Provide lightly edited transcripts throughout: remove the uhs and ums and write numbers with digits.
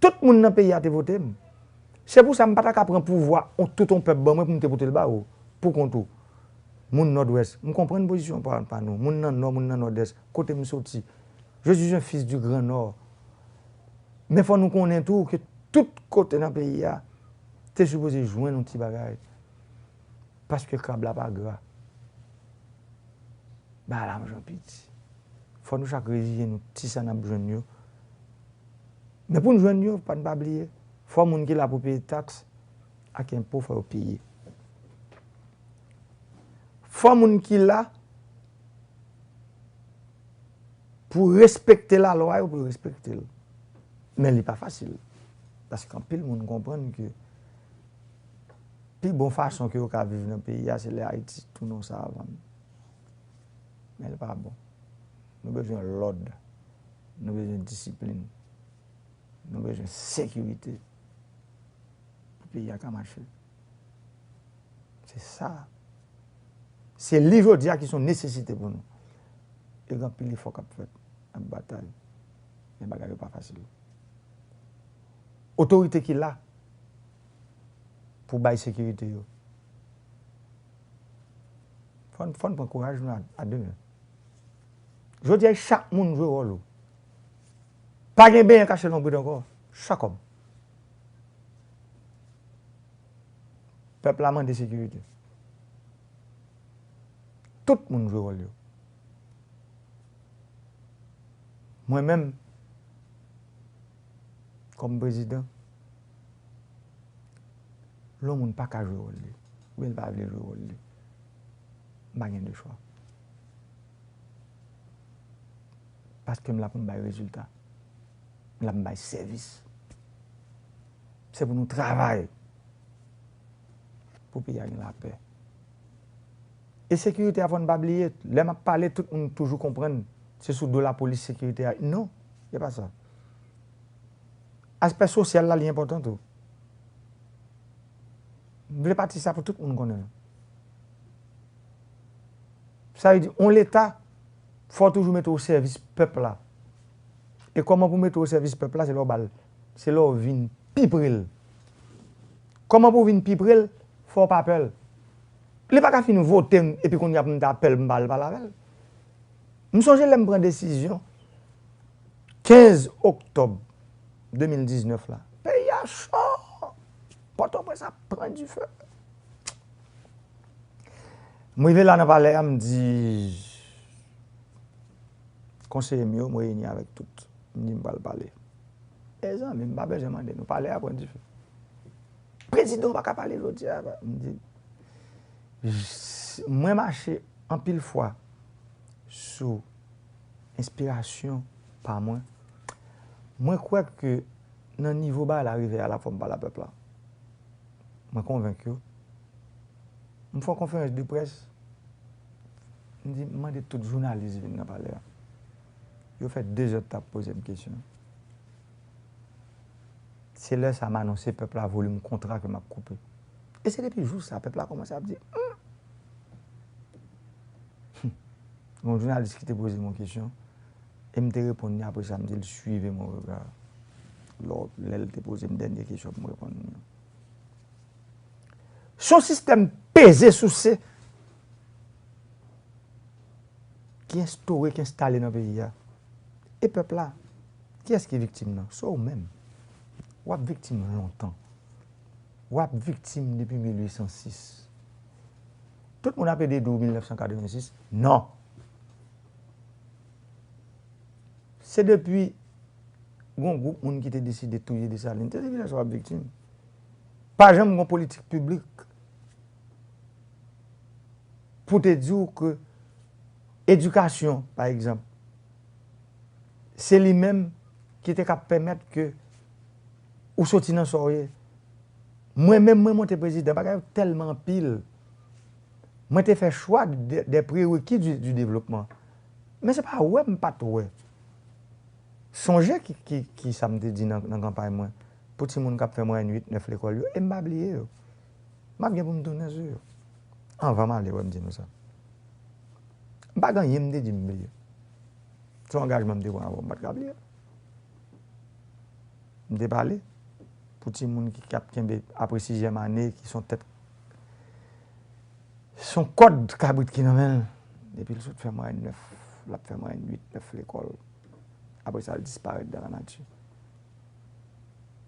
Tout le monde dans le pays a voté. C'est pour ça que je ne peux pas prendre pouvoir tout ton peuple pour me voter le bas pour qu'on tout. Moun nord-ouest, je comprends une position par nous. Moun nord, moun nord-est, côté me sorti. Je suis un fils du Grand Nord. Mais il faut nous connaître tout que tout côté dans le pays tu es supposé jouer un petit bagage. Parce que le câble n'est pas gras. Bah là, j'en petit. Il faut nous chaque résister nous si ça n'a besoin de. Mais pour nous joindre, il ne faut pas oublier. Il faut que les gens qui pour payer des taxes, à quel impôt il faut payer. Il faut que les gens qui là pour respecter la loi ou pour respecter. Mais ce n'est pas facile. Parce qu'en pile, les gens comprennent que la plus bonne façon que vous vivre dans le pays, c'est l'Haïti. Tout le monde ça avant. Mais ce n'est pas bon. Nous avons besoin de l'ordre. Nous avons besoin de discipline. Nous avons besoin de sécurité. Pour le pays à marcher. C'est ça. C'est les jours qui sont nécessités pour nous. Et quand il faut qu'on fasse une bataille, les bagages n'est pas facile. Autorité qui est là pour bailler sécurité. Il faut prendre courage à deux. Je dis chaque monde joue rôle. Pas de bien caché dans le bout encore. Chaque homme. Peuple a demandé sécurité. Tout le monde joue rôle. Moi-même, comme président, l'homme n'a pas qu'à jouer rôle. Il ne va pas jouer rôle. Il n'y a pas de choix. Parce que je n'ai pas de résultat. Je n'ai pas de service. C'est pour nous travailler. Pour payer la paix. Et sécurité, avant de ne pas oublier, là, je parle, tout le monde toujours comprendre. C'est sous de la police sécurité. Non, il n'y a pas ça. Aspect social, là, il est important. Tout. Je voulais partir ça pour tout le monde connaître. Ça veut dire, on l'État, il faut toujours mettre au service peuple là. Et comment pour mettre au service peuple là, c'est leur balle. C'est leur vin piprel. Comment pour vin piprel, il faut pas peur. Il n'est pas qu'à finir voter et puis qu'on y a un appel balle par la veille. Je me souviens de prendre une décision 15 octobre 2019 là. Pays a chaud. Pourtant après ça prend du feu. Moi vais là dans le palais, je me dis conseiller mieux, moi réuni avec tout. Je me pas parler. Et ça, même pas besoin de demander, nous parler à prendre du feu. Président pas parler l'autre. Me dit moi marcher en pile fois sous inspiration par moi. Moi crois que dans le niveau bas l'arrivée à la forme par la peuple là. Moi convaincu. Une fois conférence de presse, je dis demande tout journaliste venir parler. Il fait 2 heures pour poser une question. C'est là ça m'a annoncé peuple a voulu mon contrat que m'a coupé. Et c'est depuis jour ça peuple a commencé à dire mon journaliste qui t'a posé mon question, il m'a répondu après ça, il suivait mon regard. L'autre, il t'a posé une dernière question pour me répondre. Son système pesé sous ce qui est instauré, qui est installé dans le pays. Et le peuple là, qui est-ce qui est victime? C'est vous-même. Vous êtes victime longtemps. Vous êtes victime depuis 1806. Tout le monde a payé 1986. Non. C'est depuis un groupe qui a décidé de tuer des salines. C'est évident que vous êtes victime. Pas jamais une politique publique pour te dire que l'éducation, par exemple, c'est lui-même qui te permettre que ou sortir dans soirée. Moi-même, moi, mon président, pas tellement pile. Moi, j'ai fait choix des prérequis du développement. Mais ce n'est pas ouais, pas tout. Songez qui ça me dit dans la campagne, moi. Pour tout le monde qui a fait moi 8-9 l'école, et m'a oublié. M'a bien pour me donner ça. On va m'aller, me dire ça. Pas gagner, me dit m'oublier. Son engagement me dit on va pas oublier. m'te parlé pour ti moun qui cap après 6e année qui sont tête son code cabrit qui nan men depuis le fait moyenne 9, l'a fait moyenne 8, 9 l'école. Après ça, elle disparaît dans la nature.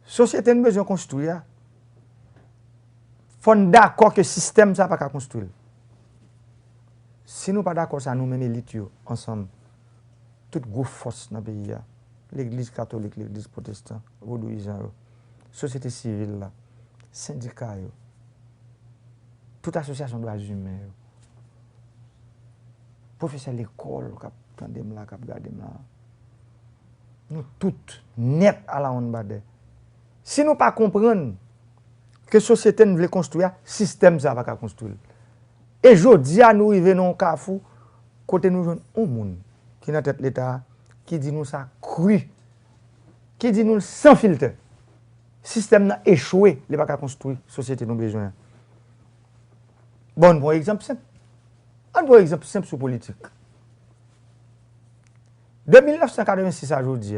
Société a besoin de construire. Faut d'accord que le système ça pas qu'à construire. Si nous pas d'accord ça nous même élite ensemble. Toute grosse force dans le pays, l'église catholique, l'église protestante, vaudouisant, société civile là, syndicats, toute association de droits humains, professeur l'école, cap là, cap garder là. Nous toutes net à la honte bade. Si nous pas comprendre que société nous veut construire, système ça va pas construire. Et jodi à nous arriver dans Carrefour, côté nous joindre un monde qui dans tête l'état qui dit nous ça cru, qui dit nous sans filtre. Système n'a échoué, il pas construire société nous besoin. Bon exemple simple. Un bon exemple simple sur politique. De 1986 à aujourd'hui,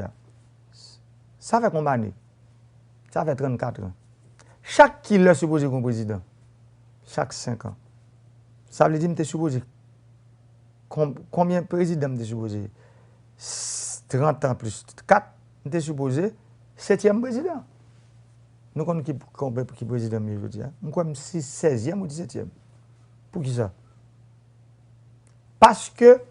ça fait combien d'années? Ça fait 34 ans. Chaque killer supposé comme président, chaque 5 ans. Ça veut dire que tu es supposé. Combien de présidents tu es supposé? 30 ans plus 4, tu es supposé 7e président. Nous connaissons qui président aujourd'hui. Nous connaissons 16e ou 17e. Pour qui ça? Parce que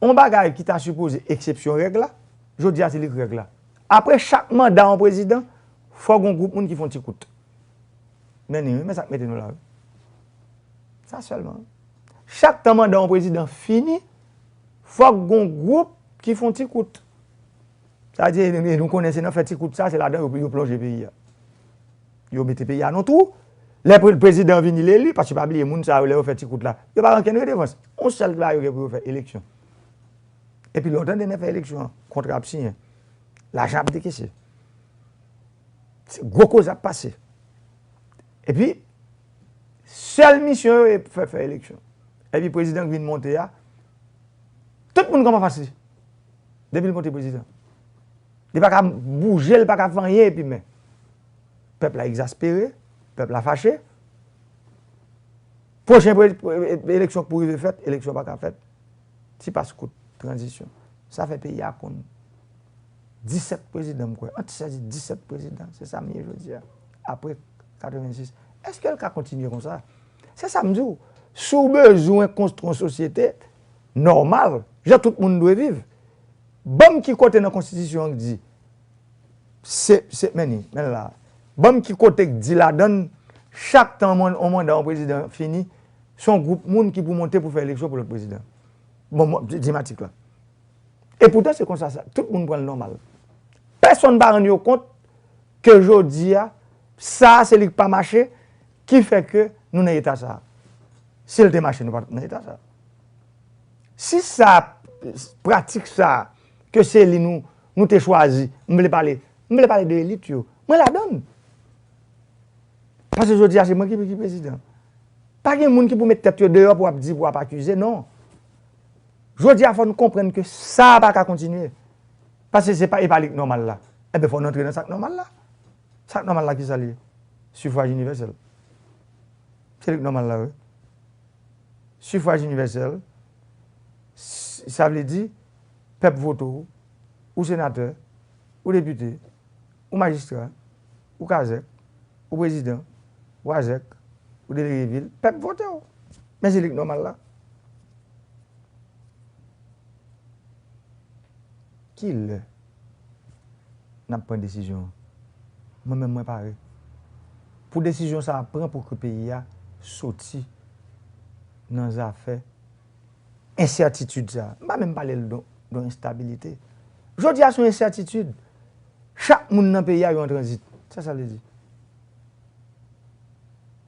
on bagaille qui t'a supposé exception règle là, je dis à c'est règle là. Après chaque mandat en président, faut un groupe monde qui font petit coup. Mais ça mettez nous là. Ça seulement. Chaque mandat en président fini, faut un groupe qui font petit coup. Ça dit nous connaissons nous fait petit coup ça c'est là-dedans yo plonger pays. Yo mettez pays à non tout. Le président vient l'élu parce que pas oublier moun ça le fait petit coup là. Yo pas aucune rédevance. On seul va yo pour faire élection. Et puis l'autre de faire élection contre absien. L'argent a décaissé. C'est gros cause à passer. Et puis seule mission est faire élection. Et puis le président vient monter là. Tout le monde comment passer. Depuis le monter président. Il pas bouger, il pas faire rien et puis mais peuple a exaspéré, peuple a fâché. Prochaine élection pour y faire, élection pas faite. Si passe coup transition. Ça fait pays à compte 17 présidents quoi. Entre 16 et 17 présidents, c'est ça mieux je dis après 86. Est-ce qu'elle va continuer comme ça? C'est ça me dit. Sous besoin de construire une société normale, tout le monde doit vivre. Bon qui côté dans la constitution dit c'est mais là. Bon qui côté dit la donne chaque temps au mandat un président fini, son groupe monde qui pour monter pour faire élection pour le président. Bon thématique là. Et pourtant c'est comme ça, tout le monde prend le normal. Personne ne va rendre compte que aujourd'hui ça c'est lui pas marché qui fait que nous n'avons pas ça. Si le marché nous pas dans ça. Si ça pratique ça que c'est lui nous t'ai choisi, on me parler de l'élite yo. Moi la donne. Parce que aujourd'hui c'est moi qui président. Pas de monde qui pour mettre tête dehors pour dire pour accuser non. Aujourd'hui il faut nous comprendre que ça va pas continuer. Parce que c'est pas normal là. Et bien il faut entrer dans ça normal là. Ça normal là qui s'allie. Suffrage universel. C'est normal là. Oui. Suffrage universel. Ça veut dire peuple vote ou sénateur ou député ou magistrat ou kazek ou président ou azek ou délégué ville peuple vote. Mais c'est normal là. Qui n'a pas de décision? Moi-même, moi pareil. Pour décision, ça prend pour que le pays a sorti dans les affaires. Incertitude, ça. Je ne vais même pas parler d'instabilité. Je dis à son incertitude. Chaque monde dans le pays a un transit. Ça veut dire.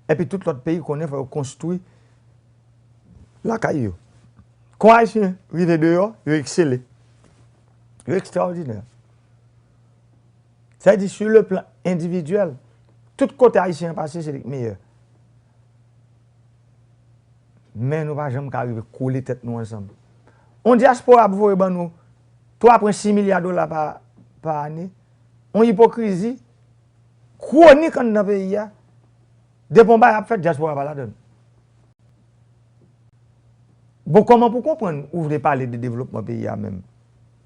Et puis tout l'autre pays connaît, il faut construire la caillou. Quand Haïtien arrive dehors, il excelle. Il est extraordinaire. Ça veut dire sur le plan individuel, tout côté haïtien passé, c'est le meilleur. Mais nous ne pouvons jamais arriver à coller tête nous ensemble. On diaspora pour nous, 3,6 milliards de dollars par année, on hypocrisie chronique dans le pays. Des bombes à fait diaspora pas la donne. Bon, comment pour comprendre, vous voulez parler de développement pays même?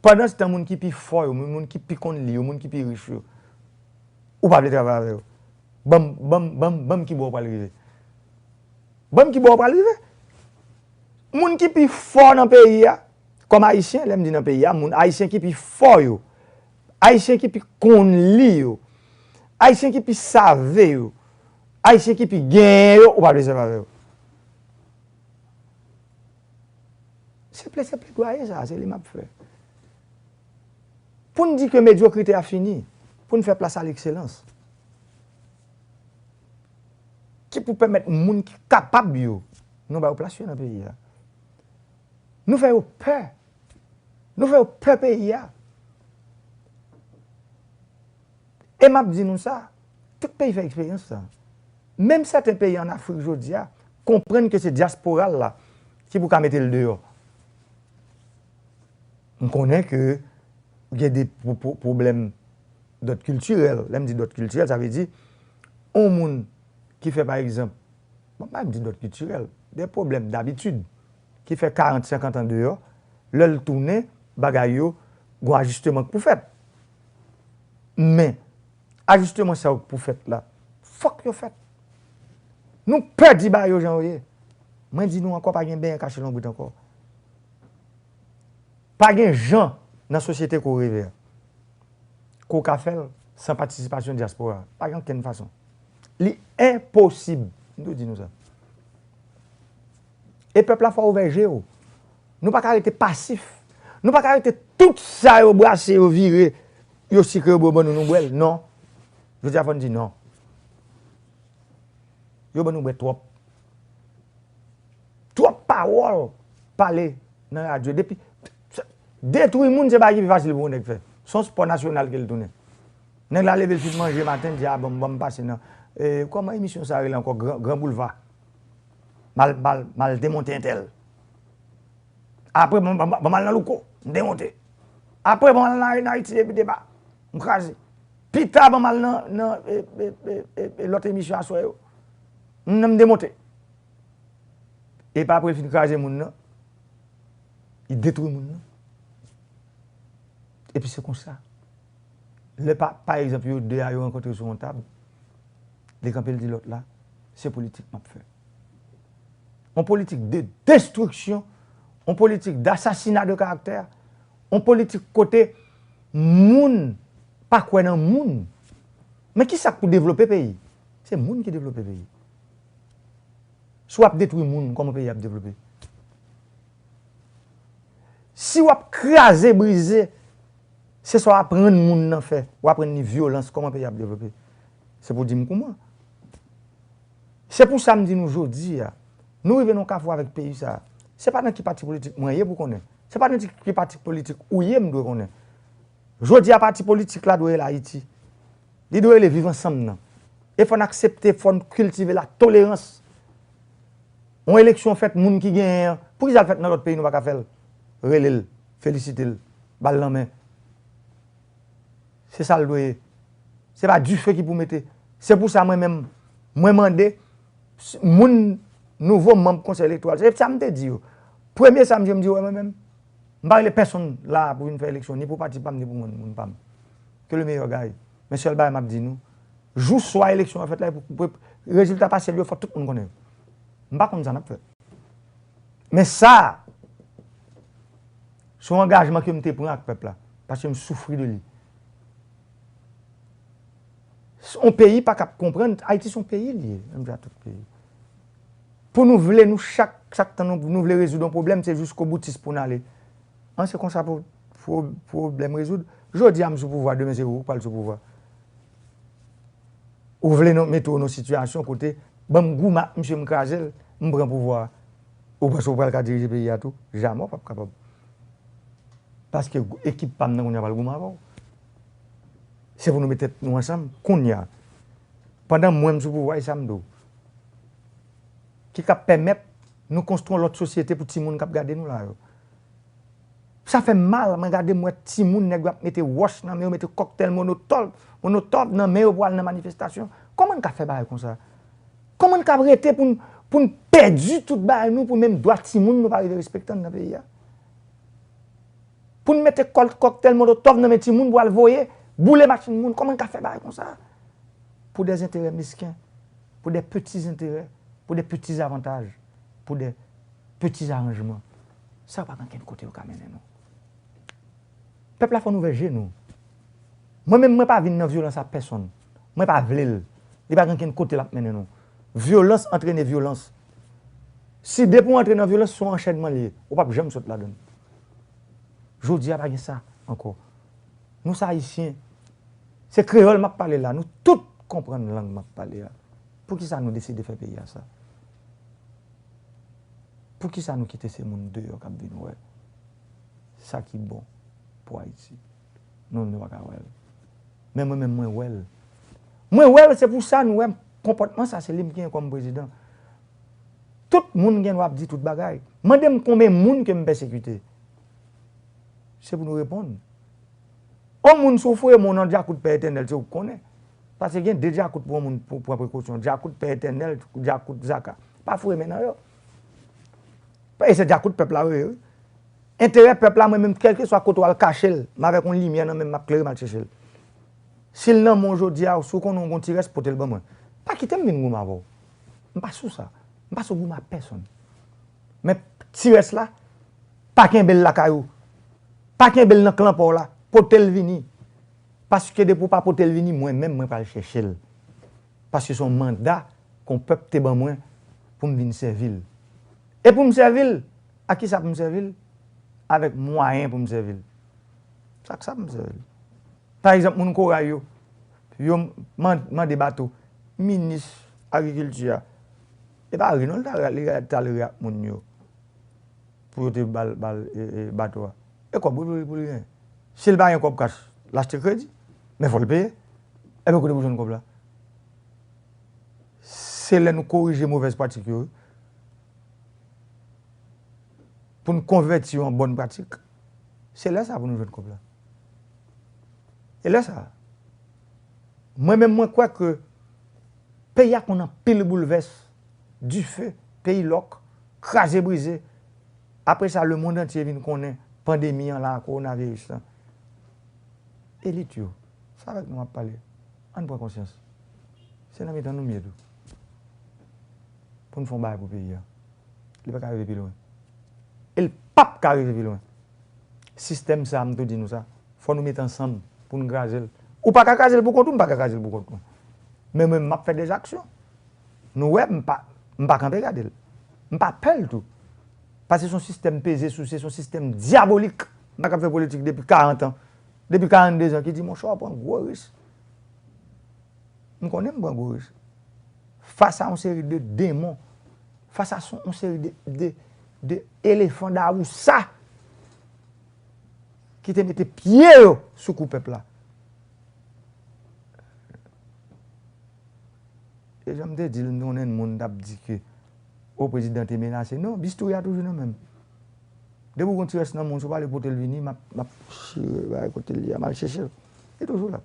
Pendant ce temps, les gens qui sont forts, les gens qui sont connus, les gens qui sont riches, ou pas de travail avec eux. Bam qui boit pas arriver. Bam qui boit pas arriver. Les gens qui sont forts dans le pays, comme Haïtiens, les gens dans le pays, les Haïtiens qui sont forts, les Haïtiens qui sont connus, les Haïtiens qui sont savent, les Haïtiens qui sont gagnés, ou pas de travail avec eux. C'est plaidoyer ça, c'est les maps fait. Pour nous dire que la médiocrité a fini, pour nous faire place à l'excellence. Qui pour permettre aux gens qui sont capables de nous placer dans le pays. Nous faisons peur. Nous faisons peur pays. Et m'a dit nous ça, tout pays fait expérience ça. Même certains pays en Afrique aujourd'hui comprennent que c'est diaspora là qui pour mettre le dehors. On connaît que il y a des problèmes d'autres culturels. Là, me dit d'autres culturels, ça veut dire un monde qui fait par exemple, bon, pas me dit d'autres culturels, des problèmes d'habitude, qui fait 40-50 ans dehors, le tourner, bagayo, un ajustement pour faire. Mais, ajustement ça pour faire là, fuck yo fait. Nous perdons ba yo janvier. Moi dis nous encore pas gen bien caché dans bout encore. Pas gen gens dans la société qu'on rêve. Qu'on ka fait sans participation diaspora. Pas gen aucune façon. C'est impossible. Nous disons ça. Et le peuple a fait ouvert géo. Nous pas arrêter passif. Nous pas arrêter tout ça au brasser au virer. Yo sikre au bon nous boel. Non. Je dis avant dit non. Yo bon nous boel trop. Trop parole parler dans la radio depuis détruire monde c'est pas qui facile pour nous faire. Son sport national qu'elle tourne. Nèg la lever fit manger matin dit ah bon passer non. Comment émission ça là encore grand boulevard. Mal démonter un tel. Après mal dans louko, démonter. Après mal dans Haïti et débat. M'craser. Pita mal dans l'autre émission à soir. Me démonter. Et pas après fin craser moun nan. Il détruit moun nan. Et puis c'est comme ça. Par exemple, il y a deux rencontrés sur une table. Les campagnes de l'autre là, c'est politique m'a fait. En politique de destruction, en politique d'assassinat de caractère, en politique côté moun, pas quoi dans moun. Mais qui ça pour développer le pays? C'est moun qui développe le pays. Soit détruire moun, comment le pays a développé. Si on a crasé, brisé, c'est soit apprendre moun nan fait, ou apprendre une violence, comment le pays a développé. C'est pour dire comment. C'est pour ça que je dis nous aujourd'hui, nous revenons qu'à voir avec le pays. Ce n'est pas dans qui parti politique, moi, pour connaître. Ce n'est pas dans qui parti politique, où je dois connaître. Je dis à parti politique, là, doit Haïti. Il doit les vivre ensemble. Il faut accepter, il faut cultiver la tolérance. Une élection faite, moun qui gagne. Pour qu'ils aient fait dans notre pays, nous ne pouvons pas faire. Relève, féliciter, balle en main. C'est ça le doyer. Ce n'est pas du feu qui pour mettre. C'est pour ça moi-même, moi demandé, mon nouveau membre du conseil électoral. C'est ça que je me dis. Premier samedi, je me dis, moi-même, je ne parle pas de personne là pour une faire élection, ni pour parti, ni pour mon PAM. Que le meilleur gars. Mais seul bail m'a dit nous, jour soit élection en fait là, pour résultat passé, il faut tout le monde connaître. Je ne sais pas comment ça n'a fait. Mais ça, c'est un engagement que je prends avec le peuple là, parce que je souffre de lui. Un pays pas capable de comprendre, Haïti c'est un pays lié, même à tout pays. Pour nous voulons, nous chaque temps nous voulons résoudre un problème, c'est jusqu'au boutiste pour nous aller. C'est comme ça pour problème résoudre. Je dis à M. pouvoir, demain c'est vous, pas le pouvoir. Vous voulez nous mettre nos situations côté, bon gouma, M. Mkazel, je prends pouvoir. Ou parce que vous pouvez diriger le pays à tout, jamais pas capable. Parce que l'équipe pas n'a pas le gouma avant. C'est pour nous mettre nous ensemble, qu'on y a. Pendant moi, je pouvoir, ça me dit. Qui permet de nous construire l'autre société pour tout le monde qui regarde nous là. Ça fait mal, regardez moi petit moun nèg mettre wash nan mais mettre cocktail monotol nan mais pour aller dans manifestation. Comment ka fait bail comme ça? Comment ka arrêter pour perdre tout bail nous pour même droit petit moun nous pas respecter dans pays. Pour mettre cocktail molotov dans petit moun pour aller voyer bouler machine moun, comment ka fait bail comme ça? Pour des intérêts mesquins, pour des petits intérêts, pour des petits avantages, pour des petits arrangements. Ça va pas dans quel côté au mener nous. Peuple a faut nous venger nous. Moi-même moi pas venir dans violence à personne. Moi pas vle. Il pas dans quel côté la mener nous. Violence entraîne violence. Si deux pour entrer dans violence sont enchaînement lié, ou pas jamais sauter là-dedans. Jodi a pas ça encore. Nous haïtiens, c'est créole m'a parler là, nous tous comprendre langue m'a parler là. Pour qui ça nous décide de faire payer ça? Pour qui ça nous quitter ces monde dehors cap vinn ouais. Ça qui bon pour Haïti. Non nous pas ouais. Mais moi même moi ouais. Moi ouais c'est pour ça nous comportement ça c'est lui qui est comme président. Tout monde qui doit dire toute bagaille. Mandez-moi combien de monde que me persécuter. C'est pour nous répondre. Au monde souffre mon nom Diacoute Père éternel, tu connais. Parce que il y a déjà Diacoute pour monde pour précaution, Diacoute Père éternel, Diacoute Zaka. Pas fouer maintenant yo. Et c'est Diacoute peuple là oui. Intérêt peuple là même quel que soit côté al cacher, avec une lumière même m'a clair mal chercher. S'il nan mon jodi a sou qu'on on tire pour tel bon moi. Pas quitter me venir m'avo. Pas sous ça. Pas sous ma personne. Mais tire là pas qu'un bel la caillou. Pas qu'un bel dans clan pour là, potel vini. Parce que de pour pas potel vini, moi-même, moi pas le chercher. Parce que son mandat qu'on peuple te ban moi pour me venir servir. Et pour me servir, à qui ça pour me servir? Avec moyen pour me servir. Ça que ça pour me servir. Par exemple, mon corail yo man des bateaux, ministre agriculture. Et pas rien, ta le mon yo. Pour te bateau. Et quoi, pour rien. Si le bail un cop cash, l'acheter crédit, mais il faut le payer. Et bien, vous avez comme là. C'est là nous corriger mauvaise pratique. Pour nous convertir en bonne pratique. C'est là ça pour nous jouer comme là. Et là ça. Moi-même, moi crois que pays qu'on a pile bouleverse, du feu, pays loc, crasé, brisé. Après ça, le monde entier vient connaître. Pandémie là, coronavirus là. Élite yo, ça va nous parler. On prend conscience. C'est là mettre nous mieux. Pour nous faire bail pour pays. Il pas arriver plus loin. Il pas arriver plus loin. Système ça me dit nous ça. Faut nous mettre ensemble pour nous graser. Ou pas graser pour compte, ou pas graser pour compte. Mais même m'a fait des actions. Nous ouais, pas camper regarder. Pas peur tout. Parce que son système pesé sous son système diabolique. Je n'ai pas fait politique depuis 40 ans. Depuis 42 ans, qui dit mon choix pour un gros risque. Je connais un gros risque. Face à une série de démons, face à une série d'éléphants d'Aoussa, qui te mettent pieds sous le peuple là. Et je me dis, nous on est un monde qui dit que au président est menacé. Non, l'histoire est toujours la même. Dès que vous tirez dans le monde, vous allez pour le venir, je chercher. C'est toujours là.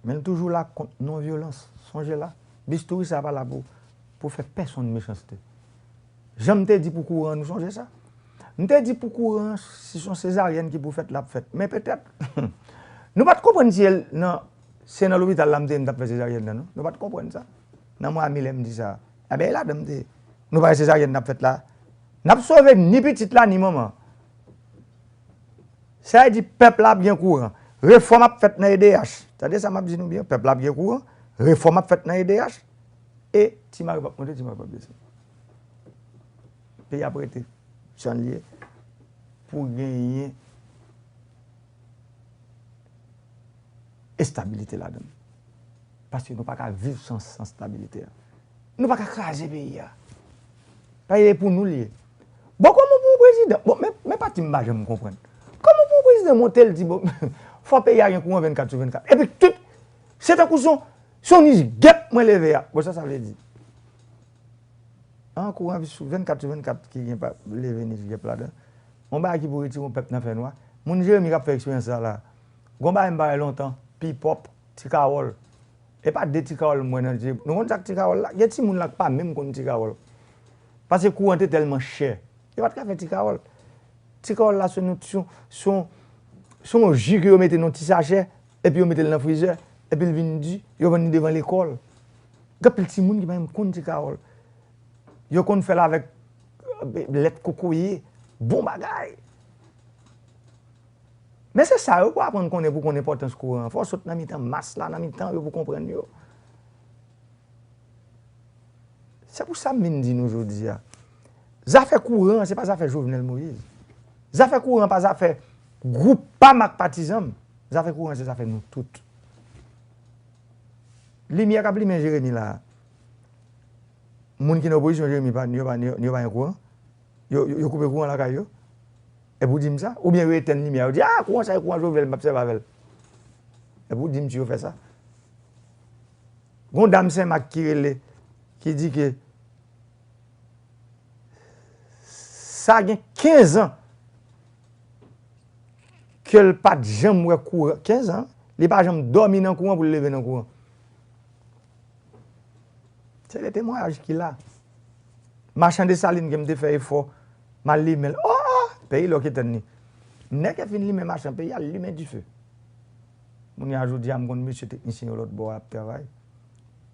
Mais toujours là contre non-violence. Songez là. L'histoire, ça va là pour faire personne de méchanceté. Je me dis pour courant, nous songez ça. Je me dis pour courant, si ce sont césariennes qui pour faire la fête. Mais peut-être. Nous ne pouvons pas comprendre si elle. Non. C'est dans l'hôpital là, je me fait césarienne, non? Nous ne pouvons pas comprendre ça. Dans moi, je me dit ça. Eh bien, là, nous ne pas césarienne, fait là. Nous ne sauvé ni petite là, ni maman. Ça dit, peuple là bien courant. Réforme a fait dans l'EDH. C'est-à-dire, ça m'a dit nous bien, peuple là bien courant. Réforme a fait dans l'EDH. Et, tu m'as pas monté, tu m'as pas baissé. Pays après, tu es pour gagner. Et stabilité là-dedans. Parce que nous ne pouvons pas vivre sans stabilité. Nous ne pouvons pas craser le pays. Pas pour nous lier. Bon, comment pour le président? Bon, mais pas Timba, je me comprends. Comment pour le président Montel dit, bon, il faut payer un courant 24 sur 24. Et puis, tout, c'est un coup son guêpe, moi levé. Bon, ça veut dire. En courant 24 sur 24 qui vient pas lever ni qui là-dedans. On va qui pour retirer un peuple dans fait noir. Mon Jérémy a fait expérience ça là. Gon ba m'ba longtemps, pop, tikawol. Et pas de tikawol moi dans nous on ça tikawol là, y a ti moun là pas même kon tikawol. Parce que courant est tellement cher. Il pas faire tikawol. Tikawol là son jus que vous mettez dans petit sachet et puis vous mettez dans le freezer et puis il vient dit, vous venez devant l'école. Gapil ti moun qui même kon tikawol. Yo kon fait là avec lait cocoyer, bon bagay. Mais c'est ça, vous apprendre qu'on est pour qu'on importance courant. Faut sauter dans mi-temps masse là, dans mi-temps pour comprendre yo. C'est pour ça que je dis nous aujourd'hui. Ça fait courant, c'est pas ça fait Jovenel Moise. Ça fait courant, pas ça fait groupe pas mak partisan. Ça fait courant, c'est ça fait nous toutes. Lumière cap lumière Jérémy là. Moun qui dans opposition Jérémy pas pas courant. Yo couper courant là caillou. Et vous dites ça ou bien vous éteindre lumière, vous dites ah courant ça courant Jovenel m'observe avec. Et vous dites tu fais ça. Gon dame Saint-Marc qui dit que ça a 15 ans que le pas de jamais courant. 15 ans, il pas jamais dormi dans le courant pour le lever dans le courant. C'est le témoignage qu'il a. Marchand de saline qui me fait effort, mal limel. Oh, pays là qui est tenu. N'est que fini limel marchand pays, il limel du feu. Mon y a aujourd'hui am gon monsieur technicien l'autre bord à travail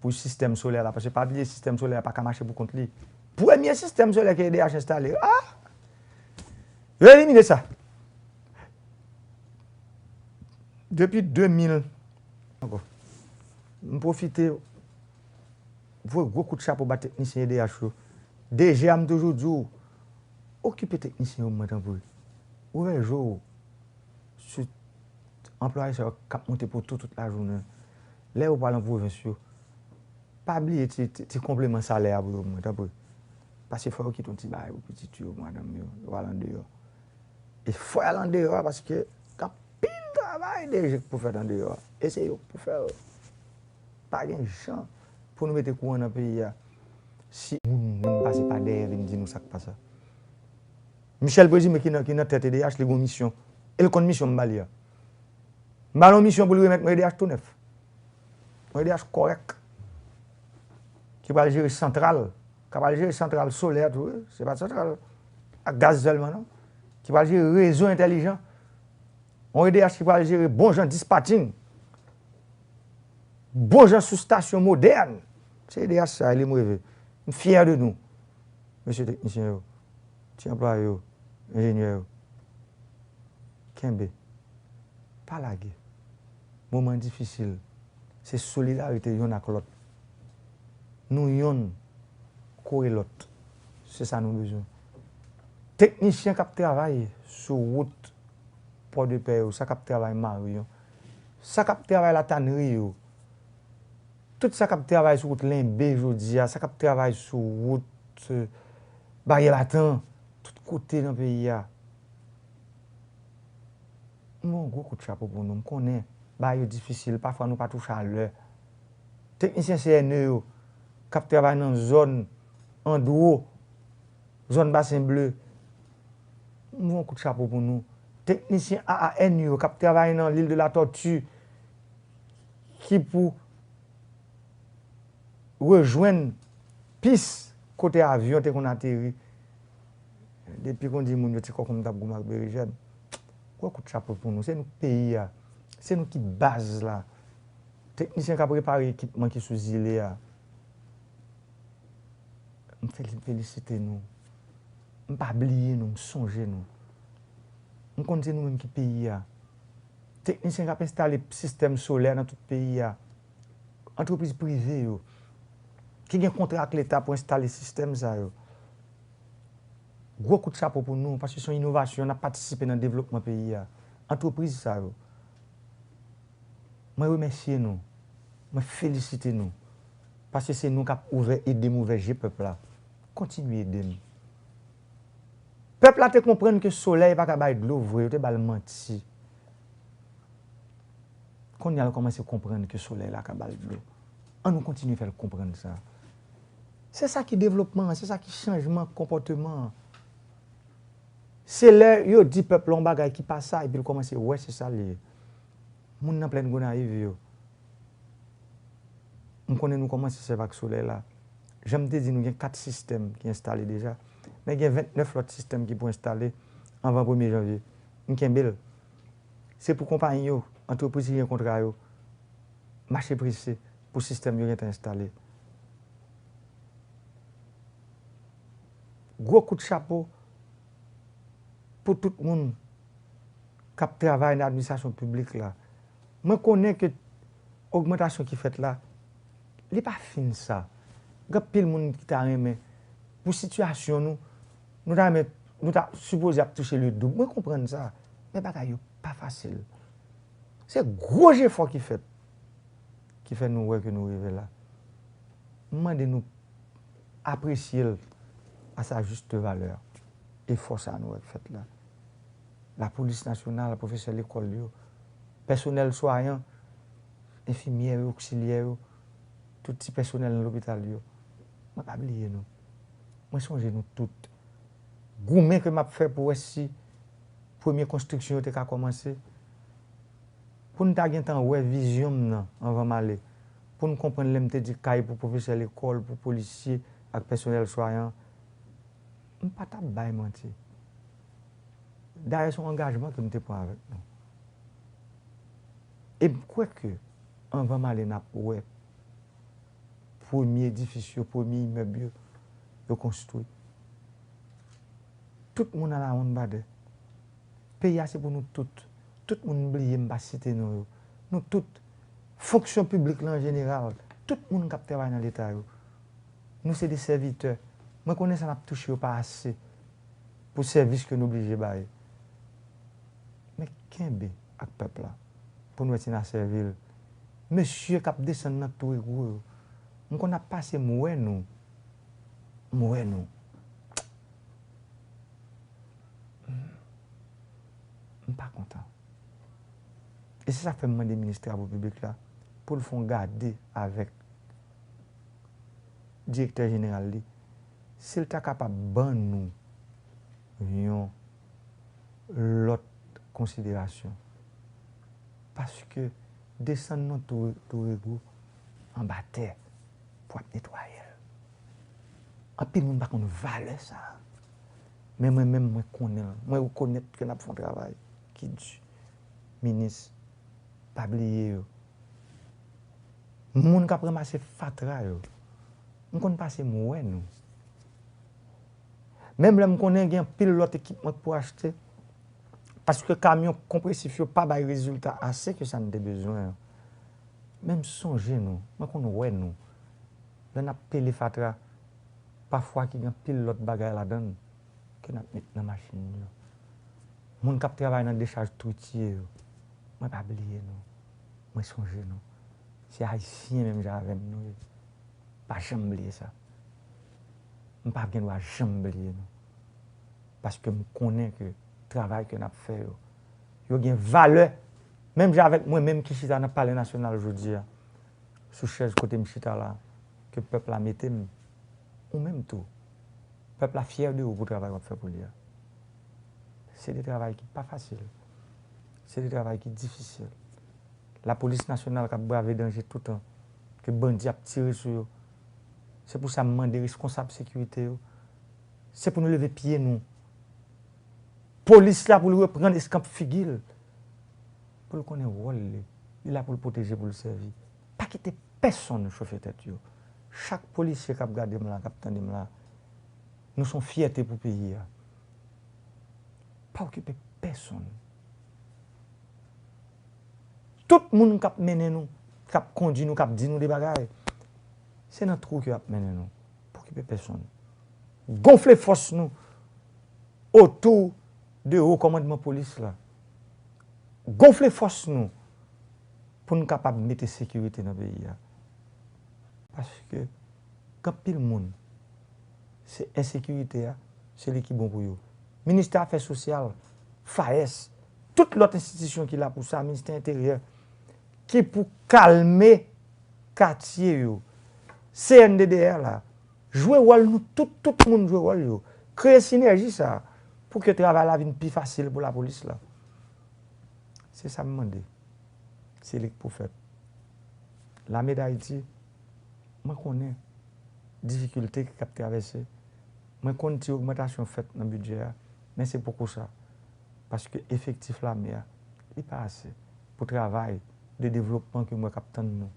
pour le système solaire là parce que pas oublier système solaire pas marcher pour compte lui. Premier système solaire que DH installé. Ah! Éliminer ça. Depuis 2000 encore. Je profite pour gros coup de chapeau pour technicien DH. DG am toujours dit occuper technicien au moment pour. Ouvert jour sur employé ça cap monter pour toute la journée. Là où parle en province pas oublier ti complément salaire pour moment pour. Parce qu'il faut qu'il ton petit bail pour petit tuyau madame yo voilà dehors. Il faut aller en dehors parce que quand pile travail déjà pour faire en dehors. Essayez pour faire pas de gens pour nous mettre courant dans le pays. Si nous passons pas derrière, nous disons ça pas ça. Michel Président qui n'a tête DH, il a une mission. Et le mission Malia. Malon mission pour lui remettre un DH tout neuf. Un DH correct. Qui va gérer centrale. Qui va gérer centrale solaire, c'est pas centrale à gaz seulement, non? Qui va gérer réseau intelligent. On EDH qui va gérer bon gens dispatching. Bon gens sous station moderne. C'est EDH ça, il est mauvais. Fier de nous. Monsieur technicien, petit employé, ingénieur. Kembe. Pas la guerre. Moment difficile. C'est solidarité yon avec l'autre. Nous yon courir l'autre. C'est ça nous besoin. Technicien qui travaille sur route Port de Paix, ça qui travaille Marion, ça qui travaille la tannerie, tout ça qui travaille sur route Limbé, Jodia, ça qui travaille sur route Barrière-Latin, tout côté dans le pays. Nous avons un gros coup de chapeau pour nous. Nous connaissons. C'est difficile, parfois nous ne pas toucher à l'heure. Technicien CNE, qui travaille dans une zone en dehors, zone bassin bleu. Nous avons un coup de chapeau pour nous. Technicien AAN, qui travaille dans l'île de la Tortue, qui pour rejoindre piste côté avion qu'on atterri. Depuis qu'on dit que c'est comme ça, quoi coup de chapeau pour nous. C'est nous pays, c'est nous qui base là. Technicien qui a préparé l'équipement qui est sous île. On fait féliciter nous. On ne pas oublier nous, songer nous. On continue nous même qui pays. Technicien qui a installé le système solaire dans tout le pays. Entreprise privée qui a un contrat avec l'État pour installer le système. Gros coup de chapeau pour nous parce que son innovation a participé dans le développement du pays. Entreprise ça. Je remercie nous. Je félicite nous. Parce que c'est nous qui avons ouvert et démouvé le peuple là. Continuez à aider nous. Le peuple a te comprendre que le soleil n'est pas capable de l'eau, vous avez menti. Quand on a commencé à comprendre que le soleil est capable de l'eau, on nous continue à faire comprendre ça. C'est ça qui est développement, c'est ça qui changement comportement. C'est là, yo dit peuple en bagay qui passe ça, et puis il commence, ouais, c'est ça, les. Moun nan plein gonaïve, yo. On connaît nous comment c'est avec soleil là. J'aime te dire, nous avons 4 systèmes qui sont installés déjà. Mais il y a 29 autres systèmes qui sont installés avant 1er janvier. C'est pour compagnie, entreprise qui ont contrat, marché pressé pour le système qui est installé. Gros coup de chapeau pour tout le monde qui travaille dans l'administration publique là. Je connais que l'augmentation qui est faite là, il n'est pas fin ça. Il y a pile de monde qui t'a remis. Pour la situation, nous sommes supposés toucher le double. Je comprends ça. Mais ce n'est pas facile. C'est un gros effort qui fait nous voir que nous arrivons là. Demandez-nous apprécier à sa juste valeur. Et force à nous fait là. La police nationale, le professeur de l'école, le personnel soignant, infirmière, auxiliaire, tout petit personnel dans l'hôpital. Je ne pas oublier nous. Moi, songe nous toutes. Gourmet que m'a fait pour si première construction a commencé. Pour nous avoir une vision avant d'aller. Pour nous comprendre l'MT du cahier pour professeur de l'école, pour policiers, avec personnel soignant. Je ne pas tabac mentir. D'ailleurs, son engagement que nous avons avec nous. Et quoi que, on va aller dans le premier édifice, premier immeuble construit. Tout le monde a la honte bade. Pays c'est pour nous toutes. Tout le monde oublie de citer nous. Nous toutes. Fonction publique en général. Tout le monde qui travaille dans l'État. Nous sommes des serviteurs. Moi, je connais ça n'a pas touché pas assez pour le service que nous obligés de faire. Mais qu'est-ce que le peuple là pour nous être dans servir? Monsieur qui a descendu dans tout le monde. On a passé moué nous. Moué nous. Je ne suis pas content. Et c'est ça que fait demander au ministère public là pour le faire garder avec le directeur général. S'il est capable de ban nous l'autre considération. Parce que descendre tout en bas terre pour nettoyer. En plus, nous ne pouvons pas valeur ça. Mais moi-même, je connais que nous avons fait un travail qui dit, ministre, pas oublier. Les gens qui ont ramassé fatra, nous ne connaissons pas ces mots. Même là, je connais un pilote équipement pour acheter. Parce que le camion compressif n'a pas de résultat assez que ça n'a pas besoin. Même songez nous, moi qu'on ouais nous. Là n'a payé fatra parfois qu'il y a un pilote bagaille là-dedans que n'a mettre dans la machine. Mon qui travaille dans décharge routière. Moi pas oublier nous. Moi songez nous. C'est haïtien même j'avais nous. Pas jamais oublier ça. Je ne peux pas jamais oublier nous. Parce que je connais que le travail que nous avons fait, il y a une valeur. Même avec moi-même qui suis dans le palais national aujourd'hui, sous chaise côté Mchita là, que le peuple a mis, ou même tout. Le peuple a fier de vous pour le travail qu'on fait pour lui. C'est des travail qui n'est pas facile. C'est des travail qui est difficile. La police nationale qui a bravé danger tout le temps, que les bandits ont tiré sur eux. C'est pour ça que je demande des responsables de sécurité. C'est pour nous lever pied nous. Police là pour lui reprendre les camps figil. Pour le connaître rôle, il est là pour le protéger, pour le servir. Pas quitter personne chauffer tête. Chaque policier qui a gardé là, capitaine là, nous sommes fiertés pour le pays. Pas occuper personne. Tout le monde qui a mené nous, qui a conduit nous, qui a dit nous des bagages, c'est notre trou qui a mené nous. Pas occuper personne. Gonfler force nous autour de haut commandement police là. Gonfler force nous pour nous capables de mettre sécurité dans le pays. Parce que quand pile le monde, c'est insécurité, c'est l'équipe bon pour eux. Ministère des Affaires sociales, FAES, toute l'autre institution qui est là pour ça, ministère intérieur, qui pour calmer quartier, CNDDR là, Jouer rôle nous, tout le monde joue rôle. Créer synergie ça, pour que le travail la vienne plus facile pour la police là. C'est ça me demande. C'est le pour faire. L'armée d'Haïti, moi connais difficulté qui a traversé. Moi connais une augmentation faite dans le budget, mais c'est pourquoi ça. Parce que l'effectif l'armée n'est pas assez pour le travail de développement que moi captain nous.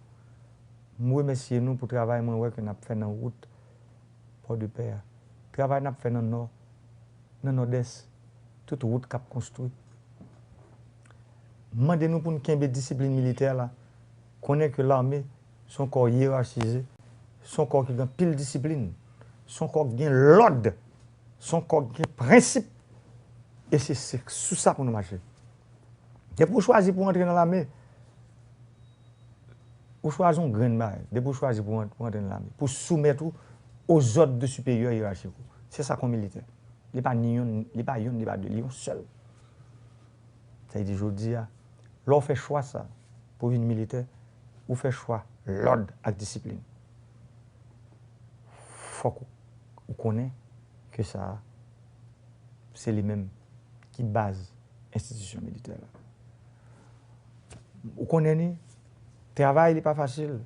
Moi remercie nous pour le travail que nous avons fait dans la route pour de paix. Le travail que nous avons fait dans le nord, dans le nord-est, toute route qu'on a construite. Demandez-nous pour nous qu'il y ait une discipline militaire là. Connaît que l'armée, son corps hiérarchisé, son corps qui a pile de discipline, son corps qui a l'ordre, son corps qui a principe. Et c'est sous ça pour nous marcher. Et pour choisir pour entrer dans l'armée, vous choisissez un grain de maille. Et pour choisir pour entrer dans l'armée, pour soumettre aux ordres de supérieurs hiérarchiques. C'est ça qu'on militaire. Il n'est pas ni un, il n'est pas deux, il est seul. Ça veut dire, je dis, l'on fait choix ça pour une militaire, ou fait choix l'ordre et la discipline. Il faut qu'on connaisse que ça, c'est les mêmes qui basent l'institution militaire. Vous connaissez, le travail n'est pas facile.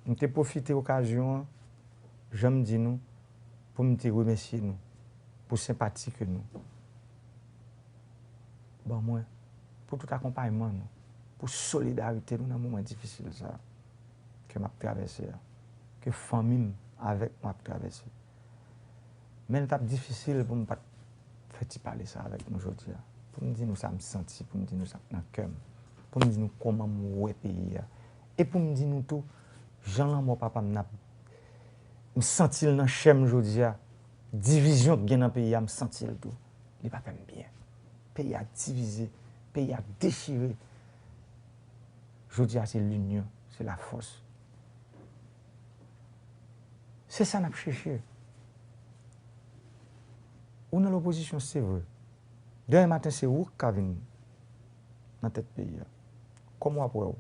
Nous avons profité de l'occasion, je me dis nous, pour me remercier nous, pour sympathie que nous. Bon, moi, pour tout accompagnement, nous, pour solidarité nous dans un moment difficile ça, que je traversé, que la famille avec moi traversé. Mais c'est difficile pour ne pas faire parler ça avec nous aujourd'hui. Pour me dire nous ça me senti, pour me dire nous ça dans le cœur, pour me dire nous comment moi pays. Et pour me dire nous tout, Jean mon papa me senti dans le chème aujourd'hui. Division qui est dans le pays, me senti le tout. Il n'est pas bien. Le pays a divisé, le pays a déchiré. Je dis, c'est l'union, c'est la force. C'est ça qu'on a cherché. Ou dans l'opposition, c'est vrai. Demain matin, c'est où qui vient dans notre pays. Comment après vous?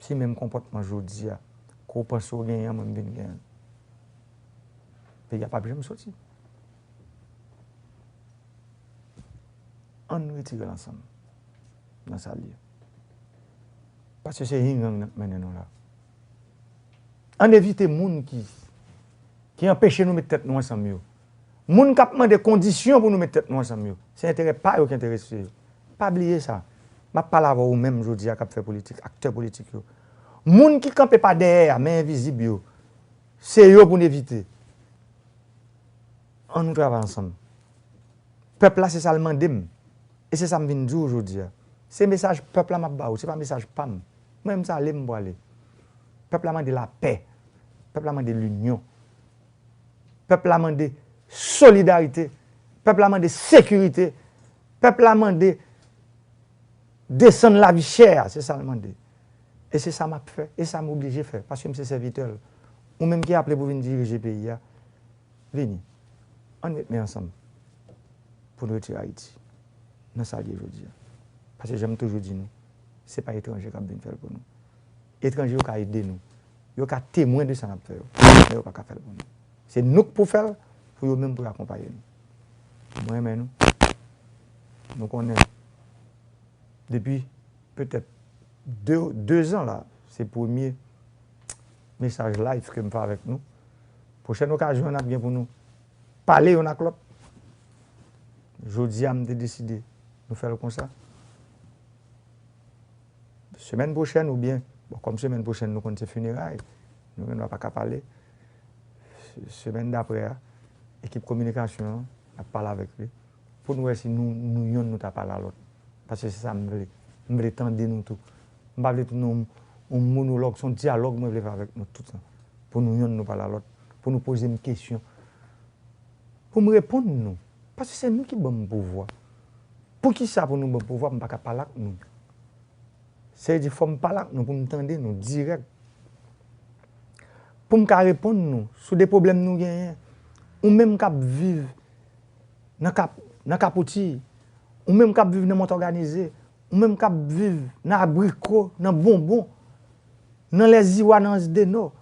Si même comportement je dis, qu'on pense au gagnant, même bien gagnant. Le pays n'a pas besoin de sortir. On nous retire l'ensemble dans sa vie. Parce que c'est rien maintenant là. On évite les gens qui empêchent de nous mettre tête nous ensemble. Les gens qui demandent des conditions pour nous mettre tête nous ensemble. C'est intérêt pas eux qui intéressent. Pas oublier ça. Je ne parle pas avec vous-même aujourd'hui à faire politique, acteurs politiques. Les gens qui ne campent pas derrière, mais invisibles, c'est eux pour nous éviter. On nous travaille ensemble. Le peuple là, c'est ça le mandem. Et c'est ça que je viens de dire aujourd'hui. C'est le message peuple là, ce n'est pas un message PAM. Moi-même, ça allait me aller. Le peuple a demandé la paix. Le peuple a demandé l'union. Le peuple a demandé solidarité. Le peuple a demandé sécurité. Le peuple a demandé descendre la vie chère. C'est ça le demandé. Et c'est ça que je fait. Et ça m'a obligé de faire. Parce que c'est serviteur. Ou même qui a appelé pour venir diriger le pays. Venez. On est ensemble. Pour nous retirer Haïti. Dans ça, aujourd'hui. Parce que j'aime toujours dire nous. Ce n'est pas étranger qui vient faire pour nous. Étranger qui a aidé nous. Ils ont témoin de ça qu'on fait. Mais ils n'ont pas faire pour nous. C'est nous qui pouvons faire, pour eux-mêmes pour accompagner nous. Moi, mais nous connaissons. Depuis peut-être 2 ans, là, c'est le premier message live que je fais avec nous. Prochaine occasion, on a bien pour nous parler, on a clop. Jeudi, on a décidé de faire comme ça. Semaine prochaine ou bien, bon, comme semaine prochaine, nous comptons funérailles, nous ne pouvons pas parler. Semaine d'après, l'équipe communication a parlé avec lui. Pour nous, si nous parlé à l'autre. Parce que c'est ça, je veux tendre nous tout. Je veux tout un monologue, son dialogue, je veux faire avec nous tout ça. Pour nous parler à l'autre. Pour nous poser une question. Pour me répondre, nous. Parce que c'est nous qui avons le pouvoir. Pour qui ça, pour nous, le pouvoir, je ne peux pas parler avec nous. C'est-à-dire qu'il faut me parler avec nous, pour nous entendre, nous, direct. Pour me répondre, nous, sur des problèmes nous gagnons. Ou même cap vivre dans capotis, ou même cap vivre dans monde organisé, ou même cap vivre dans abricot, dans bonbon, dans les iwa, dans les déno.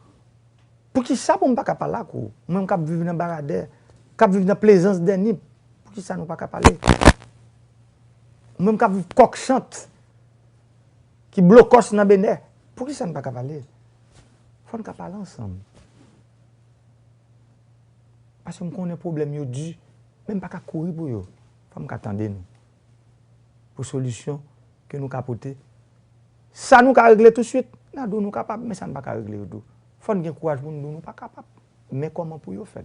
Pour qui ça, on ne peut pas parler? Même quand vivre dans Baradère, quand vivre dans Plaisance dernier, pour qui ça, nous ne peut pas parler? Même quand vivre coq chante, qui bloque dans Bénin, pour qui ça ne peut pas parler? Il faut nous parler ensemble. Parce que nous connaissons un problème, nous dit, même pas qu'à courir pour eux. Il faut nous attendre nous. Pour solution que nous capoter. Ça nous régler tout de suite. Nous sommes capables, mais ça ne peut pas régler tout. Il faut nous avoir courage pour nous, nous pas capables. Mais comment pour eux faire?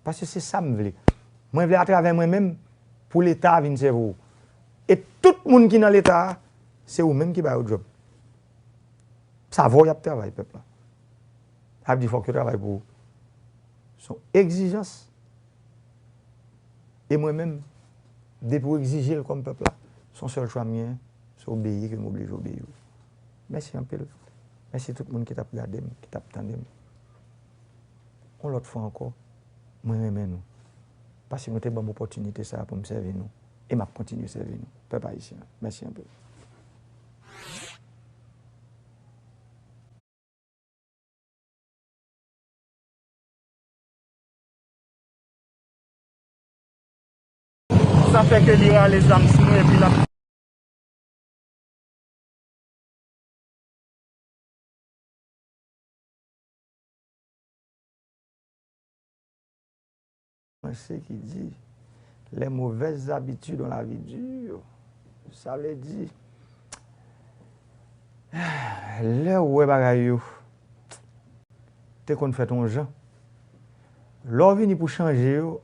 Parce que c'est ça que je veux. Moi, je veux à travers moi-même, pour l'État, venir servir. Et tout le monde qui est dans l'État, c'est vous-même qui va au job. Ça va, il y a travail, peuple. Ça veut dire qu'il faut que travail pour son exigence. Et moi-même, dès pour exiger comme peuple, son seul choix mien, c'est obéir, que m'oblige à obéir. Merci un peu. Merci tout le monde qui t'a regardé, qui t'a attendu. On l'autre fois encore, moi-même, nous. Parce que nous avons une opportunité ça pour me servir nous. Et m'a continuer à servir nous. Peuple haïtien. Merci un peu. Ça fait que l'ira les âmes sur nous et puis là. C'est qui dit les mauvaises habitudes dans la vie dure. Ça veut dire là où est bagaille t'es qu'on fait ton gens. L'or vini pour changer yo,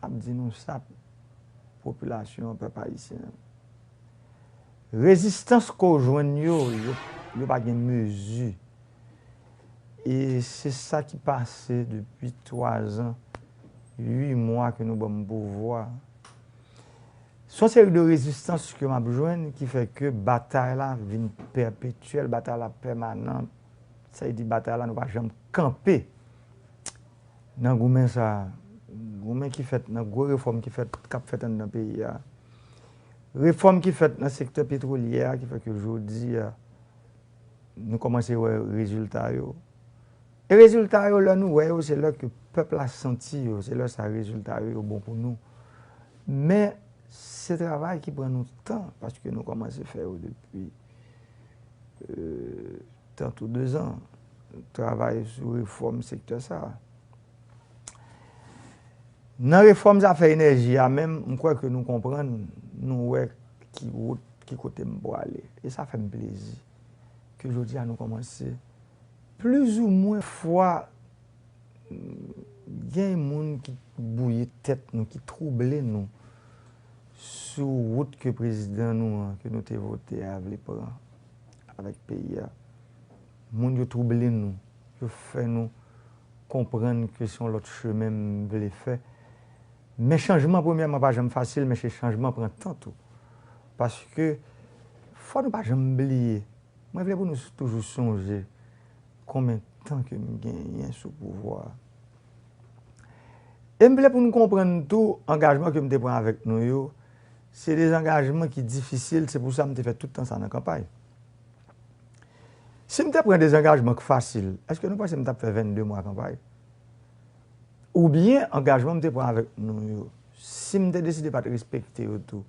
a dit nous ça population peuple haïtien. Résistance qu'on joigne yo pas de mesure. Et c'est ça qui passait depuis 3 ans, 8 mois que nous avons pouvoir. Son série de résistance que m'a besoin qui fait que bataille là vient perpétuelle, bataille là permanente. Ça veut dire bataille là nous pas jamais camper. Dans goumen ça, goumen qui fait dans gros réforme qui fait cap fait dans le pays. Réforme qui fait dans le secteur pétrolier qui fait que aujourd'hui nous commençons à voir résultats yo. Et résultats yo là nous voyons c'est là que le peuple a senti, c'est là ça résultat yo bon pour nous. Mais c'est un travail qui prend nous temps parce que nous commençons à faire depuis tantôt 2 ans. Travail sur réforme secteur ça. Dans la réforme des affaires énergie, même, je crois que nous comprenons, nous ouais qui côté pour aller. Et ça fait plaisir que aujourd'hui nous commencer plus ou moins fois il y a des gens qui bouillent tête nous, qui troublent nous sur route que le président nous que nous avons voté avec le pays. Les gens troublent nous, qui fait nous comprendre que c'est l'autre chemin que nous faire. Mais changement, premièrement, pas jamais facile, mais ce changement prend temps tout. Parce que, faut ne pas jamais oublier. Moi, je voulais nous toujours songer combien de temps que nous gagnons ce pouvoir. Et je voulais pour nous comprendre tout engagement que nous prenons avec nous, c'est des engagements qui sont difficiles, c'est pour ça que je fais tout le temps ça dans la campagne. Si je prends des engagements faciles, est-ce que nous pensons que je fais 22 mois de campagne? Ou bien, engagement que je prends avec nous, si je décide de ne pas respecter tout,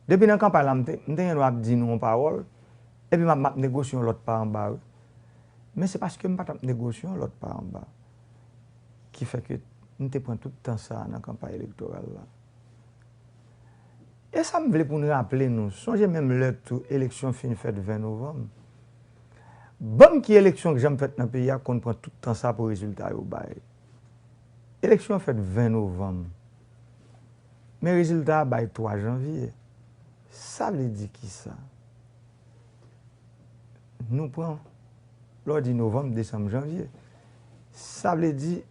depuis la campagne, je vais dire nos paroles, et puis je vais négocier l'autre part en bas. Mais c'est parce que je ne vais pas négocier l'autre part en bas qui fait que nous prenons tout le temps ça dans la campagne électorale. Et ça me voulait pour nous rappeler, nous, songez même l'élection fin faite le 20 novembre. Bonne qui élection que j'aime faite dans le pays, qu'on prend tout le temps ça pour résultat au bail. Élection faite le 20 novembre. Mais résultat, le 3 janvier. Ça veut dire qui ça? Nous prenons lors du novembre, décembre, janvier. Ça veut dire,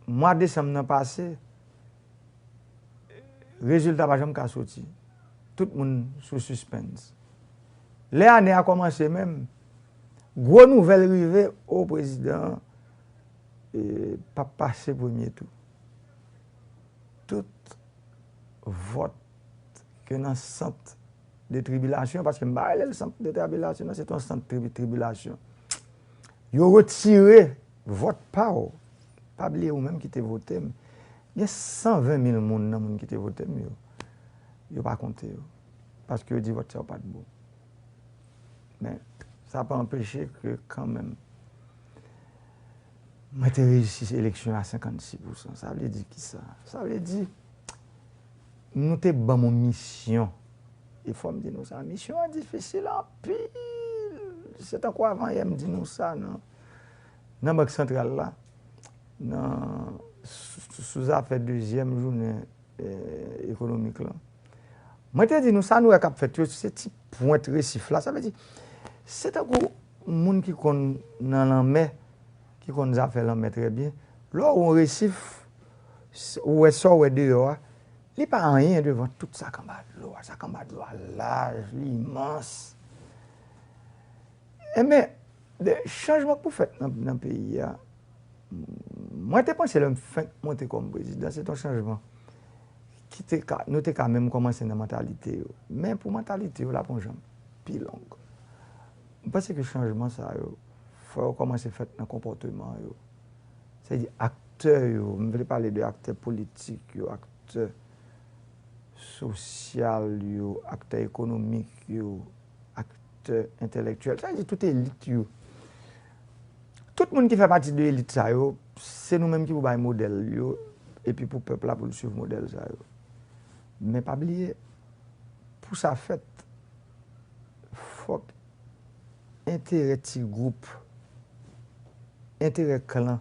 mois de décembre n'a passé, résultat pas jamais sorti. Tout le monde sous suspense. L'année a commencé même. Gros nouvelle arrivée au président. Et pas passer premier tour. Tout vote que dans le centre de tribulation, parce que le centre de tribulation, c'est un centre de tribulation. yo retiré vote pas oublier ou même qui te voté. Il y a 120 000 personnes qui te voté, yo pas compté parce que dit vote ça pas de bon. Mais ça n'a pas empêché que quand même moi j'ai réussi l'élection à 56%. Ça veut dire qui ça? Ça veut dire nous t'es bon mon mission. Il faut me dire nous ça mission est difficile en pile. C'est encore avant hier me dit nous ça non. Dans banque centrale là dans sous affaire deuxième journée économique là. Moi te dit nous ça nous a fait c'est petit point récif là ça veut dire c'est encore monde qui connaît dans l'enmer qui connaît affaire l'enmer très bien. Là on récif ou est ça ou est dehors. Il n'y a pas rien devant tout ça combat de l'eau. Ça combat de l'eau large, immense. Mais le changement que vous faites dans le pays, moi je pense que le fait monter comme président, c'est un changement qui nous avons quand même commencé dans la mentalité. Mais pour la mentalité, la plonge plus longue. Je pense que le changement, il faut commencer à faire dans le comportement. C'est-à-dire acteurs, je ne veux pas parler d'acteurs politiques, acteurs social, acteurs économiques, acteurs intellectuels, ça dit toute élite. Tout le monde qui fait partie de l'élite, c'est nous-mêmes qui vous baillons modèle et puis pour le peuple là pour le suivre modèle ça. Mais pas oublier pour ça fait faut intérêt petit groupe, intérêt clan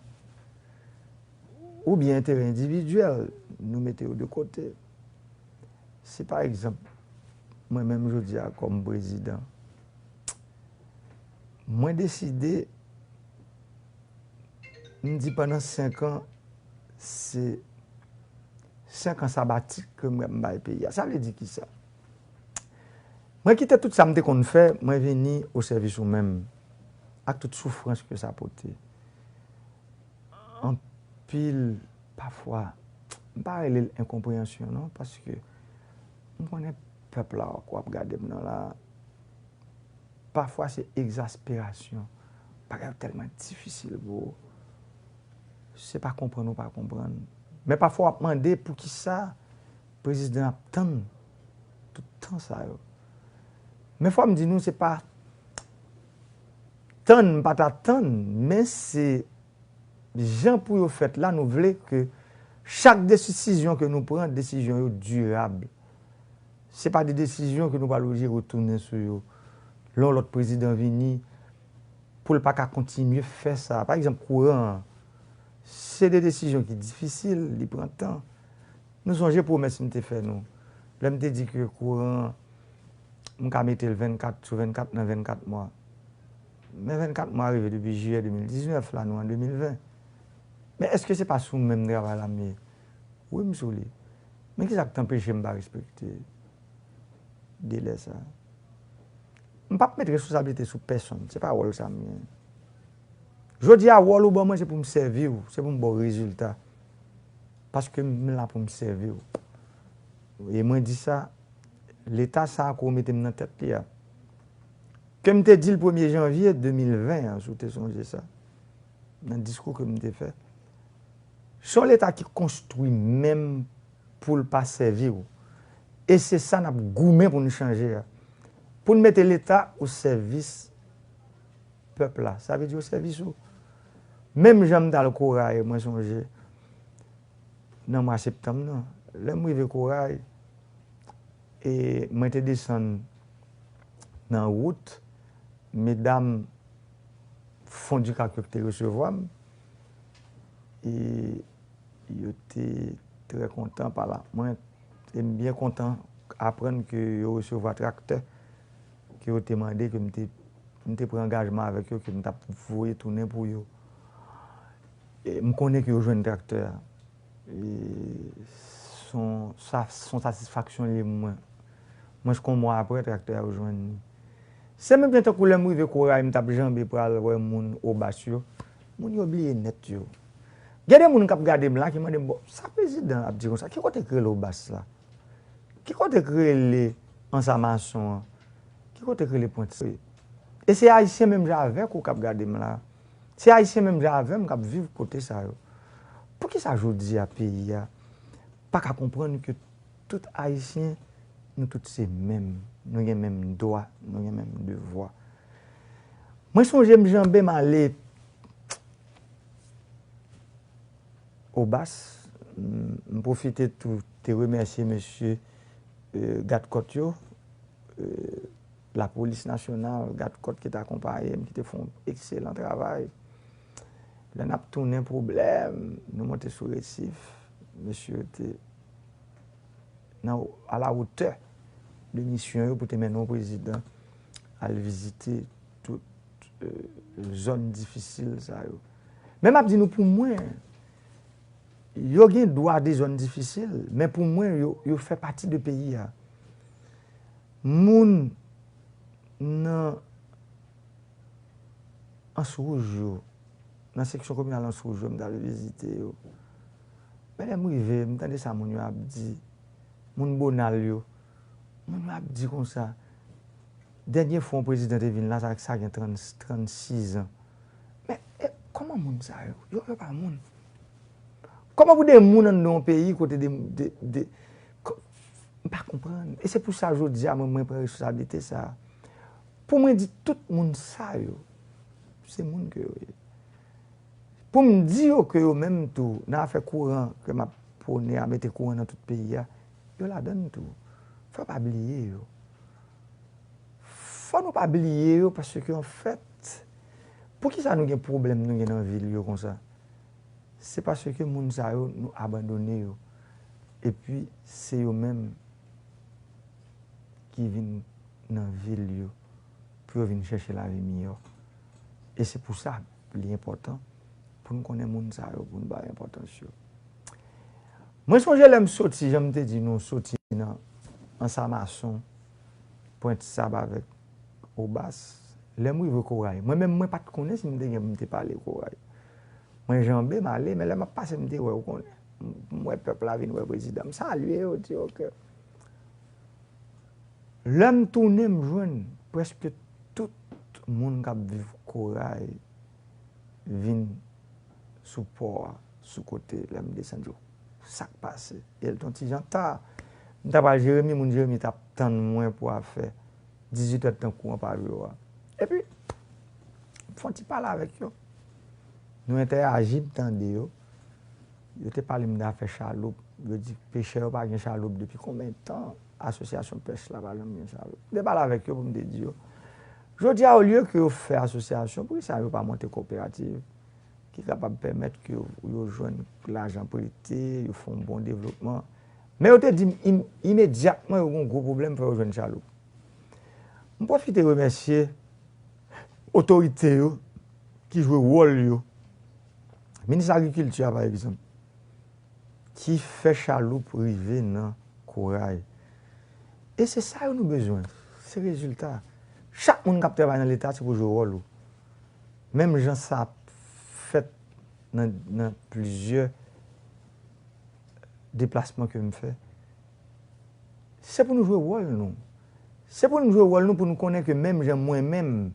ou bien intérêt individuel nous mettons de côté. Si par exemple, moi-même je dis comme président, moi décidé, me dit pendant 5 ans, c'est 5 ans sabbatiques que je vais payer. Ça veut dire qui ça? Moi quitte tout ça qu'on fait, moi venu au service ou même, avec toute souffrance que ça apporte. En pile, parfois, pas l'incompréhension, non? Parce que on connaît le peuple là, quoi, regarder là. Parfois, c'est exaspération. Pas tellement difficile, bro. C'est pas comprendre ou pas comprendre. Mais parfois, on demande pour qui ça, le président attend tout le temps ça. Mais faut me dire, nous, c'est pas tant, pas t'attendre, mais c'est gens pour vous faire là, nous voulons que chaque décision que nous prenons, décision durable. Ce n'est pas des décisions que nous allons retourner sur eux. Là, l'autre président vient pour ne pas continuer à faire ça. Par exemple, courant, c'est des décisions qui sont difficiles, ils prennent temps. Nous sommes promesses que nous avons fait. Là, je me dit que courant, on va mettre le 24 sur 24 dans 24 mois. Mais 24 mois arrivés depuis juillet 2019, là, nous en 2020. Mais est-ce que ce n'est pas sous le même travail là? Oui, je suis. Mais qu'est-ce qui t'empêche de me respecter? Délai ça. Je ne peux pas mettre responsabilité sur personne. Ce n'est pas rôle ça. Je dis à rôle ou moi c'est pour me servir, c'est pour un bon résultat. Parce que je suis là pour me servir. Et moi je dis ça, l'État ça a mis dans la tête. Comme je t'ai dit le 1er janvier 2020, je t'ai songé ça, dans le discours que je t'ai fait. C'est l'État qui construit même pour ne pas servir. Et c'est ça qu'on a gourmé pour nous changer. Pour nous mettre l'État au service du peuple là. Ça veut dire au service où? Même j'aime dans le corail, moi songe dans le mois de septembre, là, je suis au corail et je suis descendu dans la route. Mesdames font du calcul que recevoir. Et ils étaient très contents par là. Moi, je suis bien content d'apprendre que je recevais un tracteur, que je demandé que je pris engagement avec eux, que je voulais tourner pour eux. Et je connais que je joue un tracteur. Et son satisfaction est moins. Moi, je comprends après le tracteur rejoindre. C'est même temps que je suis arrivé au je suis jambé pour aller voir les gens au Bassio. Je suis oublié net. Il y a des gens qui regardent là qui me disent, bon, ça président a dit comme ça, qui a créé le Bass là? Qui a créé les ensamassons? Qui a créé les points? Et c'est haïtien même avec qui regardent là. Si haïtien même j'avais qui vivre côté ça yo. Pour qui ça jodi à pays a pas qu'à comprendre que tout haïtien nous tous c'est même, nous avons même droit, nous avons même devoir. Moi songe me jambé m'aller au bas, me profiter tout te remercier monsieur Garde Côte la police nationale, Garde Côte qui t'a accompagné, qui te font excellent travail. Là n'a tourné un problème, nous monter sur récif, monsieur était à la hauteur de mission pour te mener au président à visiter toute zone difficile ça yo. Même ap dit nous pour moi yo gen droit des zones difficiles, mais pour moi yo fait partie de pays a. Moun nan en Sourouge yo, dans section communale en Sourouge, m'd'aller visiter yo. Mais les m'rivé, m'tande ça moun yo ap dit, moun bonal yo, moun ap dit comme ça. Dernier fois président de ville là ça a 36 ans. Mais comment moun ça yo pas moun. Comment vous des moun dans un pays côté de pas comprendre. Et c'est pour ça que je dis à moi prendre responsabilité ça. Pour moi dit tout moun ça yo. C'est moun que pour me dire que yo même tout n'a fait courant que m'a prôné à mettre courant dans tout pays yo la donne tout. Faut pas oublier yo. Faut nous pas oublier yo parce que en fait pour qui ça nous gen problème nous gen dans ville yo comme ça. C'est parce que moun sa yo nous abandonné yo. Et puis c'est eux même qui viennent dans ville yo pour venir chercher la vie meilleure. Et c'est pour ça l'important pour nous connaître moun sa yo pour nous ba importance yo. Moi songe l'aime sorti, j'aime te dire nous sorti dans en Samason Pointe Sable avec au bas. L'aime rive Corail. Moi même moi pas te connais si me parler Corail. Moi jambé m'aller mais là m'a passé me dire ouais connaît. Moi peuple la vinn ouais président. Saluer au dit OK. L'homme tourner me joindre presque tout monde qui vivre Corail vinn sous port sous côté l'homme descendre. Ça passe. Et le ton petit jantar m'ta pas Jérémy t'a tant moins pour faire 18 heures de temps courant par jour. Et puis font-ils parler avec eux. Nous interagissons tande yo. Yo te parlé m'da faire chaloupe. Yo dit pêcheur pas gen chaloupe depuis combien de temps association pêche là pas gen chaloupe. De parler avec eux pour me dire je dis au lieu que vous fait association pour ça yo pas monter coopérative qui est capable de permettre que yo joignent l'argent pour l'été, yo font un bon développement. Mais yo te dit immédiatement yo un gros problème pour joindre chaloupe. Je profite de remercier autorité yo qui joue rôle yo. Ministre de l'Agriculture, par exemple, qui fait chaloupe river dans Corail. Et c'est ça que nous avons besoin, ces résultats. Chaque monde qui travaille dans l'État, c'est pour jouer rôle. Même gens ça fait dans plusieurs déplacements que je fais. C'est pour nous jouer rôle, nous. C'est pour nous jouer rôle, nous, pour nous connaître que même gens moi-même,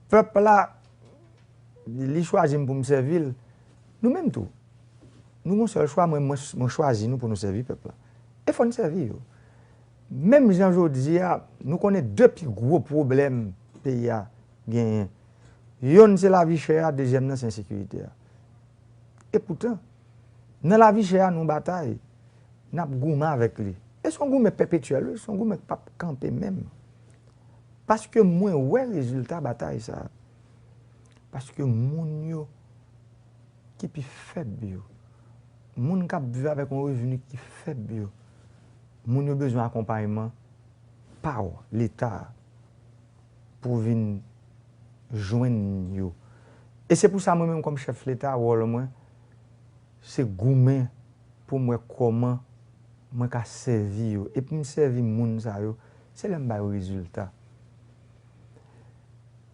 peuple là, li choisi pour me servir nous même tout nous avons seul choix moi choisi nous pour nous servir peuple et faut nous servir même Jean jodi nous connaissons deux plus gros problèmes pays a gagné yon c'est la vie chère deuxième c'est l'insécurité et pourtant dans la vie chère nous bataille n'a gourmand avec lui et son gourmand perpétuel son gourmand pas camper même parce que moi ouais résultat bataille ça. Parce que moun yo qui plus faible yo, moun qui vivent avec un revenu qui faible yo, moun yo besoin d'accompagnement par l'État pour venir joindre yo. Et c'est pour ça moi-même comme chef de l'État rôle moi c'est gourmand pour moi comment moi ka servir yo et pour me servir moun ça yo, c'est le même résultat.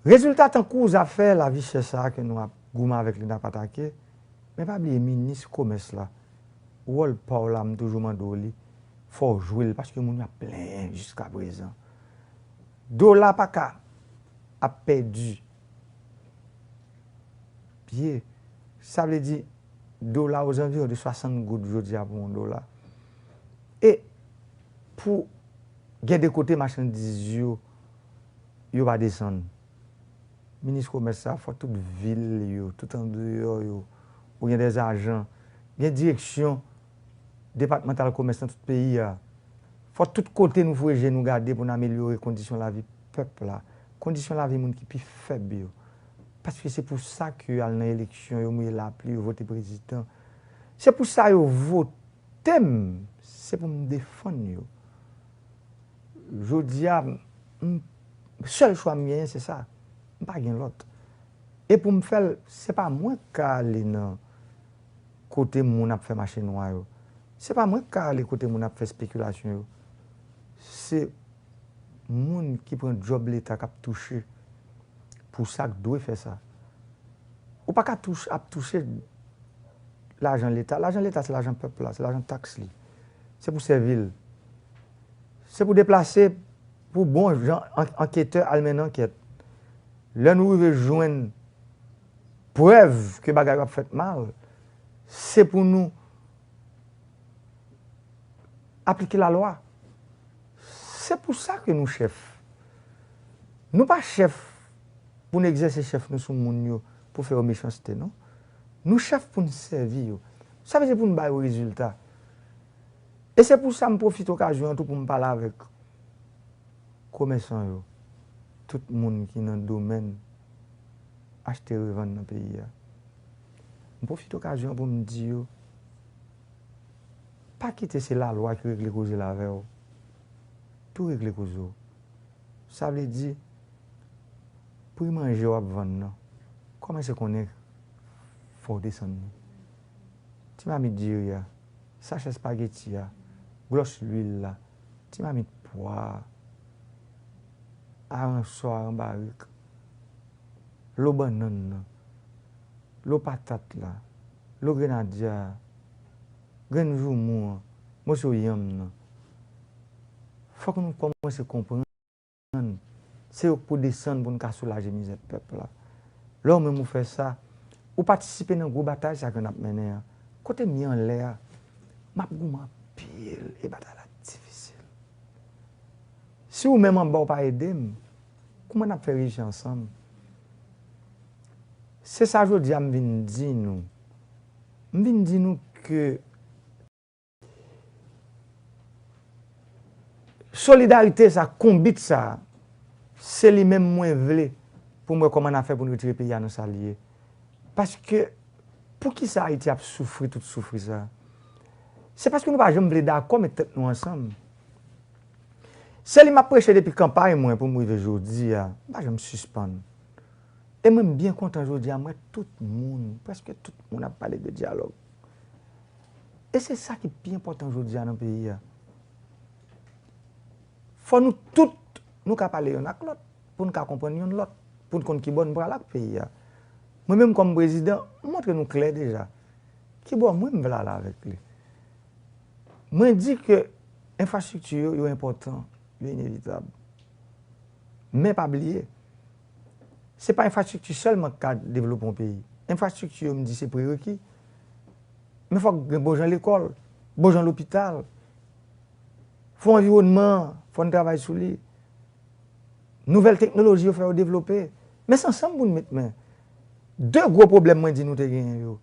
Résultat, tant qu'on a fait la vie c'est ça que nous avons avec l'État attaqué, mais pas oublier ministre commerce là. Rôle Paul là toujours mandoli, faut jouer parce que moun a plein jusqu'à présent. Dollar pas a perdu pied. Ça veut dire dollar aux environs de 60 gouttes aujourd'hui pour $1. Et pour gagner des côtés marchandises, yo va descendre. Ministre commerce ça faut toute ville yo, tout en dehors yo, où il y a des agents, il y a direction départementale commerce dans tout pays là. Faut tout côté nous faut nous garder pour améliorer conditions de la vie peuple là. Conditions de la vie monde qui plus faible yo. Parce que c'est pour ça que dans l'élection yo mouiller la pluie voter président. C'est pour ça yo vote. C'est pour me défendre yo. Je dis seul choix mien c'est ça. Pas gain l'autre. Et pour me faire c'est pas moi qui aller dans côté mon a fait marché noir yo. C'est pas moi qui aller côté mon a fait spéculation yo. C'est moun qui prend job l'état qui a touché pour ça que doit faire ça. Ou pas qu'à toucher l'argent de l'État. L'argent de l'État, c'est l'argent peuple, c'est l'argent taxe. C'est pour servir. C'est pour déplacer, pour bon gens, enquêteurs, allemand enquête. Là, nous devons joindre preuve que bagay a fait mal. C'est pour nous appliquer la loi. C'est pour ça que nous chefs. Nous pas chefs pour nous exercer chef nous sur moun pour faire méchanceté, non? Nous chefs pour nous servir. Ça veut dire pour nous bailler au résultat. Et c'est pour ça que je profite de l'occasion pour me parler avec les commerçants, tout le monde qui est dans le domaine acheter et vendre dans le pays. Je profite de l'occasion pour me dire, pas quitter c'est la loi qui règle les causes la veille. Tout règle les causes. Ça veut dire, pour manger ou vendre, comment est-ce qu'on est? Faut descendre. Tu m'as mis du riz, sachet spaghetti, gloss l'huile là, tu m'as mis de poivre, un soir en barrique, l'eau banane, l'eau patate là, l'eau grenadier, graine joumou, monsieur yam. Faut que nous commençons à comprendre. C'est pour descendre pour nous soulager misère peuple là. Là même fait ça, ou participer dans gros bataille ça que n'a mené. Côté mis en l'air, m'a gouma pile et bataille difficile. Si ou même en bas pas aider, comment on a fait riche ensemble? C'est ça je dis me vinn dire nous. Me vinn dire nous que solidarité ça combite ça. C'est lui même moins vle pour moi comment on a fait pour nous retirer pays à nos alliés. Parce que pour qui ça Haïti a souffert tout souffrir ça? C'est parce que nous pas jamais d'accord mais tête nous ensemble. C'est lui m'a prêché depuis campagne moi pour moi aujourd'hui pas je me suspendre. Et même bien content aujourd'hui moi tout le monde presque tout le monde a parlé de dialogue. Et c'est ça qui est bien important aujourd'hui dans le pays. Faut nous tous nous qu'à parler un avec l'autre pour nous comprendre l'autre pour nous qui bonne pour la pays. Moi même comme président, montre nous clair déjà. Qui bon moi me là avec lui. Moi dis que infrastructure est important, c'est inévitable. Mais pas oublier. C'est pas infrastructure seulement qui développe un pays. Infrastructure me dit c'est prérequis. Mais faut que bon gens l'école, bon gens l'hôpital. Faut environnement, faut un travail sur lui. Nouvelles technologies faut développer. Mais c'est ensemble pour nous mettre main. Deux gros problèmes moi dis nous te gagné yo.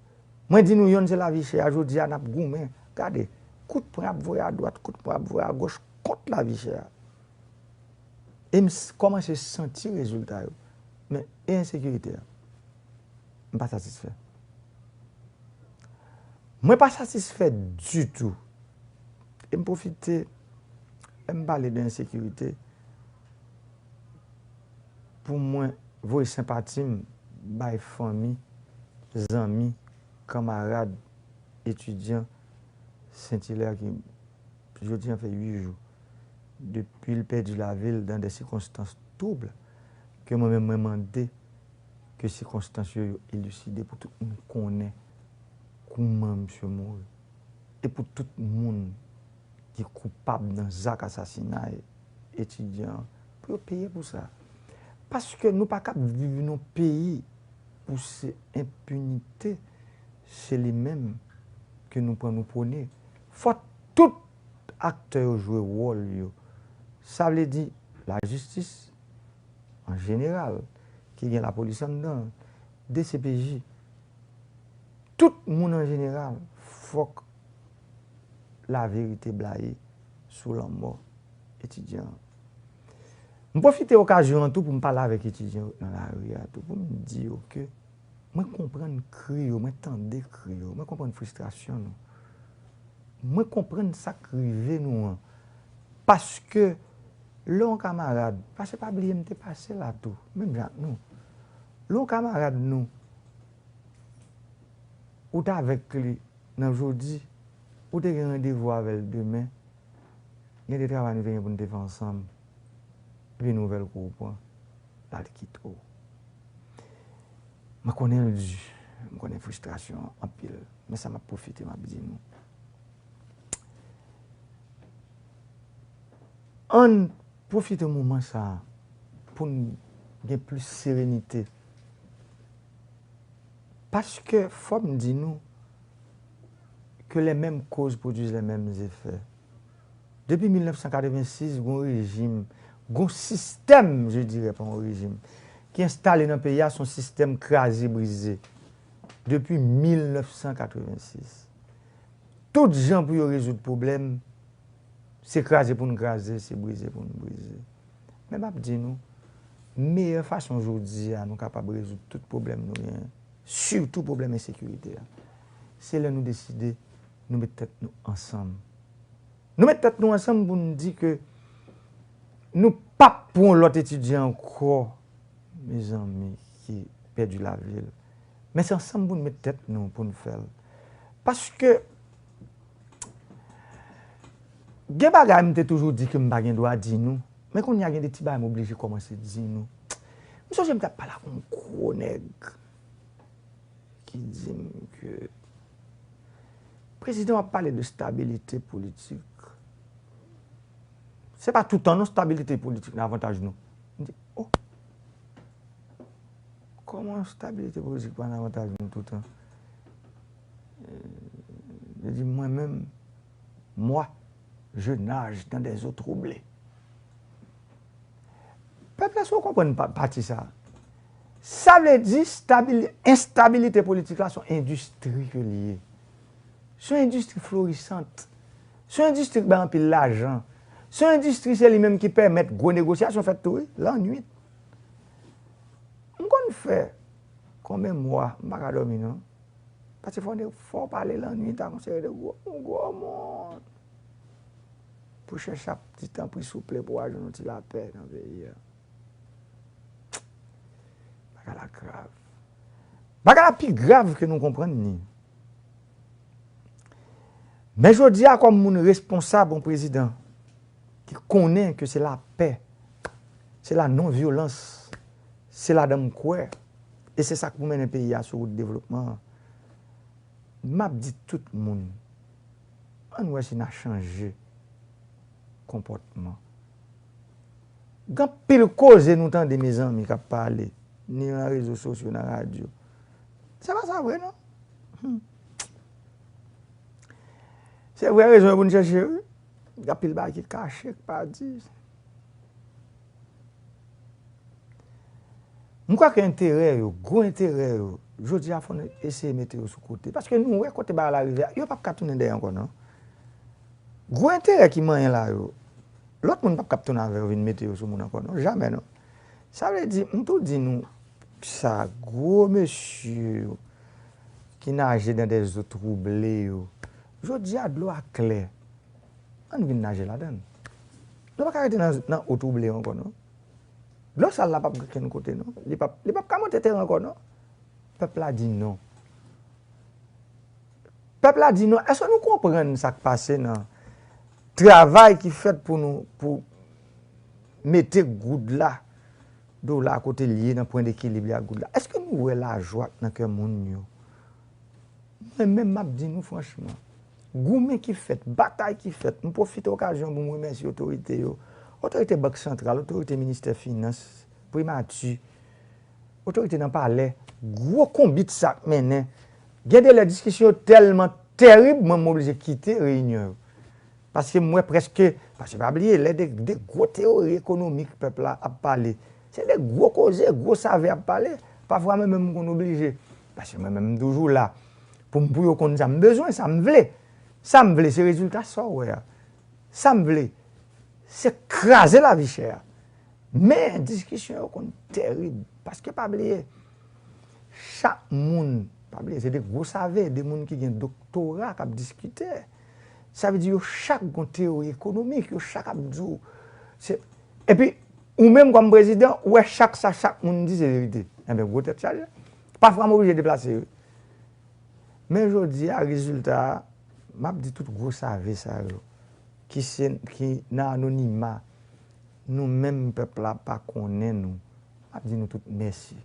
Moi dis nous yon c'est la vie chère aujourd'hui n'a goumé. Regardez, coup de poing à droite, coup de poing à gauche contre la vie chère. Et comment se sentir résultat yo. Mais insécurité. Je pas satisfait. Moi pas satisfait du tout. Et me profiter me parler d'insécurité. Pour moi, vos sympathies, by famille, amis, camarades, étudiants, Saint-Hilaire qui, je dis, fait 8 jours, depuis le perdu la ville dans des circonstances troubles, que moi-même me demandé que ces circonstances soient élucidées pour tout le monde connaît comment M. Moïse. Et pour tout le monde qui est coupable dans cet assassinat, étudiant, pour payer pour ça. Parce que nous ne sommes pas capables de vivre dans un pays pousser impunité, c'est les mêmes que nous prenons prôner. Faut tout acteur jouer rôle. Ça veut dire la justice en général, qui vient la police en dedans, des CPJ, tout le monde en général, faut que la vérité blaye sous la mort étudiant. Je profite de l'occasion pour me parler avec les étudiants dans la rue, pour me dire que je comprends le cri, je comprends le cri, je comprends la frustration. Je comprends ça qui arrive nous. Parce que l'on camarade, parce que pas oublier me passé là tout, même nous. L'on camarade nous, ou t'es avec lui aujourd'hui, ou t'es un rendez-vous avec demain, il y a des travaux nous venir pour nous faire ensemble. Puis nouvelle groupe, là il quitte. Je connais la frustration en pile, mais ça m'a profité, m'a dit nous. On profite du moment ça pour gagner plus de sérénité. Parce que faut me dire nous que les mêmes causes produisent les mêmes effets. Depuis 1986, il y a un régime, un système, je dirais pas un régime, qui est installé dans le pays, son système crasé, brisé. Depuis 1986. Tous les gens pour résoudre le problème, c'est craser pour nous craser, c'est briser pour nous briser. Mais je dis nous, meilleure façon aujourd'hui, nous sommes capables de résoudre tout problème, surtout le problème d'insécurité. C'est là nous décider, nous mettre tête nous ensemble. Nous mettre tête nous ensemble pour nous dire que nous pas pour l'autre étudiant encore, mes amis, qui perdu la ville. Mais c'est ensemble pour nous mettre tête nous pour nous faire. Parce que des bagages m'ont toujours dit que je n'ai pas droit dire nous, mais quand il y a des petits bagages obligés de commencer à dire nous. Je ne sais pas parler avec un gros nègre qui dit que le président a parlé de stabilité politique. Ce n'est pas tout le temps non stabilité politique l'avantage nous. Je dis, oh, comment stabilité politique pas l'avantage nous tout le temps? Je dis moi-même, moi, je nage dans des eaux troublées. Peuple, est-ce que vous comprenez pas partie ça? Ça veut dire instabilité politique là, sont industries liées. Sont industries florissantes. Sont industries qui ont pile l'argent. Sont industries c'est lui-même qui permettent de grosses négociations faites tout l'ennui. On fait combien de mois, je ne vais pas dormir, non? Parce qu'il faut parler l'ennui, tu as conseillé de gros monde. Pour chercher un petit temps pour souffler pour ajouter la paix dans le pays. C'est grave. C'est la plus grave que nous comprenons. Mais je dis à comme mon responsable, mon président, qui connaît que c'est la paix, c'est la non-violence, c'est la dame quoi. Et c'est ça qui mène un pays à sur le développement. Je dis tout le monde, on voit si on a changé comportement. Quand pile cause nous entend de mes amis qui parlent, ni dans les réseaux sociaux, ni dans la radio. C'est pas ça vrai, non? C'est vrai raison pour nous chercher. Il y a pile de qui caché, qui pas dit. Je crois qu'il y a intérêt, gros intérêt. Je dis à faut essayer de mettre sur côté. Parce que nous, quand on est à la rivière, il n'y a pas de tourner derrière encore, non? Gros intérêt qui m'a là. L'autre monde ne peut pas tourner avec une météo sur mon encore, non? Jamais, non? Ça veut dire, on tout dit nous, ça, gros monsieur qui nage dans des eaux troublées. Je dis à de l'eau claire. On vient nager là-dedans. On ne va pas arrêter dans l'eau troublée encore, non? L'eau sale là, pas de quel côté, non? Il ne peut pas monter terrain encore, non? Le peuple a dit non. Le peuple a dit non. Est-ce que nous comprenons ce qui passe dans le travail qui est fait pour nous, pour mettre goutte là, d'eau là à côté lié dans le point d'équilibre à goutte là? Est-ce que nous avons la joie dans le monde? Même je dis nous franchement, gourmet qui fait, bataille qui fait, nous profitons de l'occasion pour remercier l'autorité, l'autorité Banque centrale, l'autorité ministère des Finances, primature, autorité n'en parlait, gros combi de ça maintenant. Gardez la discussion tellement terrible, moi m'obligé de quitter réunion. Parce que moi presque, parce que pas oublier, des gros théories économiques peuple a parlé. C'est des gros causes, gros savoirs à parler. Parfois même qu'on obligé. Parce que moi-même toujours là pour qu'on a besoin, ça me voulait. Ça me voulait, c'est résultat ça ouais. Ça me voulait. C'est craser la vie chère. Mais discussion est terrible parce que pas oublier chaque monde, pas oublier c'est des gros savoirs, des gens qui ont un doctorat qui discuter. Ça veut dire que chaque théorie économique, chaque abdou. Et puis, ou même comme président, ouais, chaque monde dit c'est la vérité. Eh bien, vous êtes chargé. Parfois, je suis obligé de déplacer. Mais je dis, à résultat, je dis tout gros savez ça, qui dans l'anonymat, nous-mêmes, peuple, pas connaît nous. Je dis nous tout merci.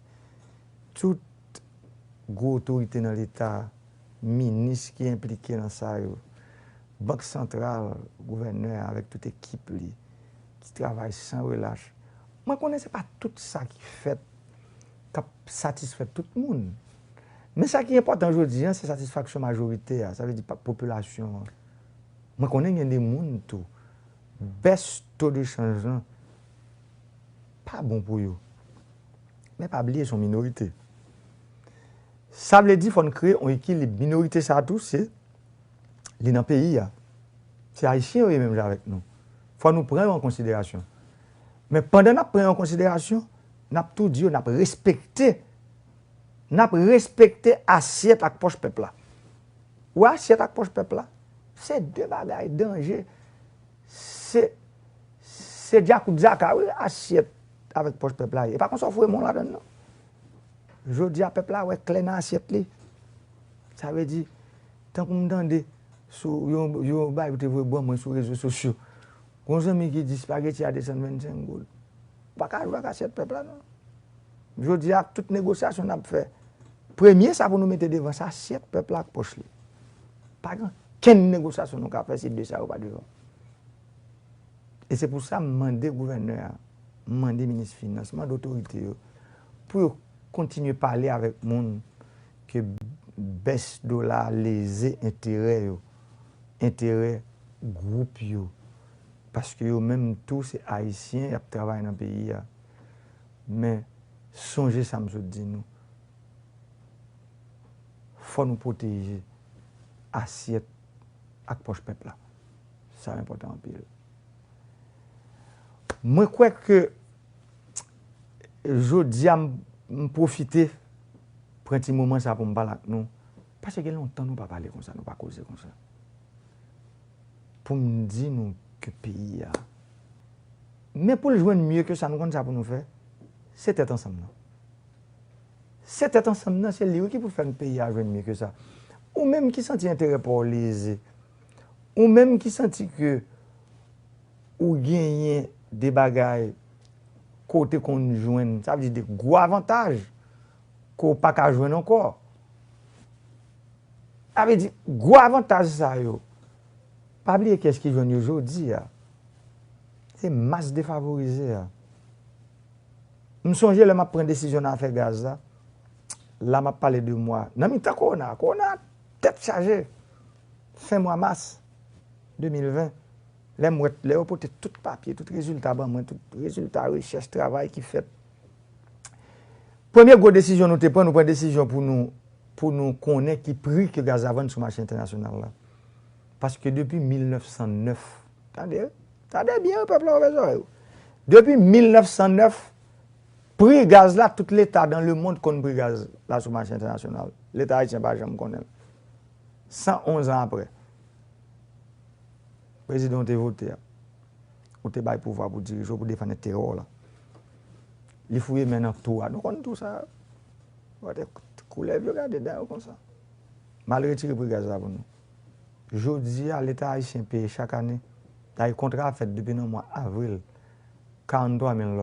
Toute grosse autorité dans l'État, ministre qui est impliqué dans ça, Banque centrale, gouverneur, avec toute équipe qui travaille sans relâche. Moi, je ne connais pas tout ça qui fait, qui satisfait tout le monde. Mais ce qui est important aujourd'hui, c'est la satisfaction majoritaire. Ça veut dire la population. Moi, je connais des gens tout. Baisse taux de changement, pas bon pour eux. Mais pas oublier son minorité. Ça veut dire qu'il faut créer un équilibre. Minorité, ça tout, c'est dans le pays. C'est haïtien ou même avec nous. Il faut nous prendre en considération. Mais pendant que nous prenons en considération, nous avons tout dit, nous avons respecté assiette avec poche peuple là. Ou assiette avec poche peuple là. C'est deux bagailles danger. C'est Jacob Zaka, oui, assiette avec poche peuple là. Et par contre, ça faut mon là-dedans. Je dis à peuple là, ouais, clé dans assiette là. Ça veut dire, tant que vous m'entendez, sur yo bail vous voyez bon sur les réseaux sociaux. Quand ami qui dit spaghetti à 225 gold. Pas qu'à jouer à cette peuple là non. Je dis à toute négociation n'a fait. Premier ça pour nous mettre devant ça assiette peuple là poche li. Pas grand quelle négociation nous qu'a fait si de ça ou pas devant. Et c'est pour ça que je demande au gouverneur, je demande au ministre des Finances, d'autorité pour continuer à parler avec les gens que baisse dollar les intérêts groupe parce que même tous ces haïtiens qui travaillent dans le pays mais songez ça me dit nous faut nous protéger assiette avec poche peuple là ça c'est important en pile. Moi crois que je dis à me profiter pour un petit moment ça pour me parler avec nous parce que longtemps nous pas parler comme ça nous pas causer comme ça pour me dire nous que pays a mais pour le joindre mieux que ça nous compte ça pour nous faire c'était ensemble c'est lui qui pour faire un pays à joindre mieux que ça ou même qui sentit intérêt pour les ou même qui sentit que ou gagner des bagailles côté qu'on joindre ça veut dire des gros avantages qu'on pas qu'à joindre encore ça veut dire gros avantage ça yo pas oublier qu'est-ce qui joue aujourd'hui c'est masse défavorisée me songe là m'a prendre décision à faire gaz là m'a parlé de moi nan mi temps qu'on a tête chargée fin mois mars 2020 les reporter tout papier tout résultat tout résultat recherche travail qui fait première grosse décision nous prendre décision pour nous connaître qui prix que gaz avant sur marché international là. Parce que depuis 1909, attendez bien, peuple, depuis 1909, prix gaz là, tout l'État dans le monde connaît prix gaz là sur le marché international. L'État haïtien pas jamais connaît. 111 ans après, le président a voté. Il a pouvoir pour diriger, pour défendre le terror là. Il fouille maintenant tout. Nous connaissons tout ça. Il va couler, regarder dedans comme ça. Malgré le prix gaz là pour nous. Je dis à l'État haïtien paye chaque année, il y a un contrat fait depuis le mois d'avril, 43 000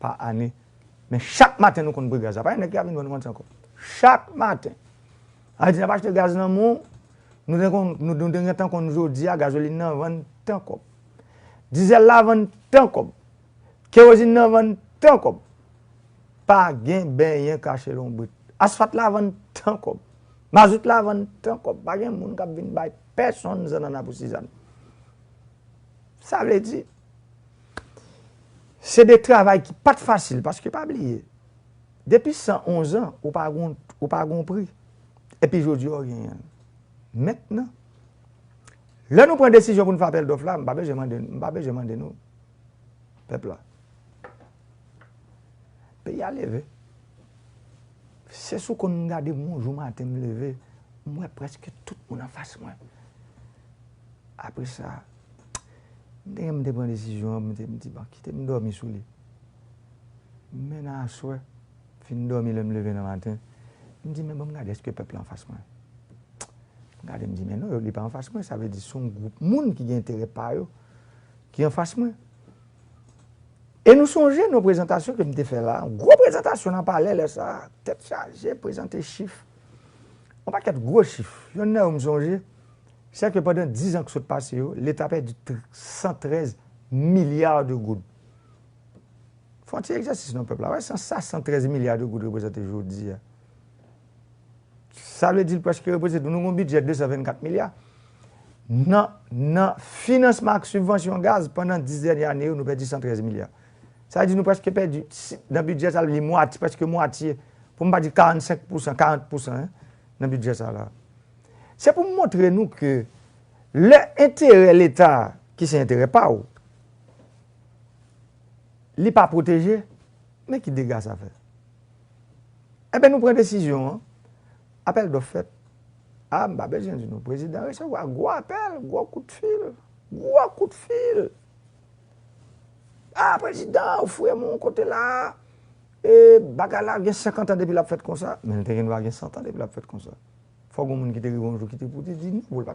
par année. Mais chaque matin, nous comptons gaz. Pas un qui a venu nous encore. Chaque matin. On dit, on pas acheter gaz dans le monde. Nous devons temps qu'on nous dit, gasoline, non, 20 tant comme. Diesel là, 20 tant comme. Kérosine, non, 20 tant comme. Pas gain, ben, rien caché l'ombre. Asphalte là, 20 tant comme. Mazout là, 20 tant comme. Pas gain, moun kap vin bay, personne n'en a pour 6 ans. Ça veut dire, c'est des travaux qui pas facile, parce que pas oublier. Depuis 111 ans, ou pas compris. Et puis aujourd'hui, rien. Maintenant, là nous prenons décision pour nous faire appel d'offre là, je demande nous, peuple là. Pays à lever. C'est ce qu'on regarde mon jour matin me lever, moi presque tout le monde en face moi. Après ça, je prends une décision, je me dis, quitter me dormir sous lui. Maintenant, à soir, fin de dormir, je me lever dans le matin. Je me dis, mais bon, regarde, est-ce que le peuple en face moi? Regarde, je me dis, mais non, il n'est pas en face moi. Ça veut dire que son groupe de monde qui a intérêt par eux, qui est en face moi. Et nous songeons nos présentations que nous avons fait là. Une grosse présentation en parallèle, ça, tête chargée, présenter chiffres. On va pas de gros chiffres. Il y en a où me songer. C'est que pendant 10 ans que ça passe, l'État a perdu 113 milliards de gouttes. Faut un petit exercice dans le peuple. Ouais, 113 milliards de gouttes représentés aujourd'hui. Ça veut dire presque représenter nous un budget de 224 milliards. Non, financement et subvention gaz pendant 10 dernières années, nous perdons 113 milliards. Ça veut dire nous presque perdu dans le budget, ça veut dire moitié, presque moitié, pour ne pas dire 45%, 40% hein, dans le budget. C'est pour montrer nous que l'intérêt de l'État, qui c'est intérêt pas où, il n'est pas protégé, mais qui dégage ça fait. Eh bien, nous prenons décision, hein, appel de fait. Ah, je besoin de nous, président, recevoir gros appel, gros coup de fil. Ah, président, vous fouillez mon côté là. Et Bagala, il y a 50 ans depuis la fête comme ça. Mais il y a 100 ans depuis la fête comme ça. Il faut que les gens qui te bonjour, qui te pour dire non, vous ne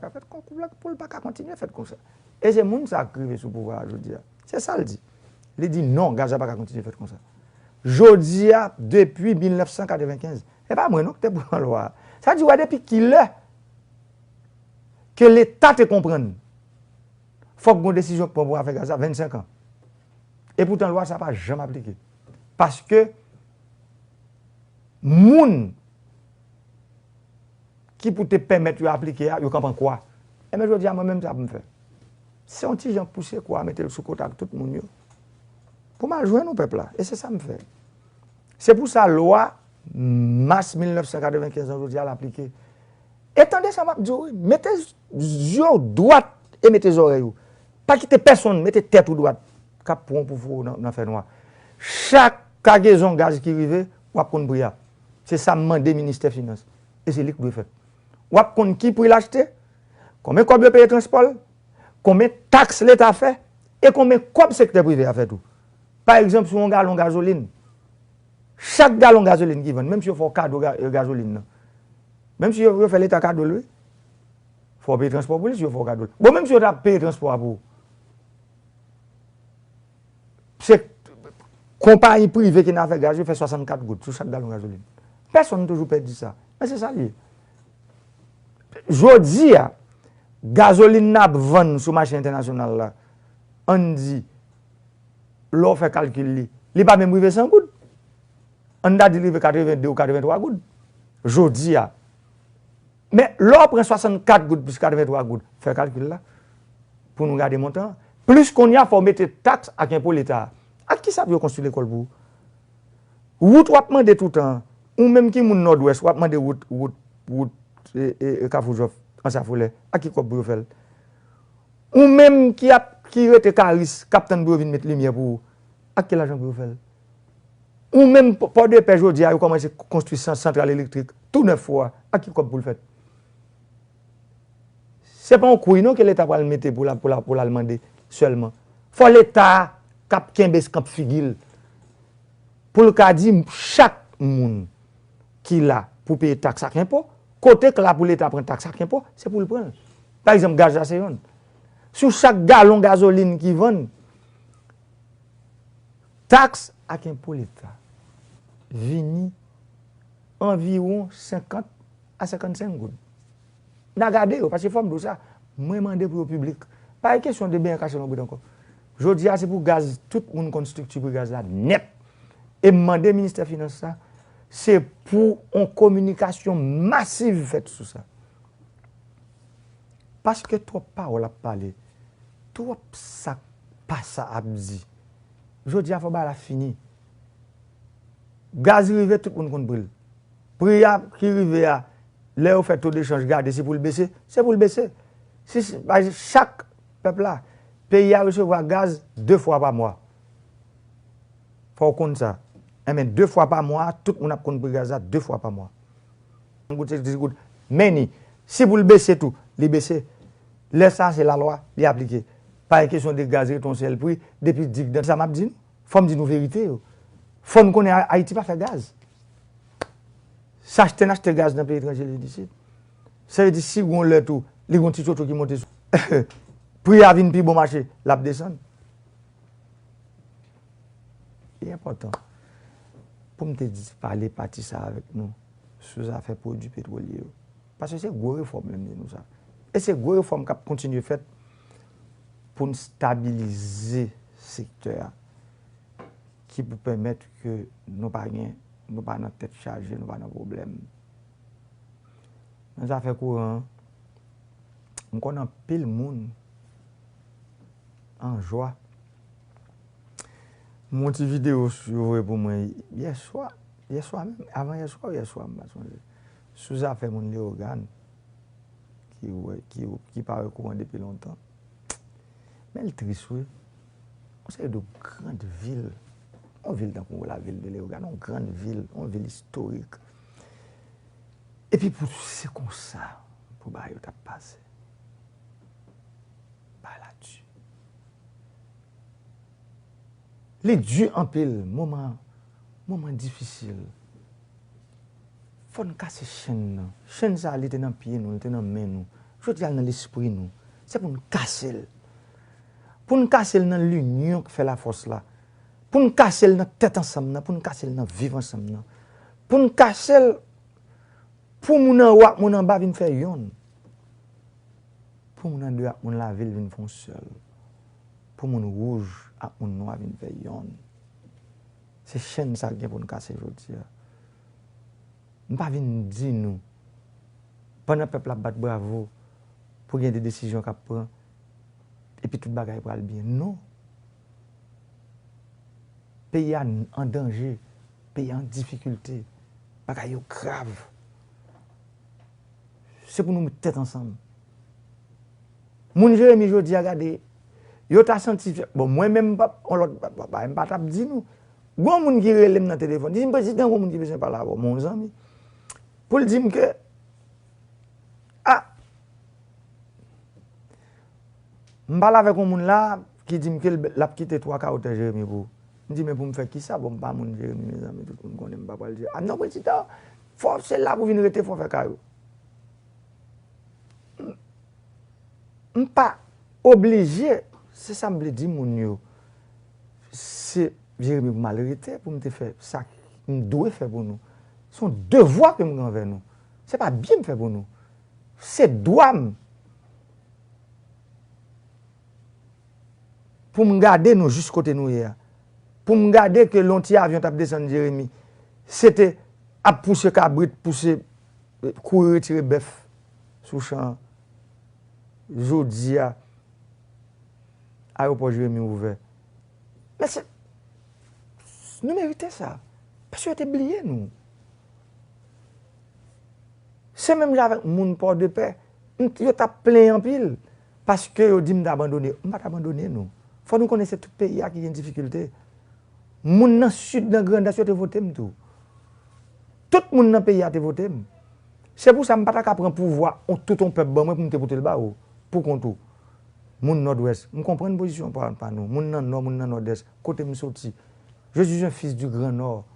pouvez pas continuer à faire comme ça. Et c'est les gens qui ont crié sous le pouvoir aujourd'hui. C'est ça, il dit. Il dit non, Gaza ne peut pas continuer à faire comme ça. Aujourd'hui, depuis 1995, et pas moi non, que tu es pour la loi. Ça dit, depuis qu'il est, que l'État te comprenne. Il faut que une décision pour pouvoir faire Gaza 25 ans. Et pourtant, la loi, ça n'a pas jamais appliqué. Parce que, moun qui peut te permettre d'appliquer, ils comprennent quoi. Et mais je dis à moi-même, ça peut me faire. C'est un petit gens poussé quoi, mettre le sous contact tout le monde. Pour mal jouer nos peuples là. Et c'est ça que me fait. C'est pour ça la loi, mars 1995, aujourd'hui, à l'appliquer. Étendez ça, m'a dit, mettez les yeux droits et mettez les oreilles. Pas quitter personne, mettez tête ou droite. Cap pour vous dans faire noir. Chaque cargaison gaz qui arrive, ou qu'on brille. C'est ça demande des ministères des Finances. Et c'est lui qui doit faire. Ou qu'on qui pour l'acheter, combien de payer transport, combien de taxes l'État fait, et combien de secteur privé a fait tout. Par exemple, sur un gallon de gasoline, chaque gallon de gasoline qui vend, même si on fait un cadeau de gasoline, même si on fait l'État cadeau, il faut payer transport pour lui, si on fait un cadeau. Bon, même si on a payé transport pour c'est compagnie privée qui n'a fait gaz, fait 64 gouttes sur chaque gallon de gasoline. Personne n'a toujours perdu ça. Mais c'est ça lié. Je dis, gasoline n'a pas vendu sur le marché international là. On dit, l'on fait calcul, il n'est pas même privé 100 gouttes. On a dit qu'il 82 ou 83 gouttes. Je dis, mais l'on prend 64 gouttes plus 83 gouttes. Fait calcul là. Pour nous garder mon temps. Plus qu'on y a, il faut mettre taxe à pour l'État. À qui ça veut construire l'école pour? Route, on va demander tout le temps. Ou même qui est nord-ouest, on va demander route et Kafoujov, en Safoulé. À qui qu'on peut faire? Ou même qui était Caris, Capitaine Brovin mettre lumière pour. À qui l'argent peut faire? Ou même pour des pêches aujourd'hui, on commence à construire une centrale électrique tout 9 fois. À qui qu'on peut le faire? Ce n'est pas un coup que l'État va le mettre pour la demander seulement. Il faut l'État qui a figure pour le cas dire chaque monde qui l'a pour payer taxe à impôt, côté que là pour l'État prendre taxe à impôt, c'est pour le prendre. Par exemple, gaz à Séon. Sur chaque gallon de gasoline qui vend, taxe avec un pôle l'État vini environ 50 à 55 gouttes. N'a regardé parce que forme de ça, moi demandé pour le public. Pas une question de bien cacher mon bout encore. Je dis c'est pour gaz, tout le monde constructif pour gaz là net. Et demander ministère des Finances ça, c'est pour une communication massive faite sur ça. Parce que trop parole a parlé, trop ça passe à dire. Je dis il faut la fini. Gaz rive tout le monde compte brûle. Prix qui rive à là où fait taux d'échange garder c'est pour le baisser, c'est pour le baisser. Chaque peuple là pays à recevoir gaz 2 fois par mois. Faut compter ça. Mais 2 fois par mois, tout le monde a compte gaz 2 fois par mois. Mais si vous le baissez tout, les baissez. Là ça c'est la loi, les appliquer. Pas une question de gaz et ton seul prix depuis 10 ans ça m'a dit. Faut me dire nous vérité. Faut nous connaître Haïti pas faire gaz. S'acheter gaz dans le pays étranger d'ici. Ça veut dire si on le tout, les gens qui montent prix à venir plus bon marché, la descend. C'est important. Pour me dire parler parti ça avec nous sur les affaires produits pétroliers. Parce que c'est une grosse réforme nous ça. Et c'est une grosse réforme qui continue faite pour stabiliser le secteur qui peut permettre que nous pas notre tête chargée, nous pas de problème. Dans les affaires courantes, on connaît pile monde en joie. Mon petit vidéo sur pour moi hier soir même, avant hier soir, sous ça fait mon organe qui parle au courant depuis longtemps. Mais le triste, oui, on sait de grandes villes, une ville dans la ville de Léogane, une grande ville, une ville historique. Et puis pour c'est comme ça, pour bah t'as passé. Bah là-dessus. Les dieux en pile, moment difficile. Faut nous casser chaîne. Chaîne ça, elle était dans le pied, nous, elle était dans la main, nous. Je dis dans l'esprit, nous. C'est pour nous casser. Pour nous casser dans l'union qui fait la force là. Pour nous casser dans la tête ensemble, pour nous casser dans vivre ensemble. Pour nous casser, pour nous en haut, nous en bas, nous faire yon. Pour nous en deux, nous la ville, nous font seul. Pour nous rouge, nous noir, nous faire yon. C'est chaîne ça qui est pour nous casser aujourd'hui. Nous ne pouvons pas dire nous, pendant que le peuple a battu bravo, pour gagner des décisions qu'il prend, et puis tout le bagage va bien. Non. Pays en danger, pays en difficulté, bagage grave. C'est pour nous mettre tête ensemble. Mon Jérémy, je dis, regardez, yo t'a senti, bon, moi-même, on l'a pas dit nous. Gon moun qui relève dans le téléphone, dis président, gon moun qui besoin parler avec mon ami. Pour le dire que m'parle avec un moun là qui dit que l'a quitté 3 carottes Jérémy pour. Je dis mais pour me faire qui ça bon pas moun Jérémy mes amis tout le monde connaît pas le dire. Ah non président, faut c'est là pour venir rester faut faire caillou. M'pas obligé, c'est ça me dit moun yo. C'est Jérémy malheureusement pour me faire ça me doit faire pour nous. Son devoir que me envers nous. C'est pas bien me faire pour nous. C'est droit pour me garder nous juste côté nous hier. Pour me garder que l'anti-avion tape descendre Jérémy. C'était à pousser cabrit, pousser courir tirer bœuf sous champ. Jodi a aéroport Jérémy ouvert. Mais nous méritons ça. Parce que tu oublié nous. C'est même avec mon port de paix, yo t'a plein en pile parce que yo dit m'abandonner, on pas t'abandonner nous. Faut nous connaître tout pays qui a une difficulté. Moun dans sud dans grande nation te voter tout. Tout moun dans pays a te voter. C'est pour ça me pas ta prendre pouvoir tout ton peuple bon moi pour me voter le bas pour compte. Moun nord-ouest, me comprendre position pas nous. Moun dans nord, moun dans nord-est, côté me sorti. Je suis un fils du grand nord.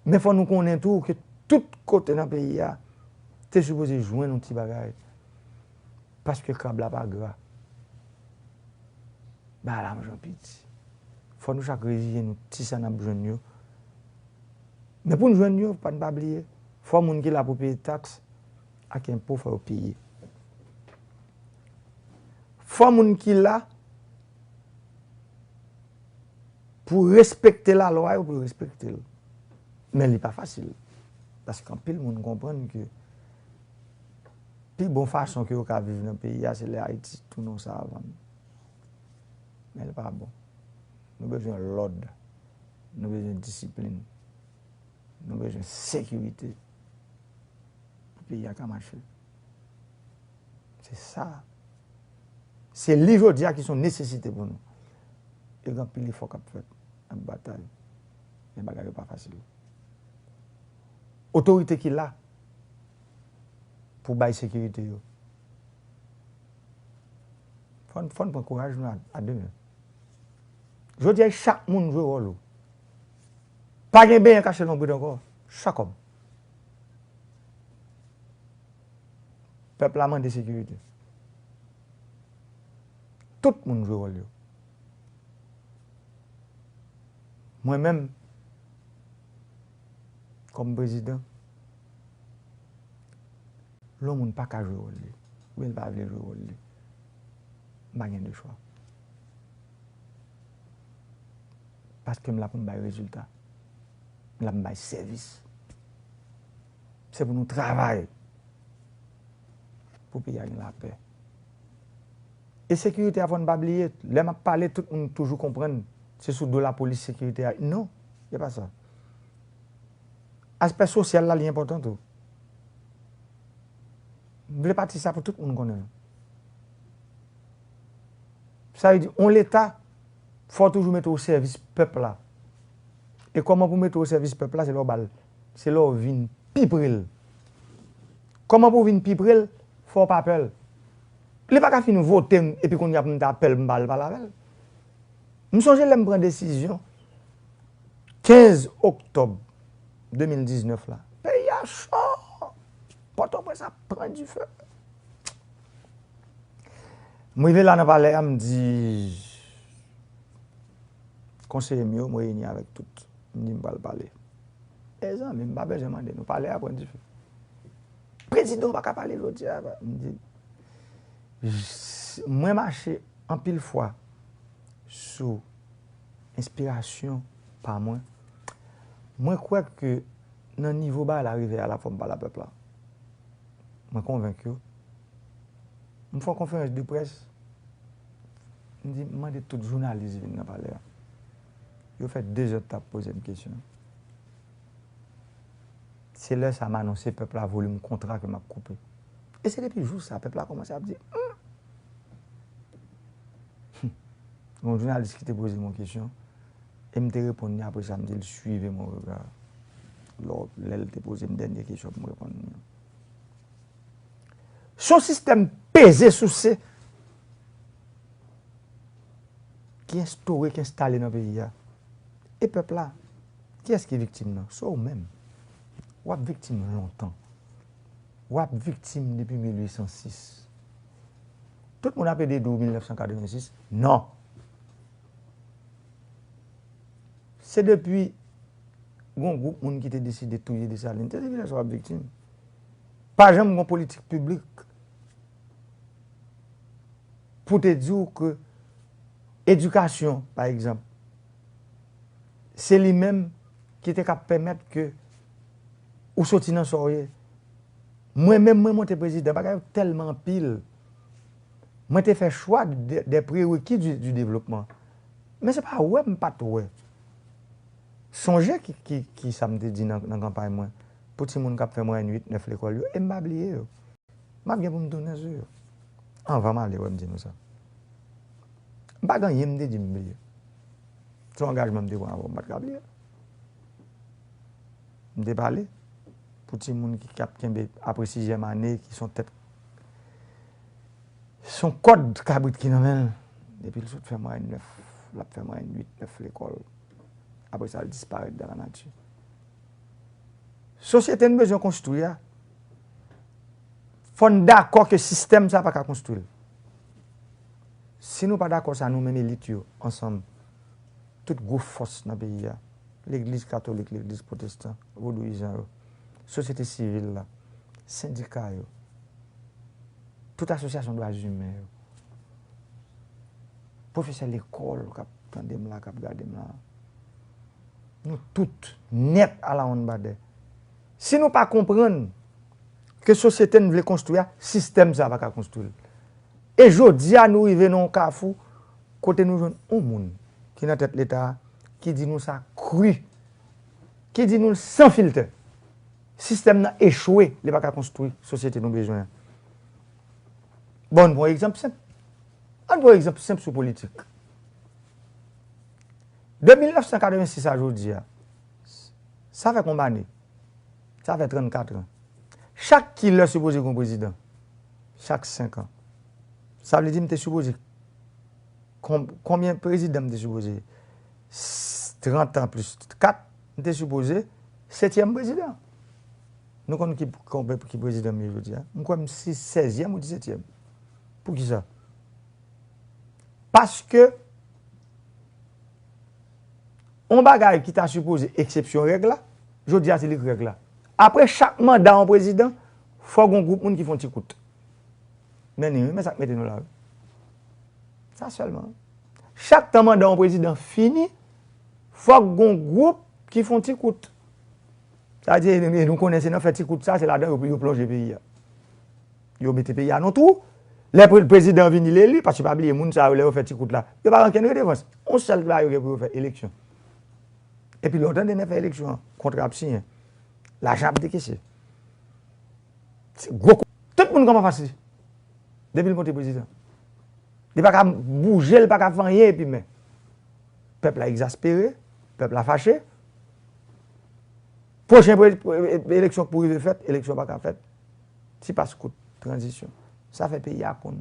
Mais faut nous connaître tout que tout côté dans pays a tu es supposé joindre un petit bagage. Parce que le câble n'a pas gras. Bah là, j'en petit. faut nous chaque réveiller nous si ça n'a besoin de. Mais pour nous joindre, pas ne pas oublier, faut moun qui là pour payer taxes avec impôt faut payer. Faut moun qui là pour respecter la loi ou pour respecter. Mais il n'est pas facile. Parce qu'en pile, monde comprend que plus bonne façon que vous vivre dans le pays, c'est l'Haïti, tout nous ça avant. Mais ce n'est pas bon. Nous avons besoin de l'ordre, nous avons besoin de discipline, nous avons besoin de sécurité pour que le pays a marché. C'est ça. C'est les jours qui sont nécessités pour nous. Et quand il faut qu'on fasse une bataille, les bagages ne sont pas faciles. Autorité qui est là pour bailler sécurité. Il faut prendre courage à demain. Je dis chaque monde joue rôle. Pas de bien caché dans le bout encore. Chaque homme. Peuple a demandé sécurité. Tout le monde joue rôle. Moi-même, comme président, l'homme n'a pas qu'à jouer rôle. Ou il va jouer rôle. Je n'ai pas de choix. Parce que je n'ai pas de résultat. Je n'ai pas de service. C'est pour nous travailler. Pour payer la paix. Et sécurité, avant de ne pas oublier, là, je parle, tout le monde toujours comprendre. C'est sous de la police sécurité. Non, il n'y a pas ça. Aspect social, là, il est important. Tout. Je voulais partir ça pour tout le monde connaître. Ça veut dire, on l'État, il faut toujours mettre au service peuple là. Et comment pour mettre au service peuple là, c'est leur balle. C'est leur vin piprel. Comment pour vin piprel, il faut pas peur. Il n'est pas qu'à finir voter et puis qu'on y a un appel, balle par la veille. Je me souviens de prendre une décision 15 octobre 2019 là. Pays a chaud. Pourtant, ça prend du feu. Je vais là dans le palais, je me dis, conseiller mieux, je réunis avec tout. Je me dis, je vais parler. Les gens, je ne vais pas demander, nous parler à prendre du feu. Président, pas parler l'autre. Je me dis, moi, marché en pile fois sous inspiration par moi. Moi, crois que dans le niveau bas, l'arrivée à la forme par la peuple. Je suis convaincu. Je fais une conférence de presse. Je dis, je demande tout journaliste qui vient parler. Je fais 2 heures pour poser une question. C'est là que ça m'a annoncé que le peuple a voulu mon contrat que m'a coupé. Et c'est depuis le jour ça, le peuple a commencé à me dire. Un journaliste qui t'a posé mon question, et me répondu après ça, me dit, suivez mon regard. Alors, elle t'a posé une dernière question pour me répondre. Son système pesé sous ce qui est instauré, qui est installé dans le pays. Et le peuple là, qui est-ce qui est victime? C'est eux-mêmes. Ou est victime longtemps. Ou est victime depuis 1806. Tout le monde a pédé de 1986. Non. C'est depuis un groupe de gens qui a décidé de tuer des salines. C'est évident qu'ils sont victimes. Pas jamais une politique publique pour te dire que l'éducation, par exemple, c'est lui-même qui était capable de permettre que ou sortir dans soirée. Moi-même, moi, je suis président, je suis tellement pile. Moi, j'ai fait choix des prérequis du développement. Mais ce n'est pas ouais, pas tout. Songez qui ça me dit dans la campagne, moi. Pour les gens qui ont fait moins 8, 9 l'école, et je ne vais pas oublier. Je vais me donner ça. On va m'aller, me dire ça. Je ne vais pas gagner, je me dis, son engagement me dit, je ne vais pas oublier. Je vais parler. Pour les gens qui ont après 6e année, qui sont peut-être. Son code cabrit qui nous mène. Depuis le fait moins 9, il fait moins 8, 9 l'école. Après ça, il disparaît dans la nature. Société a besoin de construire. Il faut d'accord que le système ça pas construire. Si nous pas d'accord, ça nous mène l'élite ensemble. toute grosse force dans le pays. L'église catholique, l'église protestante, vaudouisant, société civile, là, syndicats, toute association de droits humains, professeur l'école, qui là, qui là. Nous toutes net à la honte bade. Si nous pas comprendre que la société ne veut construire, le système ça va pas construire. Et aujourd'hui, nous arrivons dans un carrefour, côté nous avons un monde qui est dans tête l'État, qui dit nous ça cru, qui dit nous sans filtre. Le système a échoué, il ne va pas construire la société nous besoin. Bon exemple simple. Un bon exemple simple sur la politique. De 1986 à aujourd'hui, ça fait combien d'années? Ça fait 34 ans. Chaque killer supposé comme président, chaque 5 ans. Ça veut dire que je suis supposé. Combien de présidents je suis supposé? 30 ans plus 4, je suis supposé 7e président. Nous connaissons qui président aujourd'hui. Nous connaissons 16e ou 17e. Pour qui ça? Parce que on bagaille qui t'a supposé exception règle là, je dis à c'est les règles là. Après chaque mandat en président, faut un groupe monde qui font petit coup. Mais ça mettez nous là. Ça seulement. Chaque mandat en président fini, faut un groupe qui font petit coup. C'est-à-dire nous connaissons nous fait petit coup ça c'est là-dedans pour plonger le pays. Yo mettez pays à non tout. Le président vient l'élu parce que pas oublier moun ça fait petit coup là. Il pas aucune référence. On seul va pour faire élection. Et puis l'autre dernière fait élection contre Absien. L'argent a décaissé. C'est gros. Tout le monde comment facile. Depuis le monté président. Il pas bouger, il pas faire rien et puis mais peuple a exaspéré, peuple a fâché. Prochaine élection pour arriver faite, élection pas faite. Si pas coup transition. Ça fait pays à compte.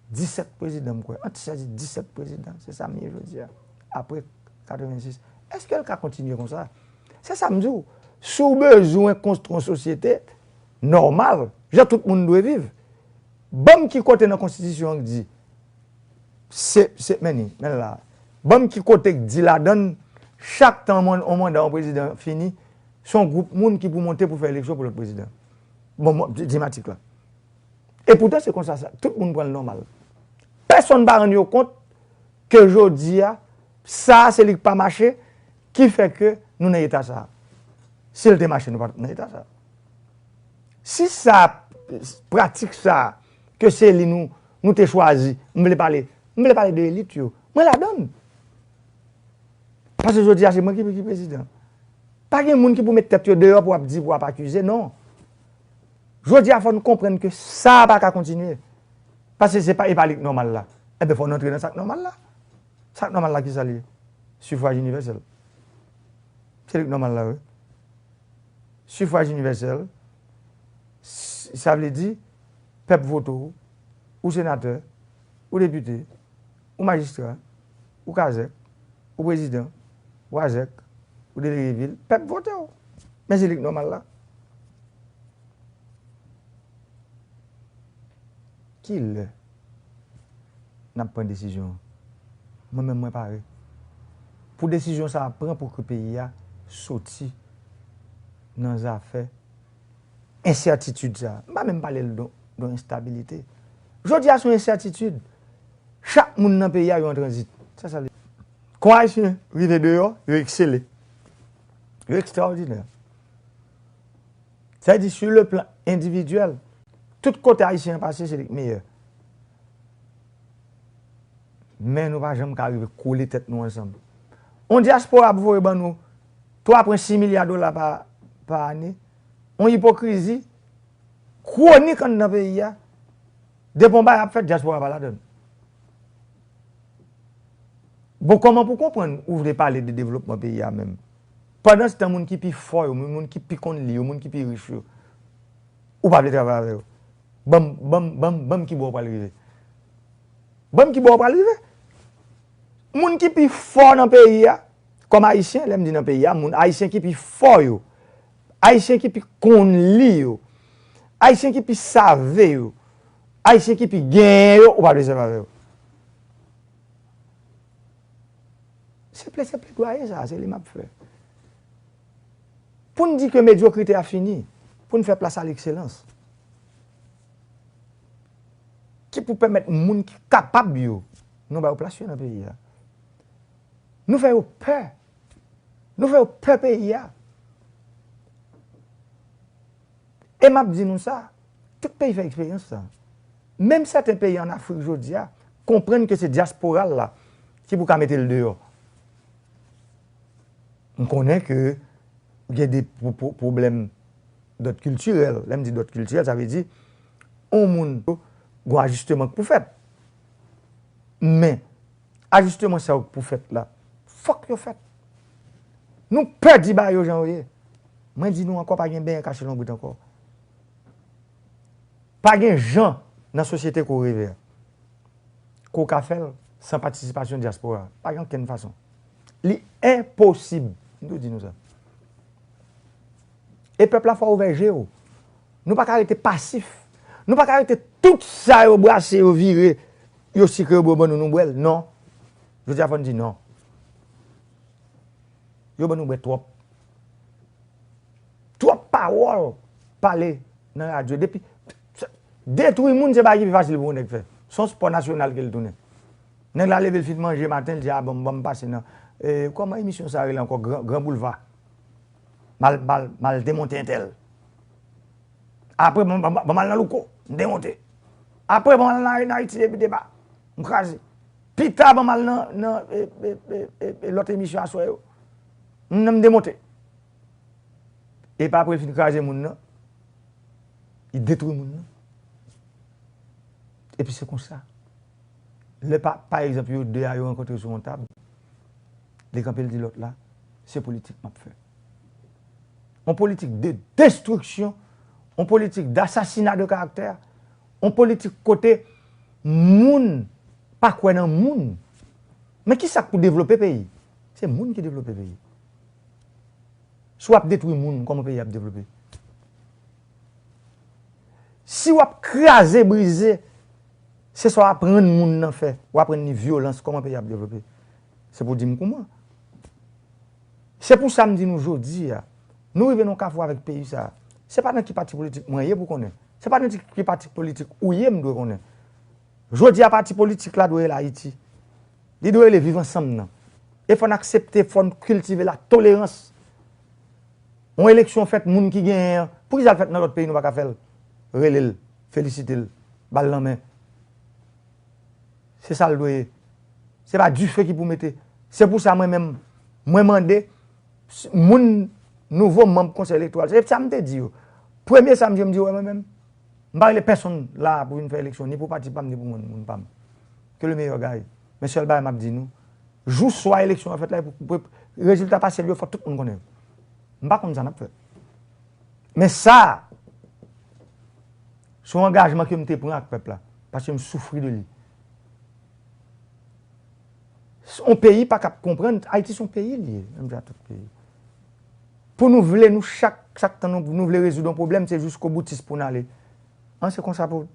17 présidents quoi. Entre ça dit 17 présidents, c'est ça mieux je dis. Après 86. Est-ce qu'elle va continuer comme ça? C'est ça me dit. Sous besoin de construire une société normale, tout le monde doit vivre. Bon qui côté dans la constitution dit c'est là. Bon qui côté dit la donne chaque temps au mandat un président fini, son groupe monde qui pour monter pour faire élection pour le président. Bon thématique là. Et pourtant c'est comme ça, tout le monde prend le normal. Personne ne va rendre compte que aujourd'hui ça c'est lui qui pas marché qui fait que nous n'avons pas ça. Si le marché nous n'avons pas ça. Si ça pratique ça que c'est lui nous t'ai choisi, me voulais parler de l'élite moi la donne. Parce que aujourd'hui c'est moi qui suis président. Pas de monde qui peut mettre tête dehors pour dire pour accuser non. Aujourd'hui il faut nous comprendre que ça va pas continuer. Parce que c'est pas normal là. Eh bien, il faut entrer dans ça normal là. Ça normal là qui s'allie. Suffrage universel. C'est normal là, oui. Suffrage universel, ça veut dire, peuple vote, ou sénateur, ou député, ou magistrat, ou kazek, ou président, ou azek, ou délégué ville, peuple vote. Mais c'est normal là. Qui n'a pas de décision? Moi-même, moi, pareil. Pour décision, ça prend pour que le pays a sorti dans les affaires. Incertitude, ça. Je ne vais même pas parler d'instabilité. Je dis à son incertitude. Chaque monde dans le pays a eu un transit. Ça, ça. Quand Haïtien arrive dehors, il est excellent. Il est extraordinaire. Ça dit sur le plan individuel, tout côté Haïtien passé, c'est le meilleur. Mais nous ne pouvons jamais arriver à coller tête nous ensemble. On diaspora pour nous 3,6 milliards de dollars par année. On hypocrisie chronique dans le pays. Depuis qu'on a fait diaspora par la donne. Bon, comment pour comprendre où vous voulez parler de développement pays même? Pendant ce temps, les gens qui sont forts, les gens qui sont les gens qui sont riches, ou pas de travail avec eux. Bam qui boit pas arriver. Bam qui boit pas arriver. Les gens qui sont forts dans le pays, comme Haïtiens, les gens dans le pays, les Haïtiens qui sont forts, Haïtiens qui sont connus, Haïtiens qui sont savés, Haïtiens qui sont gagnés, ou pas de travail avec eux. C'est plaidoyer ça, c'est les m'a fait. Pour nous dire que médiocrité a fini, pour nous faire place à l'excellence. Qui peut permettre aux gens qui sont capables de nous placer dans le pays. Nous faisons peur. Nous faisons peur pays. Et m'a dit nous ça, tout pays fait expérience ça. Même certains pays en Afrique aujourd'hui comprennent que c'est diaspora là qui pour mettre le dehors. On connaît que il y a des problèmes d'autres culturels. Là, me dit d'autres culturels, ça veut dire on monde un ajustement pour faire. Mais ajustement ça pour faire là, faut que vous faites. Nous perdons ba yo jan oye. Moi dis nous encore pas gen ben caché dans bout encore. Pas gen gens dans la société qu'on rêve. Qu'on ka fait sans participation diaspora, pas gen aucune façon. C'est impossible. Nous dit nous ça. Et peuple là faut ouvert jeu. Nous pas arrêter passif. Nous pas arrêter tout ça au brasser au virer. Yo secret au bon nous boel. Non. Je dis avant dit non. Yo bon nous boel trop. Trop parole parler dans la radio depuis détruire monde c'est pas qui facile pour nèg faire. Son sport national qu'il tourne. Nèg la lever le fit manger matin, il dit ah bon passer dans comment émission ça il encore grand boulevard. Mal démonter un tel. Après mal dans louko, démonter. Après mal dans Haïti depuis débat. M'craser. Pita mal dans l'autre émission à soir. M'm démonter. Et pas après il fin craser moun nan. Il détruit moun nan. Et puis c'est comme ça. Par exemple, il y a deux rencontrés sur une table. Les campagnes dit l'autre là, c'est politique m'a fait. En politique de destruction, en politique d'assassinat de caractère, en politique côté moun, pas quoi dans moun. Mais qui ça pour développer le pays? C'est moun qui développe le pays. Soit détruire moun, comment le pays a développé. Si on craser, briser, c'est soit apprendre moun nan fait, ou apprendre une violence, comment le pays a développé. C'est pour dire comment. C'est pour ça que nous aujourd'hui, nous revenons qu'à voir avec le pays. Ce n'est pas dans qui parti politique moyen pour connaître. Ce n'est pas dans qui parti politique où il doit connaître. Aujourd'hui, à parti politique là, doit Haïti. Il doit vivre ensemble. Il faut accepter, il faut cultiver la tolérance. Une élection faite, les gens qui gagnent, pour qu'ils aient fait dans notre pays, nous ne pouvons pas faire. Relève, féliciter, balle dans la main. C'est ça le doigt. Ce n'est pas du feu qui pour mettre. C'est pour ça moi-même, moi demandé, mon nouveau membre conseil électoral. C'est ça que je me dis. Premier samedi, je me dis, moi-même, je ne parle de personne là pour une faire élection, ni pour partir, ni pour mon pam. Que le meilleur gars. Mais seul bail m'a dit nous, jour soit élection en fait là, pour résultat passé, il faut tout le monde connaître. Je ne sais pas comment ça n'a fait. Mais ça, son engagement que je me prends avec le peuple là, parce que je souffre de lui. Un pays pas capable de comprendre, Haïti son pays lié, même à tout pays. Pour nous voulons, nous chaque temps nous voulons résoudre un problème, c'est jusqu'au boutiste pour nous aller. C'est comme ça pour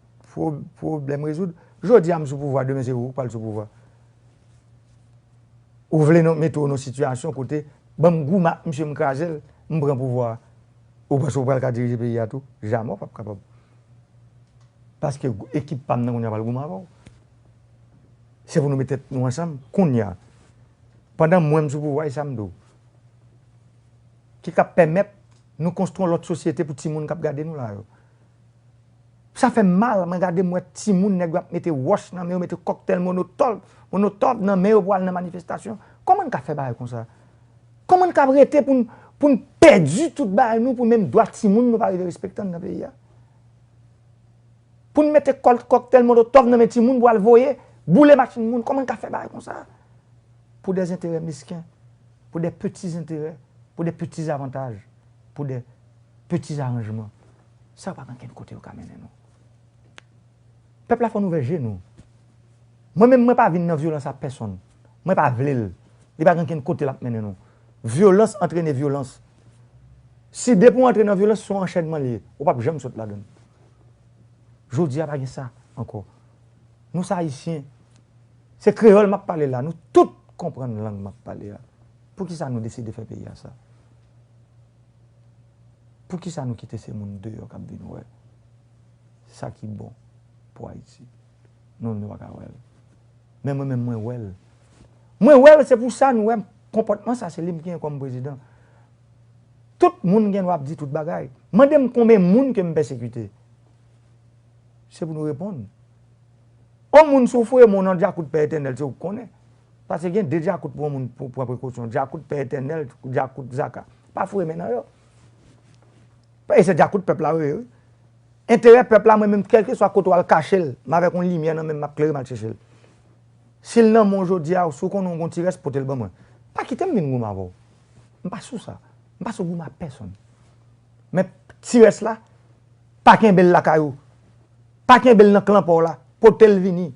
problème résoudre. Je dis à M. pouvoir, demain c'est vous, pas le pouvoir. Vous voulez nous mettre nos situations côté, bon goût M. Mkrazel, je prends pouvoir. Ou parce que vous pouvez diriger le pays à tout, jamais pas capable. Parce que l'équipe pas n'a pas le goût avant. C'est pour nous mettre nous ensemble, qu'on y a. Pendant moi, je pouvoir, ça me dit. Qui permet de nous construire l'autre société pour tout le monde qui regarde nous là. Ça fait mal, regardez moi, tout le monde qui mettre wash dans mais mettre cocktail monotone dans mais pour aller dans manifestation. Comment on fait ça comme ça? Comment on peut arrêter pour nous perdre tout bail nous pour même droit tout le monde nous pas respecter dans le pays. Pour nous mettre cocktail monotone dans tout le monde pour aller voyer bouler machine monde, comment on fait ça comme ça? Pour des intérêts mesquins, pour des petits intérêts, pour des petits avantages, pour des petits arrangements. Ça va pas dans quel côté au Cameroun nous. Peuple a fait nous verger nous. Moi-même, je ne pas venir dans violence à personne. Moi pas vle. Il pas dans quel côté là mener nous. Violence entraîne violence. Si des pour entrer dans violence sont enchaînement lié, ou pas jamais sauter là-dedans. Je dis pas ça encore. Nous haïtiens, c'est créole m'a parlé là, nous tous comprendre la langue que je parle. Pour qui ça nous décide de faire payer ça? Pour qui ça nous quitte ces mondes deux qui viennent ouais? Ça qui est bon pour Haïti. Non, nous ne pouvons pas faire. Mais moi-même, moi, well. Moi, well, c'est pour ça, nous, comportement, ça, c'est lui qui est comme président. Tout le monde qui a dit tout bagaille. Demandez-moi combien de monde qui me persécuté. C'est pour nous répondre. Au monde souffre, mon nom déjà coûte père éternel, vous connaissez. Parce que déjà coûte pour précaution, déjà coûte père éternel, déjà coûte zaka. Pas fou maintenant. Et c'est déjà coûte peuple là. Intérêt peuple là, même quel que soit côté où caché, avec une lumière, même ma claire mal chercher. S'il n'a mon aujourd'hui, sous qu'on a un petit reste pour tel bon, pas quitter me gouma avant. Pas sous ça. Pas sous gouma personne. Mais si reste là, pas qu'un bel la caillou. Pas qu'un bel dans clan pour là, pour tel vini.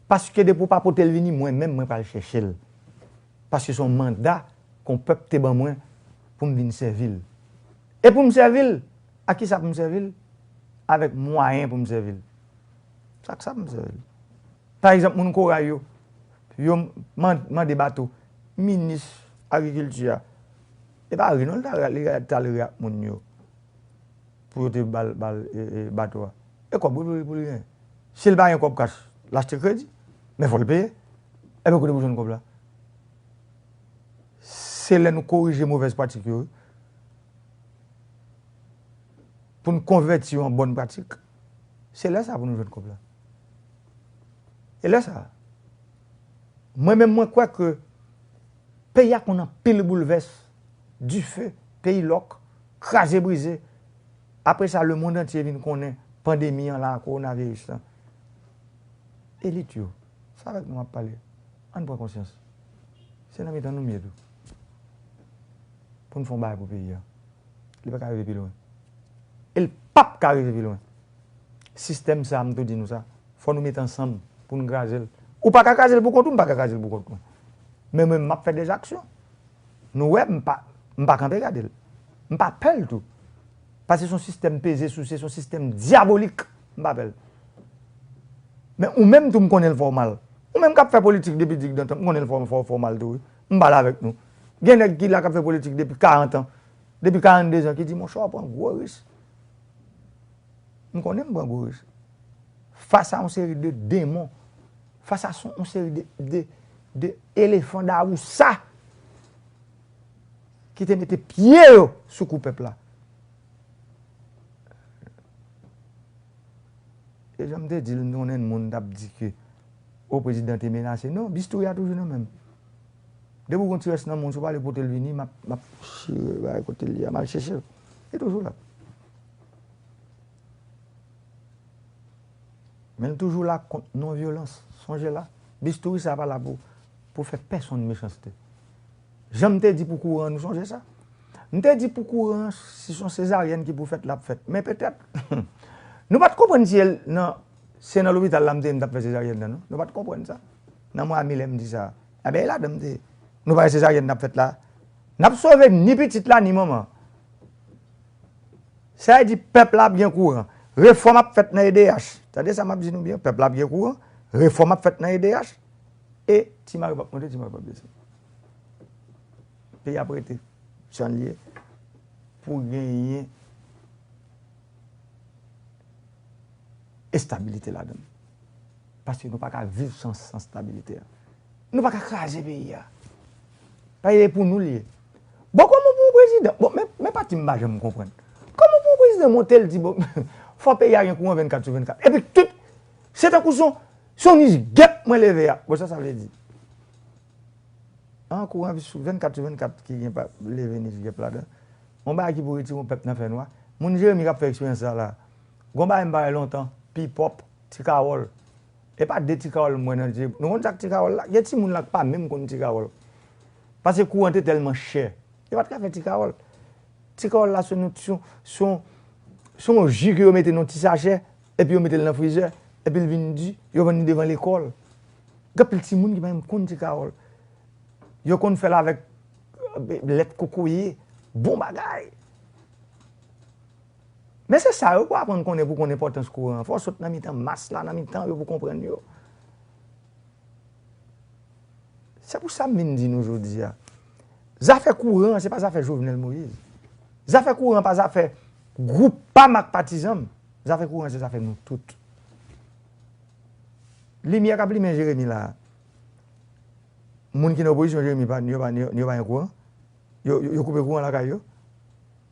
Parce que depuis pas pour tel vini, moi-même moi pas le chercher. Parce que son mandat qu'on peuple te ban moi pour me venir servir. Et pour me servir, à qui ça pour me servir? Avec moyen pour me servir. Ça que ça me servir. Par exemple, mon corail yo man débatto ministre agriculture. Et pas rien, ta le mon yo. Pour te bateau. Et quoi pour rien. Si le bail un cop cash, l'acheter crédit, mais faut le payer. Et bien, vous avez comme là. C'est là nous corriger mauvaise pratique pour nous convertir en bonne pratique. C'est là ça pour nous jouer comme là. Et là ça. Moi-même, moi crois que pays qu'on a pile bouleverse du feu, pays loc, crasé, brisé. Après ça, le monde entier vient connaître pandémie là, coronavirus là. Élite, ça avec nous à parler. On prend conscience. C'est dans nous mieux tout. Pour nous faire bail pour pays. Il ne va pas arriver plus loin. Et le pape qui arrive plus loin. Système ça, me dit nous ça. Faut nous mettre ensemble pour nous graser. Ou pas graser pour contre, ou pas graser pour contre. Mais moi, je fais des actions. Nous, ouais, je ne pas regarder. Je ne pas pelle tout. Parce que son système pesé sous son système diabolique. Je m'appelle. Mais ou même tout me connaît le formal. Ou même qui fait politique depuis 10 ans, je connais le formal tout. Je parle avec nous. Il y a qui a fait politique depuis 40 ans, depuis 42 ans, qui dit mon choix prend un gros risque. Je connais un gros risque. Face à une série de démons, face à une série d'éléphants d'Aoussa, qui te mettent pieds sous le peuple là. Et je me dis, nous on est un monde qui dit que le président est menacé. Non, l'histoire a toujours le même. Dès que tu restes dans le monde, tu vas aller pour te venir, je vais mal chercher. C'est toujours là. Mais toujours là contre non-violence. Songez là. L'histoire, ça va là pour faire personne de méchanceté. Je me dis pour courant, nous songez ça. Je me dis pour courant, ce sont césariennes qui pour faire la fête. Mais peut-être. Nous ne pouvons pas comprendre si c'est dans l'hôpital là, nous avons fait césarienne. Nous ne pouvons pas comprendre ça. Dans moi, Amile me dit ça. Eh bien là, nous avons fait césarienne, nous avons fait là. Nous avons sauvé ni petite là, ni maman. Ça dit peuple là bien courant. Réforme a fait dans l'EDH. C'est-à-dire ça m'a dit nous bien, peuple là bien courant. Réforme a fait dans l'EDH. Et tu m'as pas monté, tu m'as pas blessé. Pays a prêté, chanlier, pour gagner stabilité là-dedans. Parce que nous ne pouvons pas vivre sans stabilité. Nous ne pouvons pas craser le pays. Pas pour nous lier. Bon, comment pour le président? Bon, mais pas si je me comprends. Comment pour le président monter le dit, bon, il faut payer rien pour 24 sur 24. Et puis tout, c'est un coup son guêpe moi levé. Bon, ça veut dire. En courant sur 24 sur 24 qui vient pas lever ni guêpe là-dedans. On va qui pour retirer mon peuple dans le fait noir. Mon Jérémy a fait expérience là. On va me longtemps. Pip-pop, tikawol. Et pas de tikawol, moi, non. Nous, on a tikawol là. Il y a des gens qui pas même qu'on tikawol. Parce que le courant est tellement cher. Il n'y a pas de faire tikawol. Tikawol là, son jus que vous mettez dans le petit sachet, et puis vous mettez dans le freezer, et puis il vient dit, vous venez devant l'école. Il y a des petits gens qui même qu'on tikawol. Vous qu'on fait là avec lait cocoyer, bon bagaille. Mais c'est ça, vous apprendre qu'on est pour qu'on importance courant. Il faut sortir dans le temps, masse là, dans le temps, pour comprendre. C'est pour ça que je dis aujourd'hui. Ça fait courant, ce n'est pas ça fait Jovenel Moïse. Ça fait courant, pas ça fait groupe, pas ma partisan. Ça fait courant, c'est ça fait nous toutes. Lumière qui a Jérémy là. Les gens qui sont en opposition, Jérémy, ils n'ont pas un courant. Ils ont coupé le courant là.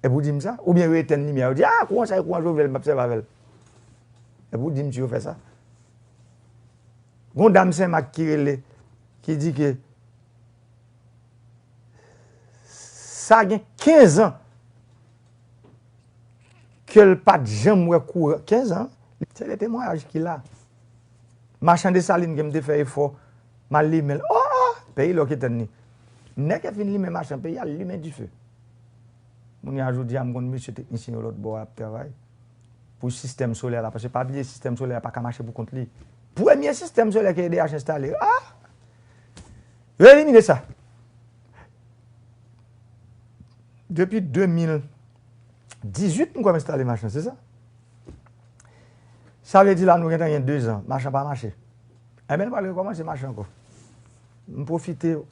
Et vous dites ça? Ou bien vous éteignez la lumière. Vous dites, ah, comment ça, courant Jovenel, je ne sais. Et vous dites, tu fais ça? Une dame Saint-Marc qui dit que ça a 15 ans que le pas de jamais courant. 15 ans? C'est le témoignage qu'il a. Marchand de saline qui me fait effort, mal limel. Oh, pays là qui est né. N'est que fin limel marchand pays a limel du feu. Mon a aujourd'hui am gon monsieur technicien l'autre bord à travail pour système solaire là parce que pas oublier système solaire pas marcher pour contre lui. Premier système solaire que DH installé. Ah! Je vais éliminer ça. Depuis 2018 nous avons installé machin, c'est ça? Ça veut dire là, nous avons eu 2 ans, machin pas marché. Et bien, nous comment c'est machin encore. Nous profitons,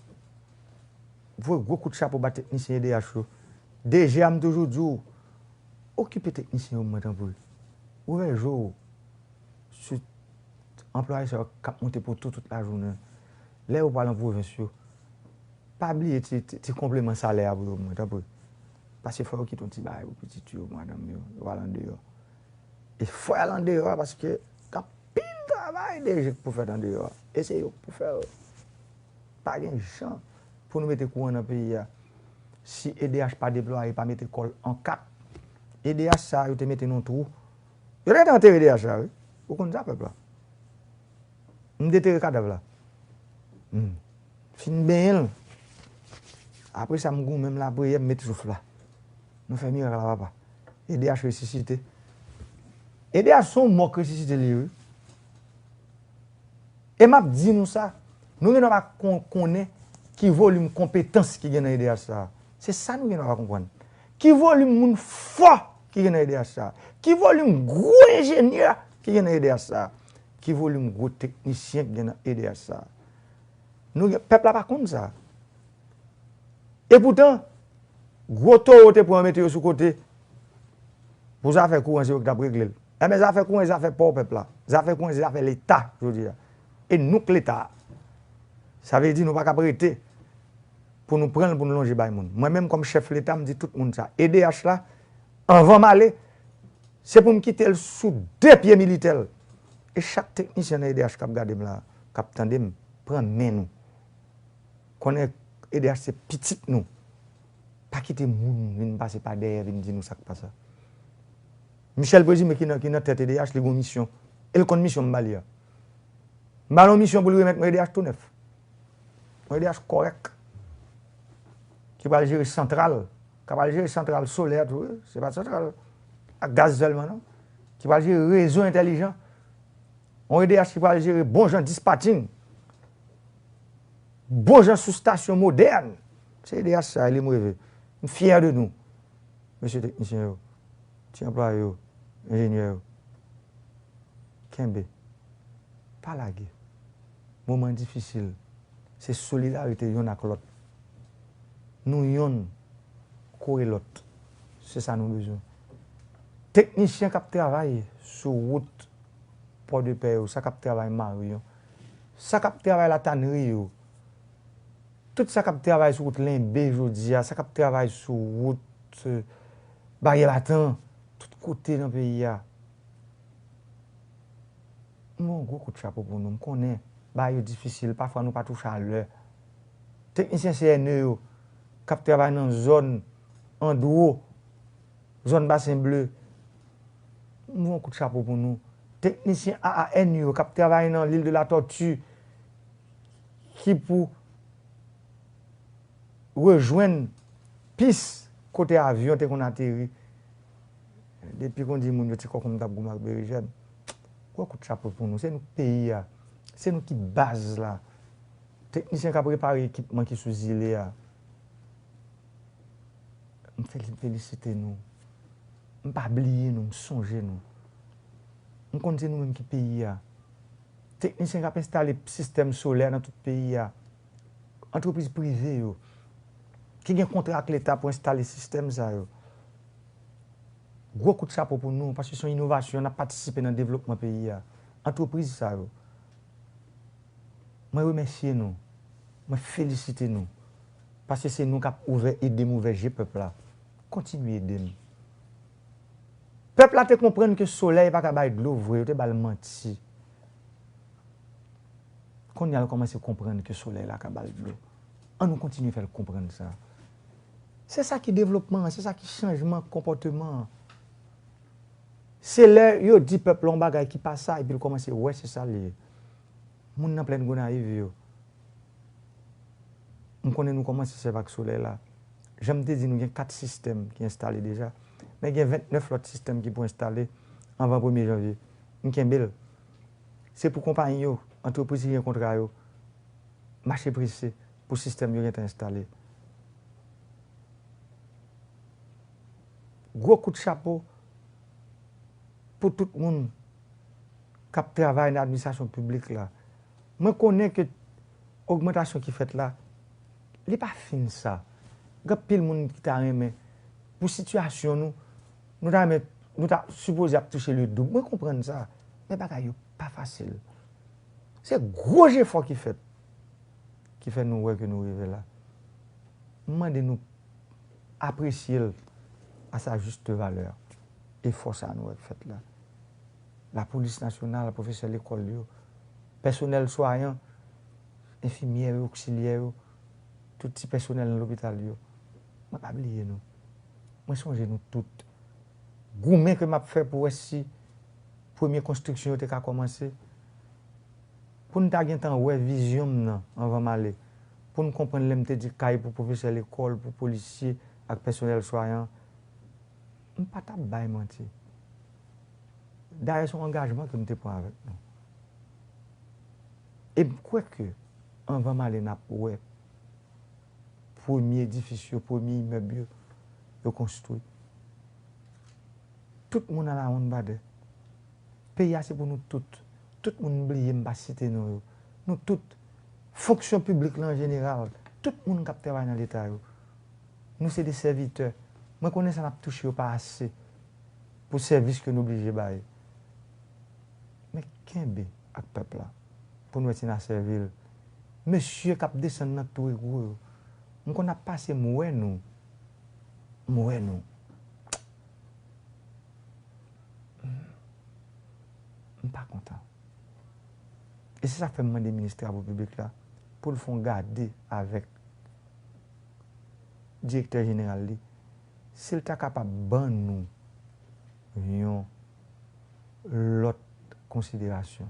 vous avez beaucoup de chapeau pour les techniciens DH. DG a toujours dit, occupez les techniciens au moment pour eux. Ouvrez jour, sur employé qui monte pour toute la journée. Là, vous parlez en provinciaux. Pas oublier tes compléments salaires pour eux. Parce qu'il faut qu'ils ton petit bail ou petit tuyau, madame, vous allez en dehors. Il faut aller en dehors parce que quand pile travail déjà pour faire en dehors. Essayez pour faire. Pas de gens pour nous mettre courant dans le pays. Si EDH pas déployé, pas mettre col en 4, EDH ça, vous te mettez dans un trou. Vous avez enterré EDH ça, oui. Vous connaissez ça, peuple là. Vous déterrez le cadavre là. Fin bien. Après ça, je même la prière, je mets souffle là. Nous faisons miracle là, papa. EDH ressuscité. EDH sont morts ressuscité lui. Et m'a dit nous ça. Nous ne pas connaître qui volume compétence qui gagne dans EDH ça. C'est ça nous ne pas comprendre. Qui volume moun fort qui gagne dans EDH ça. Qui volume gros ingénieur qui gagne dans EDH ça. Qui volume gros technicien qui gagne dans EDH ça. Nous peuple là pas contre ça. Et pourtant gros taux pour mettre sur côté. Pour ça faire courant c'est qui t'a réglé. Mais ça fait courant ça fait pas peuple là. Ça fait courant ça fait l'état, je veux dire. Et nous que l'état. Ça veut dire nous pas prêter pour nous prendre pour nous longer by monde. Moi-même comme chef de l'État me dit tout le monde ça. EDH là avant m'aller c'est pour me quitter sous 2 pieds militaires. Et chaque technicien de EDH qui regarde là, qui tande prend main nous. Connaît EDH c'est petit nous. Pas quitter moun vinn passer par derrière vinn dire nous ça pas ça. Michel Président qui dans tête EDH il a une mission. Il a une mission m'balia. M'balon mission pour lui remettre EDH tout neuf. EDH correct. Qui va gérer centrale, qui va gérer centrale solaire, c'est pas centrale à gaz seulement, non? Qui va gérer réseau intelligent. On EDH qui va gérer bon gens dispatching, bon gens sous station moderne. C'est EDH ça, il est mauvais. Fier de nous. Monsieur technicien, petit employé, ingénieur, Kembe, pas la guerre. Moment difficile. C'est solidarité yon avec l'autre. Nous yon courir l'autre. C'est ça nous besoin. Technicien qui travaille sur route Port de Paix, ça qui travaille Marion, ça qui travaille la tannerie, tout ça qui travaille sur route Limbé Jodia, ça qui travaille sur route Barrière-Batan, tout côté dans le pays. Nous avons un gros coup de chapeau pour nous. Nous connaissons. C'est difficile, parfois nous ne pas toucher à l'heure. Technicien CNE, qui travaille dans une zone en dehors, zone bassin bleu, nous avons un coup de chapeau pour nous. Technicien AANU, qui travaille dans l'île de la Tortue, qui pour rejoindre piste côté avion, qu'on atterrit. Depuis qu'on dit que nous avons comme Taboumak Berigène, un coup de chapeau pour nous. C'est notre pays. C'est nous qui base là. Technicien qui a préparé l'équipement qui est sous île. On fait féliciter nous. On ne pas oublier nous, on songer nous. On continue nous même qui pays. Technicien qui a installé le système solaire dans tout le pays. entreprise privée yo, qui a un contrat avec l'État pour installer le système ça yo. Gros coup de chapeau pour nous parce que son innovation on a participé dans le développement pays ya. Entreprise ça yo. Moi remercie nous. Moi félicite nous parce que c'est nous qui avons ouvert aider ouvert peuple là. Continuez aider nous. Peuple là te comprendre que soleil pas ka bay de l'eau vrai, te bal menti. Quand on a commencé à comprendre que soleil là ka bay de l'eau. On nous continue à faire comprendre ça. C'est ça qui développement, c'est ça qui changement comportement. C'est là yo dit peuple on bagay qui passe ça et puis il commence ouais c'est ça les moun nan plein gonaïve yo. On connaît nous comment c'est avec soleil là. J'aime te dire nous il y a 4 systèmes qui installés déjà. Mais il y a 29 autres systèmes qui pour installer avant 1er janvier. M'kembel. C'est pour compagnie yo, entreprise qui a contrat yo. Marché pressé pour système yo qui est installé. Gros coup de chapeau pour tout le monde qui travaille dans l'administration publique là. Moi connais que l'augmentation qui fait là, il n'est pas fin ça. Il y a pile de monde qui t'a aimé. Pour situation nous t'a supposé toucher le double. Moi comprendre ça. Mais bagay pas facile. C'est gros effort qui fait nous ouais que nous arriver là. Demandez-nous apprécier à sa juste valeur. Effort ça nous fait là. La police nationale, le professeur de l'école, personnel soignant, infirmière, auxiliaire, tout petit personnel dans l'hôpital. Je ne pas oublier nous. Moi, songe nous toutes. Gourmet que m'a fait pour si première construction a commencé. Pour nous avoir temps ouais vision avant d'aller. Pour nous comprendre l'MT dit caille pour professeur de l'école, pour policier, avec personnel soignant. Je ne pas ta bail mentir. Derrière son engagement que nous te prenons avec nous. Et quoi que, on va aller dans le premier édifice, premier immeuble construit. Tout le monde a la honte bade. Pays c'est pour nous toutes. Tout le monde oublie pas citer nous. Nous toutes. Fonction publique en général. Tout le monde qui travaille dans l'État. Nous c'est des serviteurs. Moi connais ça n'a touché pas assez pour service que nous obligés bailler. Mais qu'est-ce avec peuple là pour nous être dans servir. Monsieur qui descend dans tout gros. On a passé moué nous. Moué nous. Je ne suis pas content. Et c'est ça que fait demander au ministère public là pour le faire garder avec le directeur général. S'il est capable de ban nous l'autre considération.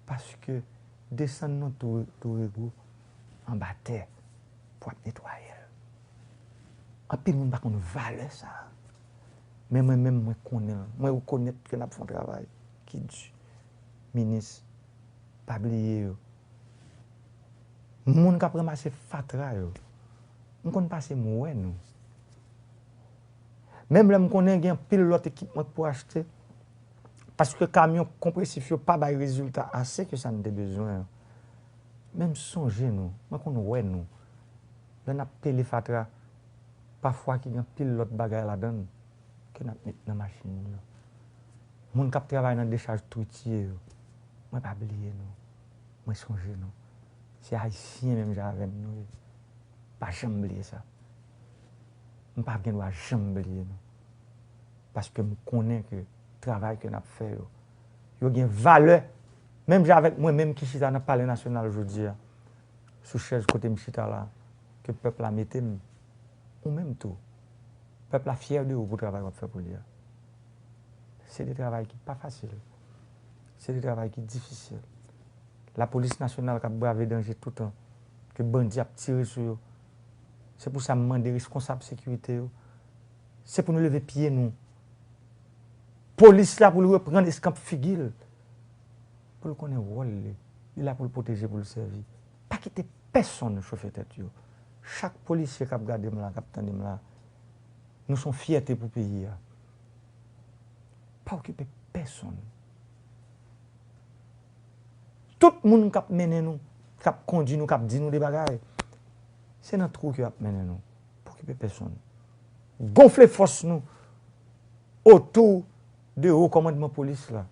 Parce que descendre dans tout en bataille pour nettoyer. En plus, nous ne pas valeur ça. Mais moi-même, moi connais que nous avons un travail qui dit, ministre, pas oublier. Nous avons ramassé fatra. Nous avons passé moué nous. Même là, nous connaissons un pilote équipement pour acheter. Parce que le camion compressif n'a pas de résultat assez que ça nous a besoin. Même songez nous, moi qu'on ouais nous. Là n'a payé fatra parfois qu'il y a un pilote bagaille là-dedans que n'a mis dans la machine. Mon cap travaille dans décharge troutier. Moi pas oublier nous. Moi songez nous. C'est haïtien même j'avais nous. Pas jamais oublier ça. Je ne pas jamais oublier nous. Parce que je connais que le travail que nous avons fait, il y a une valeur. Même avec moi-même qui suis dans le palais national aujourd'hui, sous chaise côté Michita là, que le peuple a mis, ou même tout. Le peuple a fier de vous pour le travail qu'on fait pour lui. C'est des travail qui n'est pas facile. C'est des travail qui est difficile. La police nationale qui a bravé danger tout le temps, que les bandits ont tiré sur eux. C'est pour ça que je demande des responsables de sécurité. C'est pour nous lever pied nous. Police là pour le reprendre les camps figil. Pour le connaître rôle, il est là pour le protéger, pour le servir. Pas quitter personne chauffer tête. Chaque policier qui a gardé là, qui a là, nous sommes fiertés pour le pays. Pas occuper personne. Tout le monde qui a mené nous, cap conduit nous, cap dit nous des bagailles. C'est notre trou qui a mené nous, pour occuper personne. Gonfler force nous autour de haut commandement police là.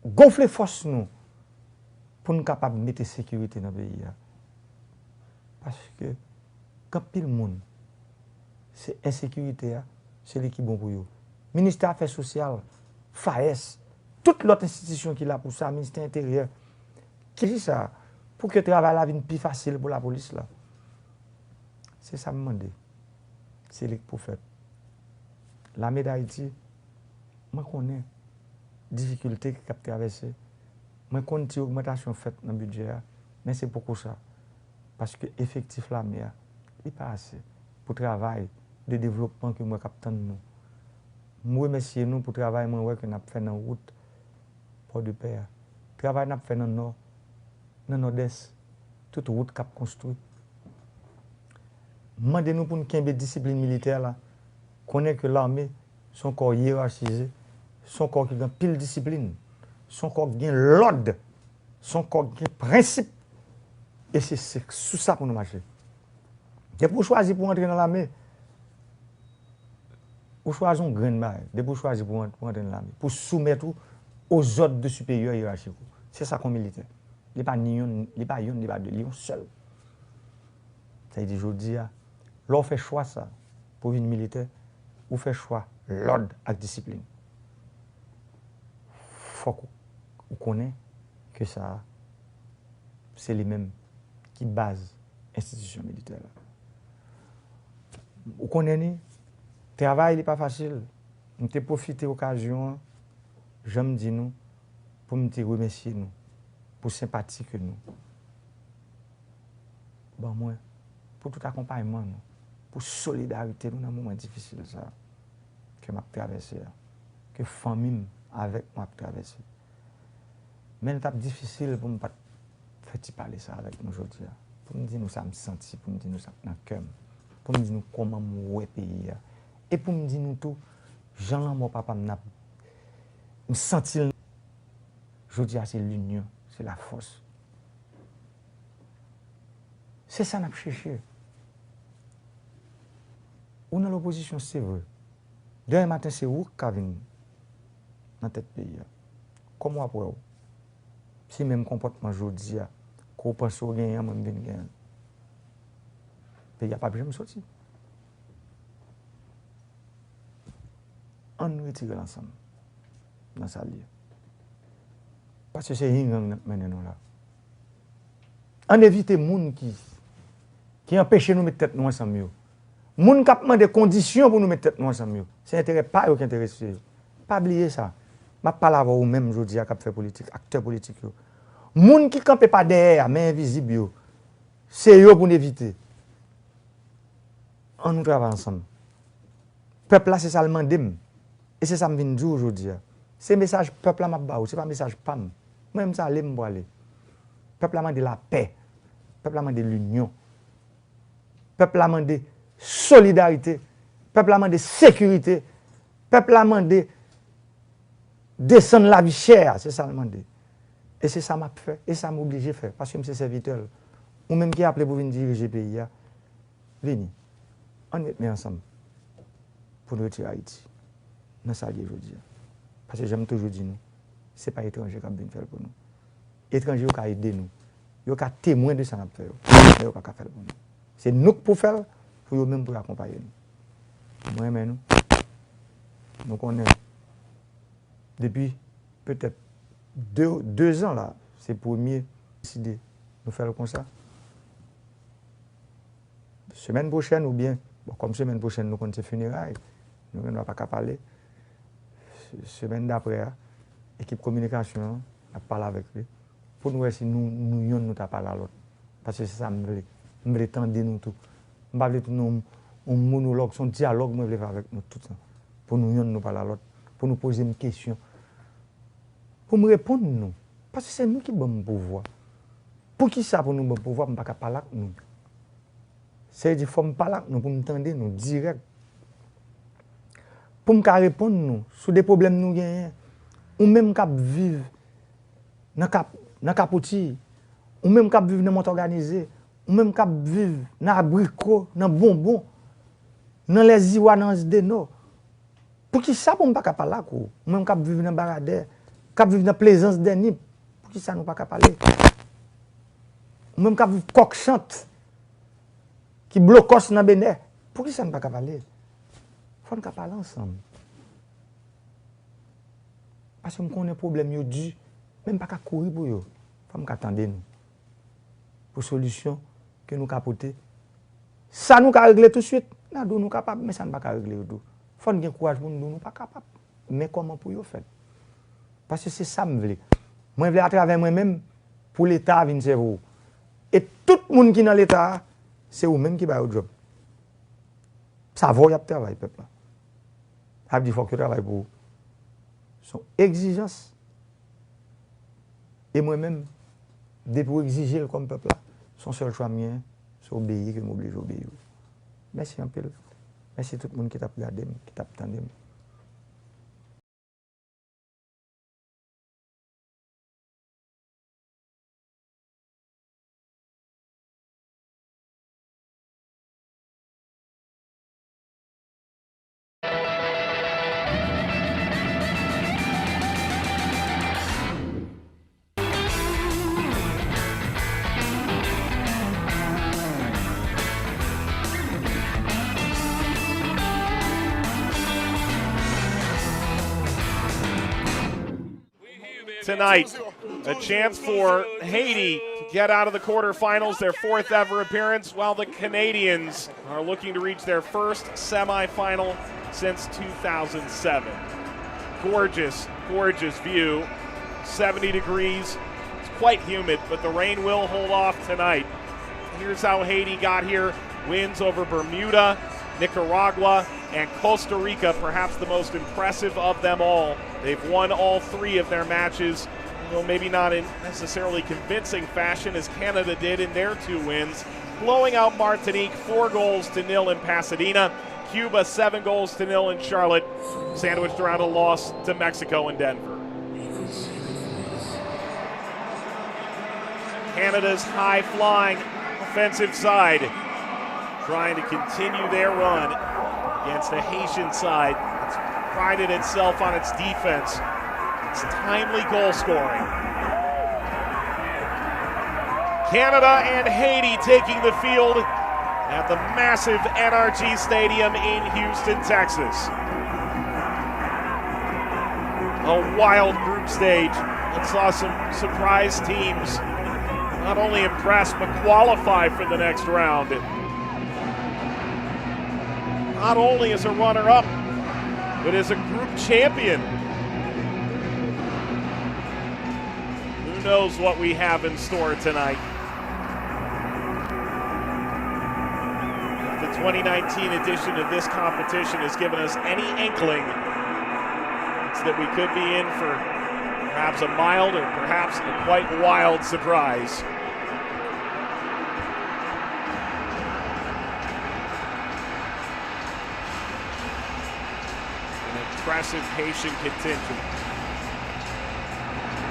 Gonfler force nous pour nous capables de mettre sécurité dans le pays. Parce que quand pile monde, c'est insécurité, c'est l'équipe bon pour eux. Ministère des Affaires sociales, FAES, toute l'autre institution qui est là pour ça, ministère intérieur, qui dit ça, pour que le travail la vie plus facile pour la police là. C'est ça me demander. C'est ce pour faire. L'armée d'Haïti, moi connais difficultés qui a traversé. Moi connais une augmentation faite dans le budget, mais c'est pourquoi ça. Parce que l'effectif l'armée n'est pas assez pour le travail de développement que moi capte nous. Je remercie nous pour le travail que nous avons fait dans la route pour de paix. Le travail que nous avons fait dans le nord, dans le nord-est, toute route qu'on a construite. Demandez-nous pour nous qu'il y ait une discipline militaire là. Connaît que l'armée, son corps hiérarchisé, son corps qui a pile discipline, son corps qui a l'ordre, son corps qui a principe. Et c'est sous ça pour nous marcher. Et pour choisir pour entrer dans l'armée, pour choisir un grain de bail, pour choisir pour entrer dans l'armée, pour soumettre aux ordres de supérieurs hiérarchiques. C'est ça qu'on militaire. Il n'est pas ni un, il n'est pas deux, il est seul. Ça veut dire, je dis, l'on fait choix ça pour une militaire, ou fait choix l'ordre avec discipline. Il faut qu'on connaisse que ça, c'est les mêmes qui basent l'institution militaire. Vous connaissez, le travail n'est pas facile. Nous avons profité de l'occasion, je me dis nous, pour me remercier nous, pour sympathie que nous. Bon, moi, pour tout accompagnement, nous, pour solidarité nous dans un moment difficile ça, que je traversé, que famille avec moi traversé. Mais c'est difficile pour ne pas faire parler ça avec nous aujourd'hui. Pour me dire nous ça me senti, pour me dire nous ça dans le cœur, pour me dire nous comment moi pays. Et pour me dire nous tout, Jean mon papa me senti. Je dis c'est l'union, c'est la force. C'est ça qu'on a cherché. Ou dans l'opposition, c'est vrai. Demain matin, c'est où qui vient dans tête pays. Comment après, si même comportement aujourd'hui, qu'on pense au gain, même bien gain. Le pays n'a pas besoin de sortir. On nous retire l'ensemble dans sa lieu. Parce que c'est rien maintenant là. On évite les gens qui empêchent nous de mettre tête nous ensemble. Les gens qui demandent des conditions pour nous mettre tête nous ensemble. C'est intérêt pas eux qui intéressent. Pas oublier ça. Je parle avec vous même aujourd'hui à fait politique, acteurs politiques. Les gens qui ne campent pas derrière, mais invisibles, c'est eux pour nous éviter. On nous travaille ensemble. Le peuple là, c'est ça le mandem. Et c'est ça que je viens de dire aujourd'hui. C'est le message peuple là, ce n'est pas un message PAM. Moi-même, ça, aller me aller. Le peuple a demandé la paix. Le peuple a demandé l'union. Le peuple a demandé solidarité. Le peuple a demandé sécurité. Le peuple a demandé descendre la vie chère. C'est ça le demandé. Et c'est ça que je fait. Et ça m'a obligé de faire. Parce que je suis serviteur. Ou même qui a appelé pour venir diriger le pays. Venez. On est mis ensemble. Pour nous retirer Haïti. Dans ça, aujourd'hui. Parce que j'aime toujours dire nous. Ce n'est pas étranger qui a bien fait pour nous. Étranger qui a aidé nous. Ils ont témoin de ça qu'on fait. Ils ont fait pour nous. C'est nous qui pouvons faire pour eux-mêmes pour accompagner nous. Moi, nous. Nous connaissons. Depuis peut-être 2 ans là, c'est pour mieux décider de faire comme ça. Semaine prochaine ou bien, bon, comme semaine prochaine, nous comptons funérailles. Nous ne va pas parler. Semaine d'après, l'équipe communication a parlé avec lui. Pour nous, si nous nous parlé à l'autre. Parce que c'est ça, je veux tendre nous tout. Je veux tout un monologue, son dialogue, je veux faire avec nous tout ça. Pour nous parler à l'autre. Pour nous poser une question. Pour me répondre, nous. Parce que c'est nous qui avons le pouvoir. Pour qui ça, pour nous, le pouvoir, je ne peux pas parler avec nous. C'est qu'il faut me parler avec nous, pour me tendre nous, direct. Pour me répondre nous, sur des problèmes nous gagnons. Ou même cap vivre dans capoti, ou même qui vivent dans le monde organisé, ou même qui vivent dans abricot, dans bonbon, dans les iwa, dans les déno. Pour qui ça, on ne peut pas parler là, ou même qui vivent dans Baradère, qui vivent dans Plaisance des Nip, pour qui ça, nous ne peut pas parler. Ou même qui vivent coq chante, qui bloquent dans Bénin, pour qui ça, ne peut pas parler. Il faut nous parler ensemble. Parce que nous connaissons un problème, nous dit, même pas qu'à courir pour eux. Il faut nous attendre nous. Pour solution que nous capoter. Ça nous régler tout de suite. Nous sommes capables, mais ça ne peut pas régler tout. Il faut nous courage pour nous, nous pas capables. Mais comment pour eux faire? Parce que c'est ça que je veux. Moi, je veux à travers moi-même pour l'État venir servir. Et tout le monde qui est dans l'État, c'est eux-mêmes qui va au job. Ça va, il y a travail, peuple. Ça veut dire qu'il faut que travail pour eux. Son exigence. Et moi-même, pour exiger comme peuple, son seul choix mien, c'est obéir, que je m'oblige à obéir. Merci un peu. Merci tout le monde qui t'a regardé, qui t'a attendu. Tonight, a chance for Haiti to get out of the quarterfinals, their 4th ever appearance, while the Canadians are looking to reach their first semifinal since 2007. Gorgeous, gorgeous view. 70 degrees. It's quite humid, but the rain will hold off tonight. Here's how Haiti got here. Wins over Bermuda, Nicaragua, and Costa Rica, perhaps the most impressive of them all. They've won all 3 of their matches, though maybe not in necessarily convincing fashion as Canada did in their 2 wins, blowing out Martinique 4-0 in Pasadena, Cuba 7-0 in Charlotte, sandwiched around a loss to Mexico and Denver. Canada's high-flying offensive side trying to continue their run against the Haitian side that's prided itself on its defense. It's timely goal scoring. Canada and Haiti taking the field at the massive NRG Stadium in Houston, Texas. A wild group stage that saw some surprise teams not only impress but qualify for the next round. Not only as a runner-up, but as a group champion. Who knows what we have in store tonight? If the 2019 edition of this competition has given us any inkling, it's that we could be in for perhaps a mild or perhaps a quite wild surprise. Impressive Haitian contingent.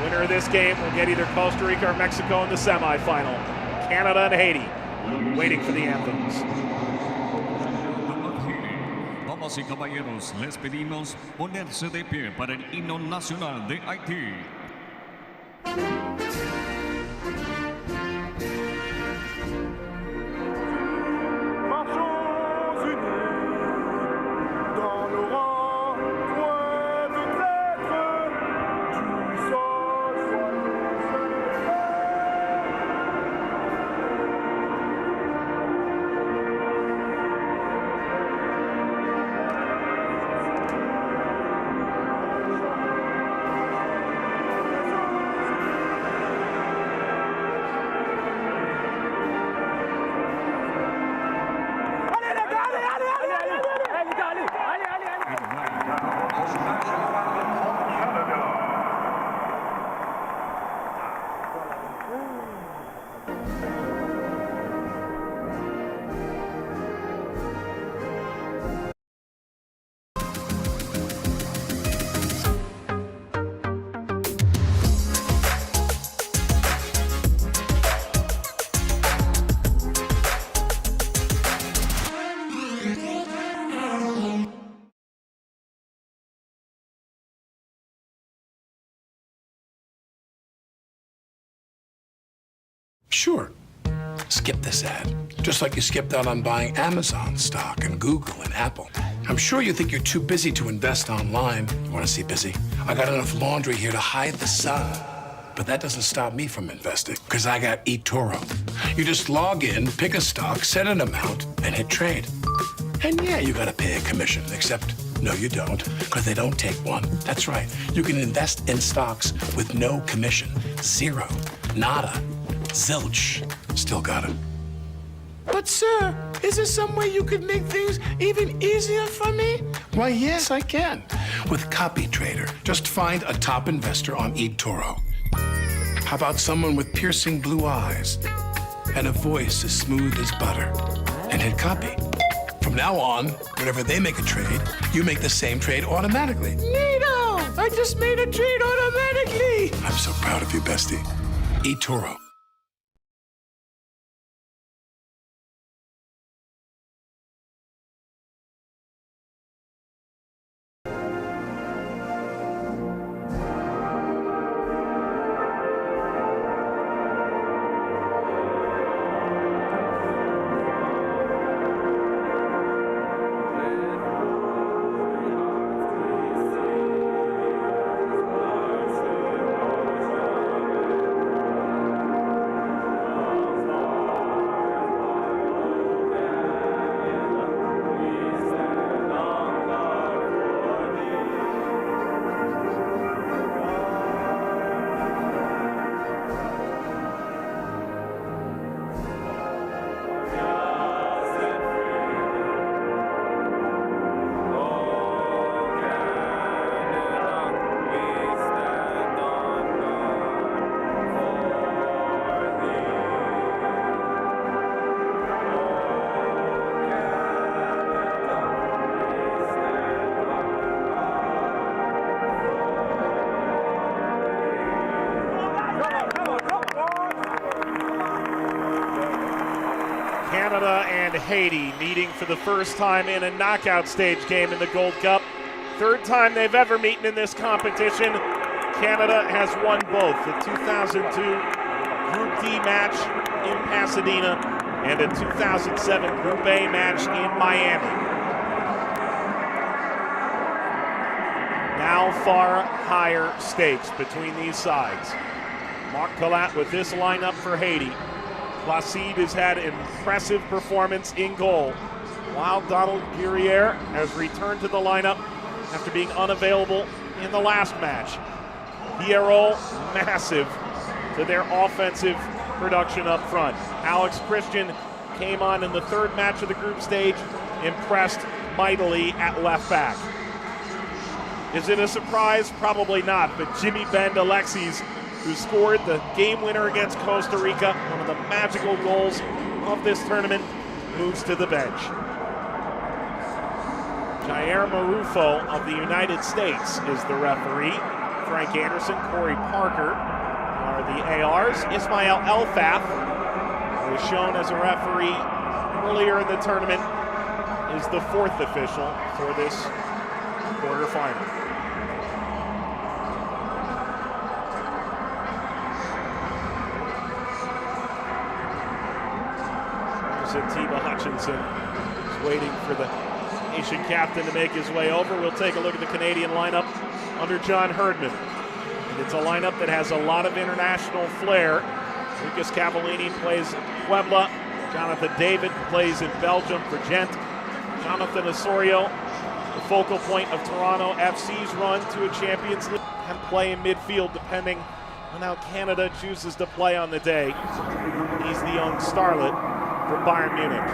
Winner of this game will get either Costa Rica or Mexico in the semifinal. Canada and Haiti waiting for the anthems. Damas y caballeros, les pedimos ponerse de pie para el himno nacional de Haití. Sure. Skip this ad. Just like you skipped out on buying Amazon stock and Google and Apple. I'm sure you think you're too busy to invest online. You want to see busy? I got enough laundry here to hide the sun. But that doesn't stop me from investing, because I got eToro. You just log in, pick a stock, set an amount, and hit trade. And yeah, you gotta pay a commission, except no, you don't, because they don't take one. That's right. You can invest in stocks with no commission. Zero. Nada. Zilch. Still got it. But sir, is there some way you could make things even easier for me? Why, yes, I can. With Copy Trader, just find a top investor on eToro. How about someone with piercing blue eyes and a voice as smooth as butter? And hit copy. From now on, whenever they make a trade, you make the same trade automatically. Neato! I just made a trade automatically! I'm so proud of you, bestie. eToro. Canada and Haiti meeting for the first time in a knockout stage game in the Gold Cup. Third time they've ever meeten in this competition. Canada has won both the 2002 Group D match in Pasadena and a 2007 Group A match in Miami. Now far higher stakes between these sides. Marc Collat with this lineup for Haiti. Placide has had an impressive performance in goal, while Donald Guerriere has returned to the lineup after being unavailable in the last match. Pierrot, massive to their offensive production up front. Alex Christian came on in the third match of the group stage, impressed mightily at left back. Is it a surprise? Probably not, but Jimmy Bend Alexis, who scored the game winner against Costa Rica, one of the magical goals of this tournament, moves to the bench. Jair Marufo of the United States is the referee. Frank Anderson, Corey Parker are the ARs. Ismail Elfaf, who was shown as a referee earlier in the tournament, is the fourth official for this quarterfinal. Tiba Hutchinson is waiting for the nation captain to make his way over. We'll take a look at the Canadian lineup under John Herdman. And it's a lineup that has a lot of international flair. Lucas Cavallini plays Puebla. Jonathan David plays in Belgium for Gent. Jonathan Osorio, the focal point of Toronto FC's run to a Champions League, can play in midfield depending on how Canada chooses to play on the day. He's the young starlet for Bayern Munich.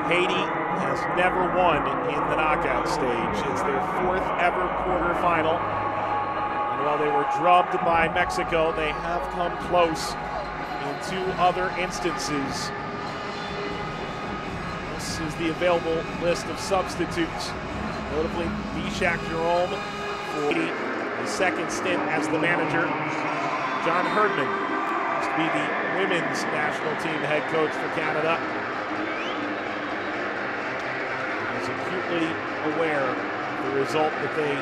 Haiti has never won in the knockout stage. It's their fourth ever quarterfinal. And while they were drubbed by Mexico, they have come close in two other instances. This is the available list of substitutes. Notably, Bishak Jerome for Haiti, the second stint as the manager. John Herdman used to be the women's national team head coach for Canada. He's acutely aware of the result that they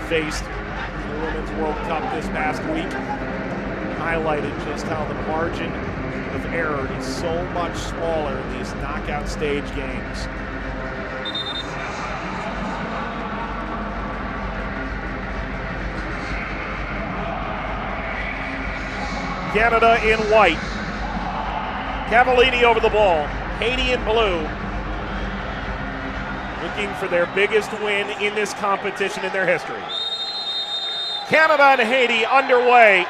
faced in the Women's World Cup this past week highlighted just how the margin of error is so much smaller in these knockout stage games. Canada in white. Cavallini over the ball. Haiti in blue. Looking for their biggest win in this competition in their history. Canada and Haiti underway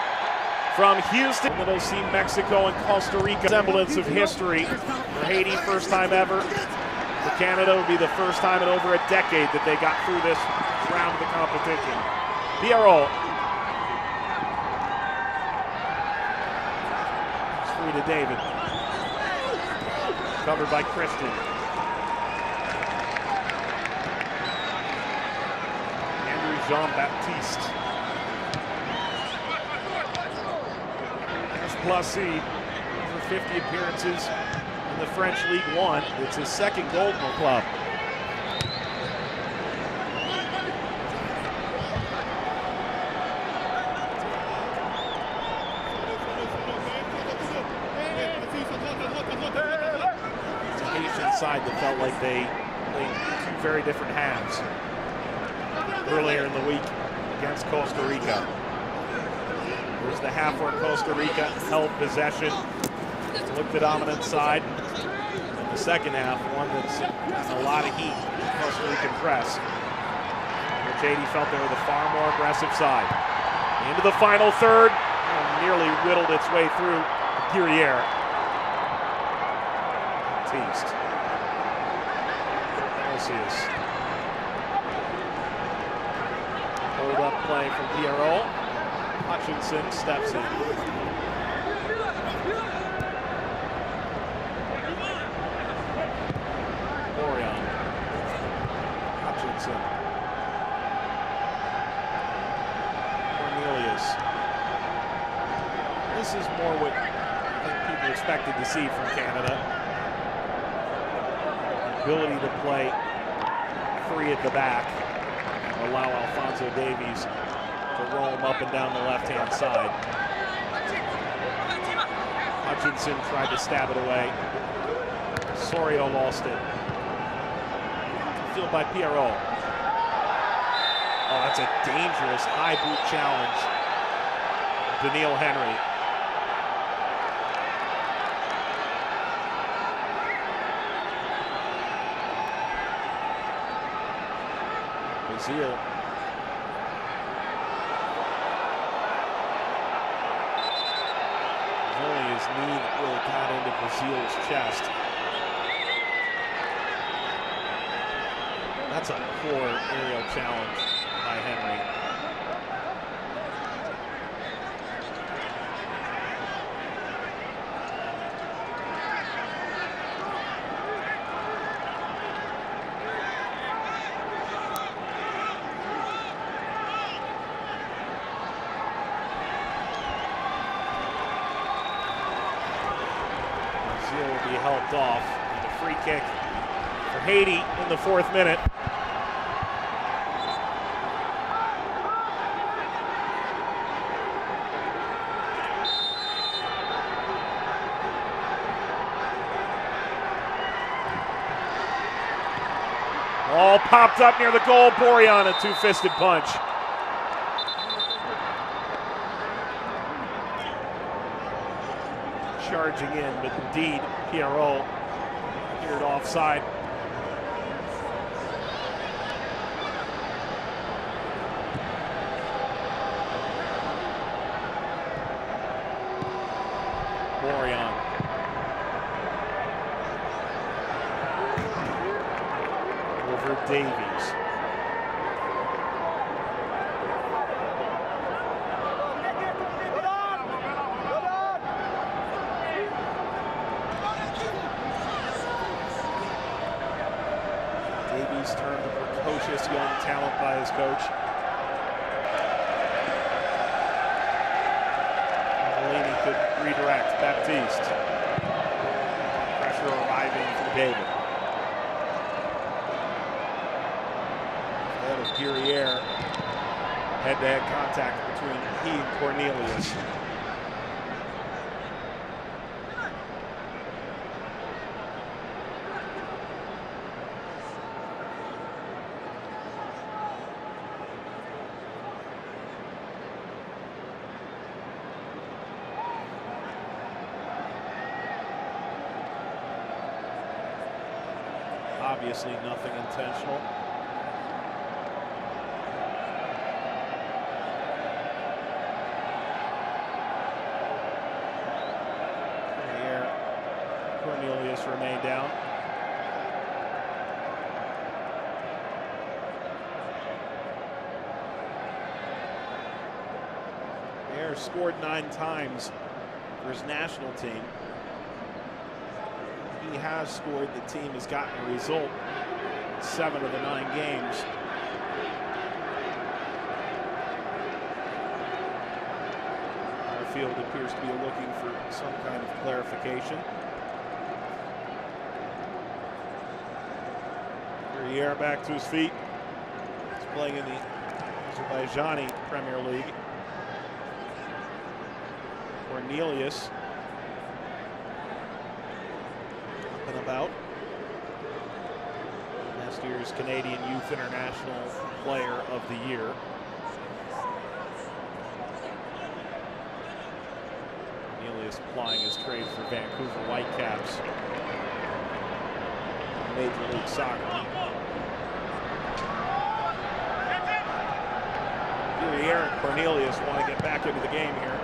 from Houston. We'll see Mexico and Costa Rica. Semblance of history. For Haiti, first time ever. For Canada, it would be the first time in over a decade that they got through this round of the competition. Pierrot. It's free to David. Covered by Christian. Andrew Jean-Baptiste. Plessis, over 50 appearances in the French Ligue 1. It's his second goal for the club. It's a Haitian side that felt like they played two very different halves earlier in the week against Costa Rica. There's the half where Costa Rica held possession, looked the dominant side. And the second half, one that's a lot of heat, Costa Rican press, which Haiti felt they were the far more aggressive side. Into the final third, nearly whittled its way through Guerriere. Teased. Celsius. Hold up play from Pierrot. Hutchinson steps in. Orion. Hutchinson. Cornelius. This is more what I think people expected to see from Canada. Ability to play free at the back. Allow Alphonso Davies to roll him up and down the left-hand side. Hutchinson tried to stab it away. Sorio lost it. Fielded by Pierrot. Oh, that's a dangerous high boot challenge. Daniil Henry. Brazil. His knee really got into Brazil's chest. That's a poor aerial challenge by Henry. Will be helped off. And a free kick for Haiti in the 4th minute. Ball popped up near the goal. Borian, a two-fisted punch. Charging in, but indeed Pierrot appeared offside. Borian. Over Davies. Davies turned a precocious young talent by his coach. Cavallini could redirect. Baptiste. Pressure arriving from David. That is Guerriere. Head-to-head contact between he and Cornelius. Obviously nothing intentional. Here, Cornelius remained down. Air scored 9 times for his national team. He has scored. The team has gotten a result in 7 of the 9 games. Our field appears to be looking for some kind of clarification. Guerriere back to his feet. He's playing in the Azerbaijani Premier League. Cornelius about. Last year's Canadian Youth International Player of the Year. Cornelius applying his trade for Vancouver Whitecaps in Major League Soccer. Guerriere and Cornelius want to get back into the game here.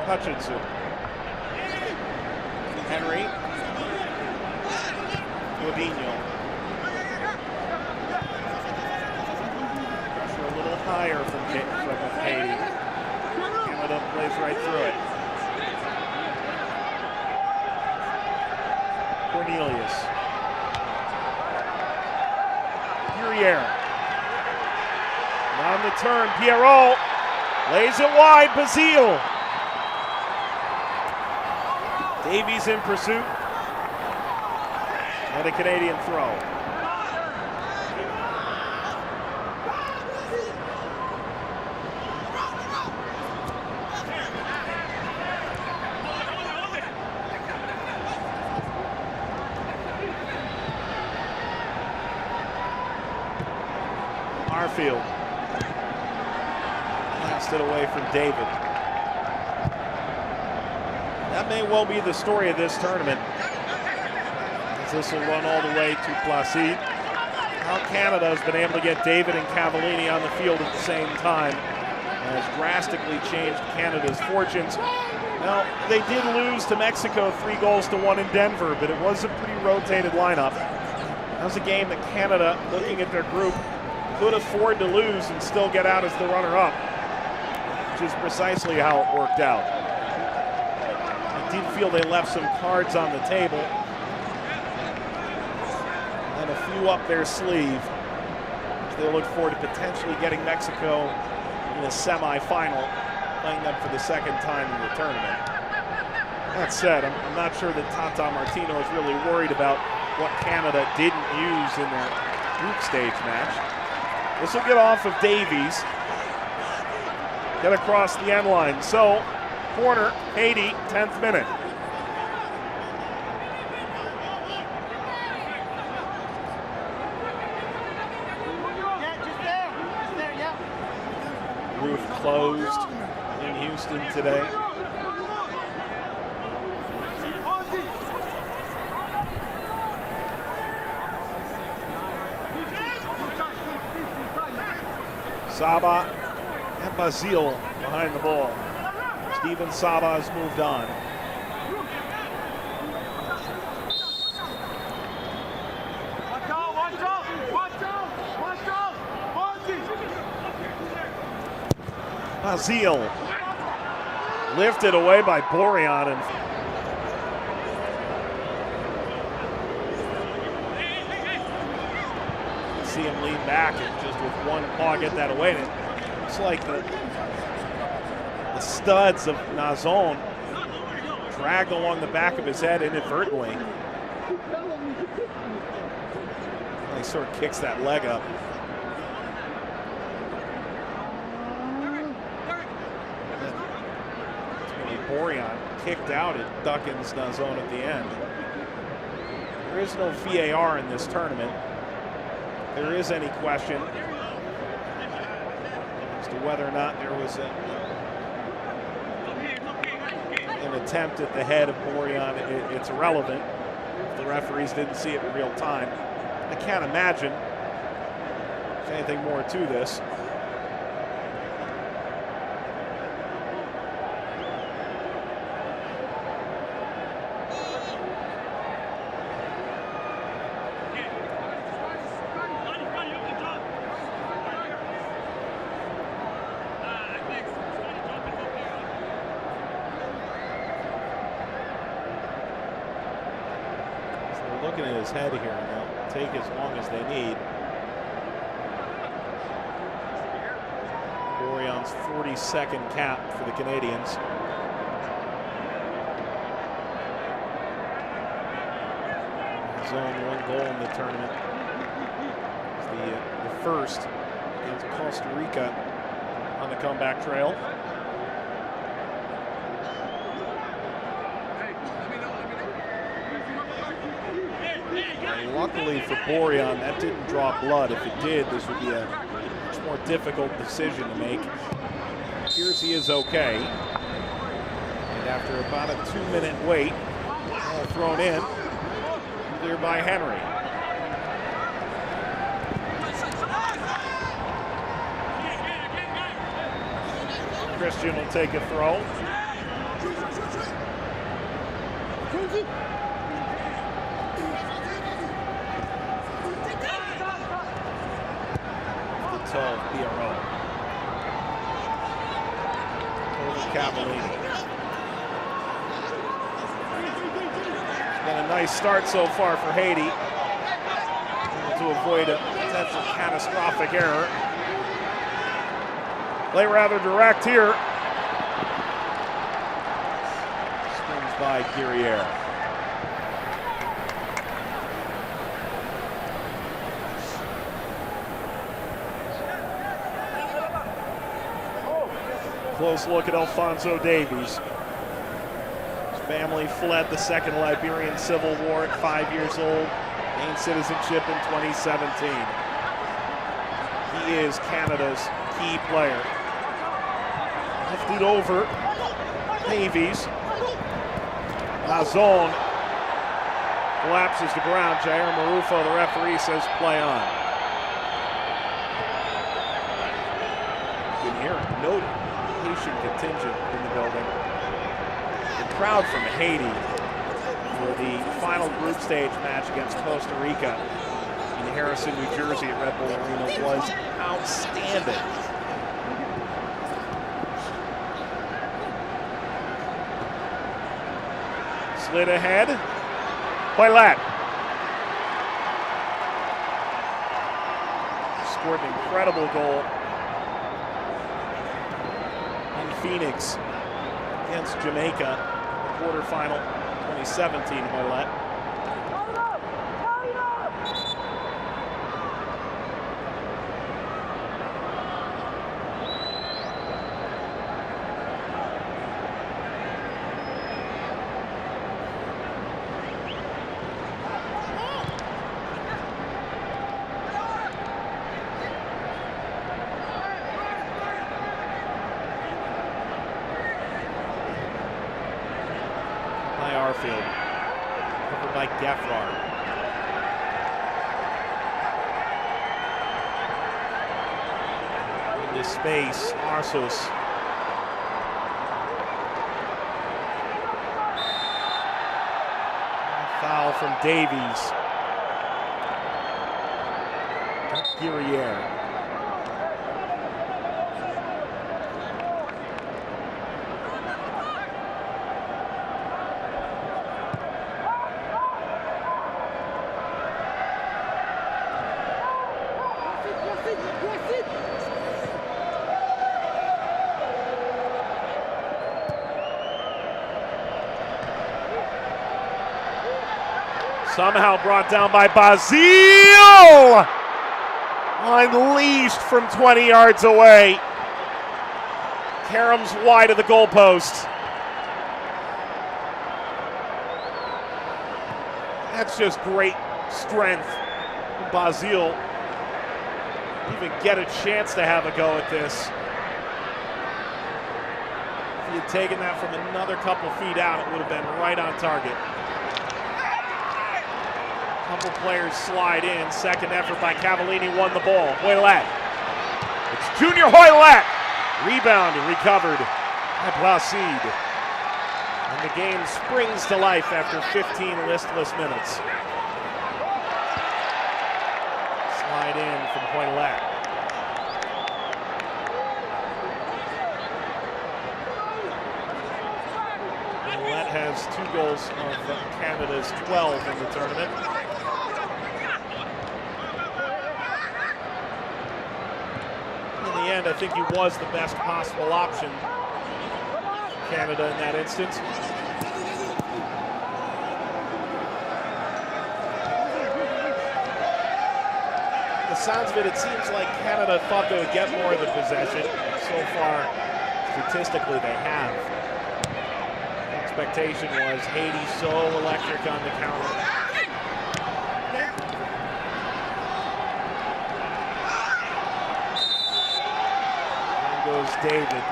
Hutchinson. Henry. Jovenel. Pressure a little higher from Haiti. Canada plays right through it. Cornelius. Guerriere. On the turn, Pierrot lays it wide, Basile. Davies in pursuit, and a Canadian throw. Arfield passed it away from David. That may well be the story of this tournament, as this will run all the way to Placide. How Canada has been able to get David and Cavallini on the field at the same time has drastically changed Canada's fortunes. Now, they did lose to Mexico 3-1 in Denver, but it was a pretty rotated lineup. That was a game that Canada, looking at their group, could afford to lose and still get out as the runner-up, which is precisely how it worked out. I did feel they left some cards on the table and a few up their sleeve. They look forward to potentially getting Mexico in the semifinal, playing them for the second time in the tournament. That said, I'm not sure that Tata Martino is really worried about what Canada didn't use in their group stage match. This will get off of Davies, get across the end line. So, corner, Haiti, 10th minute. Roof closed in Houston today. Saba and Basile behind the ball. Steven Saba has moved on. Basile lifted away by Borean and see him lean back and just with one paw get that away. And it looks like the studs of Nazon dragged along the back of his head inadvertently. He sort of kicks that leg up. Bourrion kicked out at Duckin's zone at the end. There is no VAR in this tournament. If there is any question as to whether or not there was an attempt at the head of Bourrion, it's irrelevant. If the referees didn't see it in real time, I can't imagine there's anything more to this. Looking at his head here, and they'll take as long as they need. Bourrion's 42nd cap for the Canadians. His own one goal in the tournament. It's the first against Costa Rica on the comeback trail. Luckily for Bourrion, that didn't draw blood. If it did, this would be a much more difficult decision to make. Appears he is okay. And after about a 2-minute wait, ball thrown in, cleared by Henry. Christian will take a throw. PRO. Over Cavallini. It's been a nice start so far for Haiti. To avoid a potential catastrophic error. Play rather direct here. Spins by Guerriere. Close look at Alphonso Davies. His family fled the Second Liberian Civil War at 5 years old, gained citizenship in 2017. He is Canada's key player. Lifted over Davies. Lazone collapses to ground. Jair Marufo, the referee, says play on. You can hear it noted. Contingent in the building. The crowd from Haiti for the final group stage match against Costa Rica in Harrison, New Jersey at Red Bull Arena was outstanding. Slid ahead. Hoylat scored an incredible goal Phoenix against Jamaica, the quarterfinal 2017 Hoylat. Arfield, covered by Gafflar. Into space, Arsos. Foul from Davies. Guerriere. Somehow brought down by Basile! Unleashed from 20 yards away. Karam's wide of the goalpost. That's just great strength. Basile even get a chance to have a go at this. If he had taken that from another couple feet out, it would have been right on target. Couple players slide in. Second effort by Cavallini won the ball. Hoylett. It's Junior Hoylett. Rebound and recovered by Placide. And the game springs to life after 15 listless minutes. Slide in from Hoylett. Hoylett has 2 goals of Canada's 12 in the tournament. In the end, I think he was the best possible option for Canada in that instance. The sounds of it, it seems like Canada thought they would get more of the possession. So far, statistically, they have. The expectation was Haiti so electric on the counter. There goes David.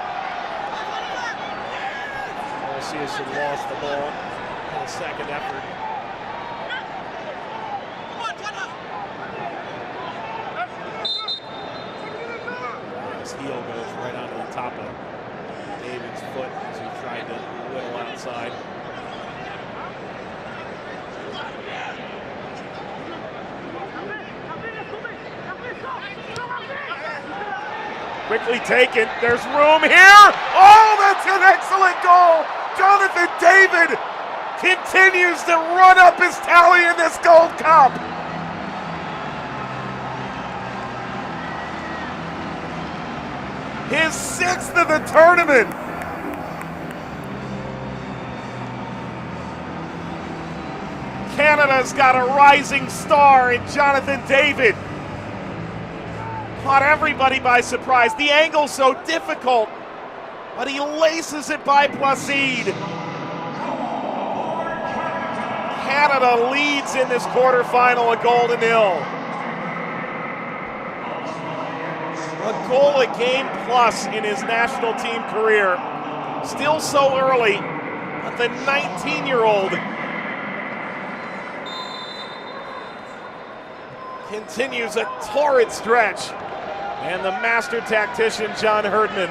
Moise lost the ball in the second effort. Heel goes right onto the top of David's foot as he tried to whittle outside. Quickly taken. There's room here. Oh, that's an excellent goal. Jonathan David continues to run up his tally in this Gold Cup. His 6th of the tournament. Canada's got a rising star in Jonathan David. Caught everybody by surprise. The angle's so difficult, but he laces it by Placide. Canada leads in this quarterfinal a goal to nil. A goal a game plus in his national team career. Still so early, but the 19-year-old continues a torrid stretch. And the master tactician, John Herdman,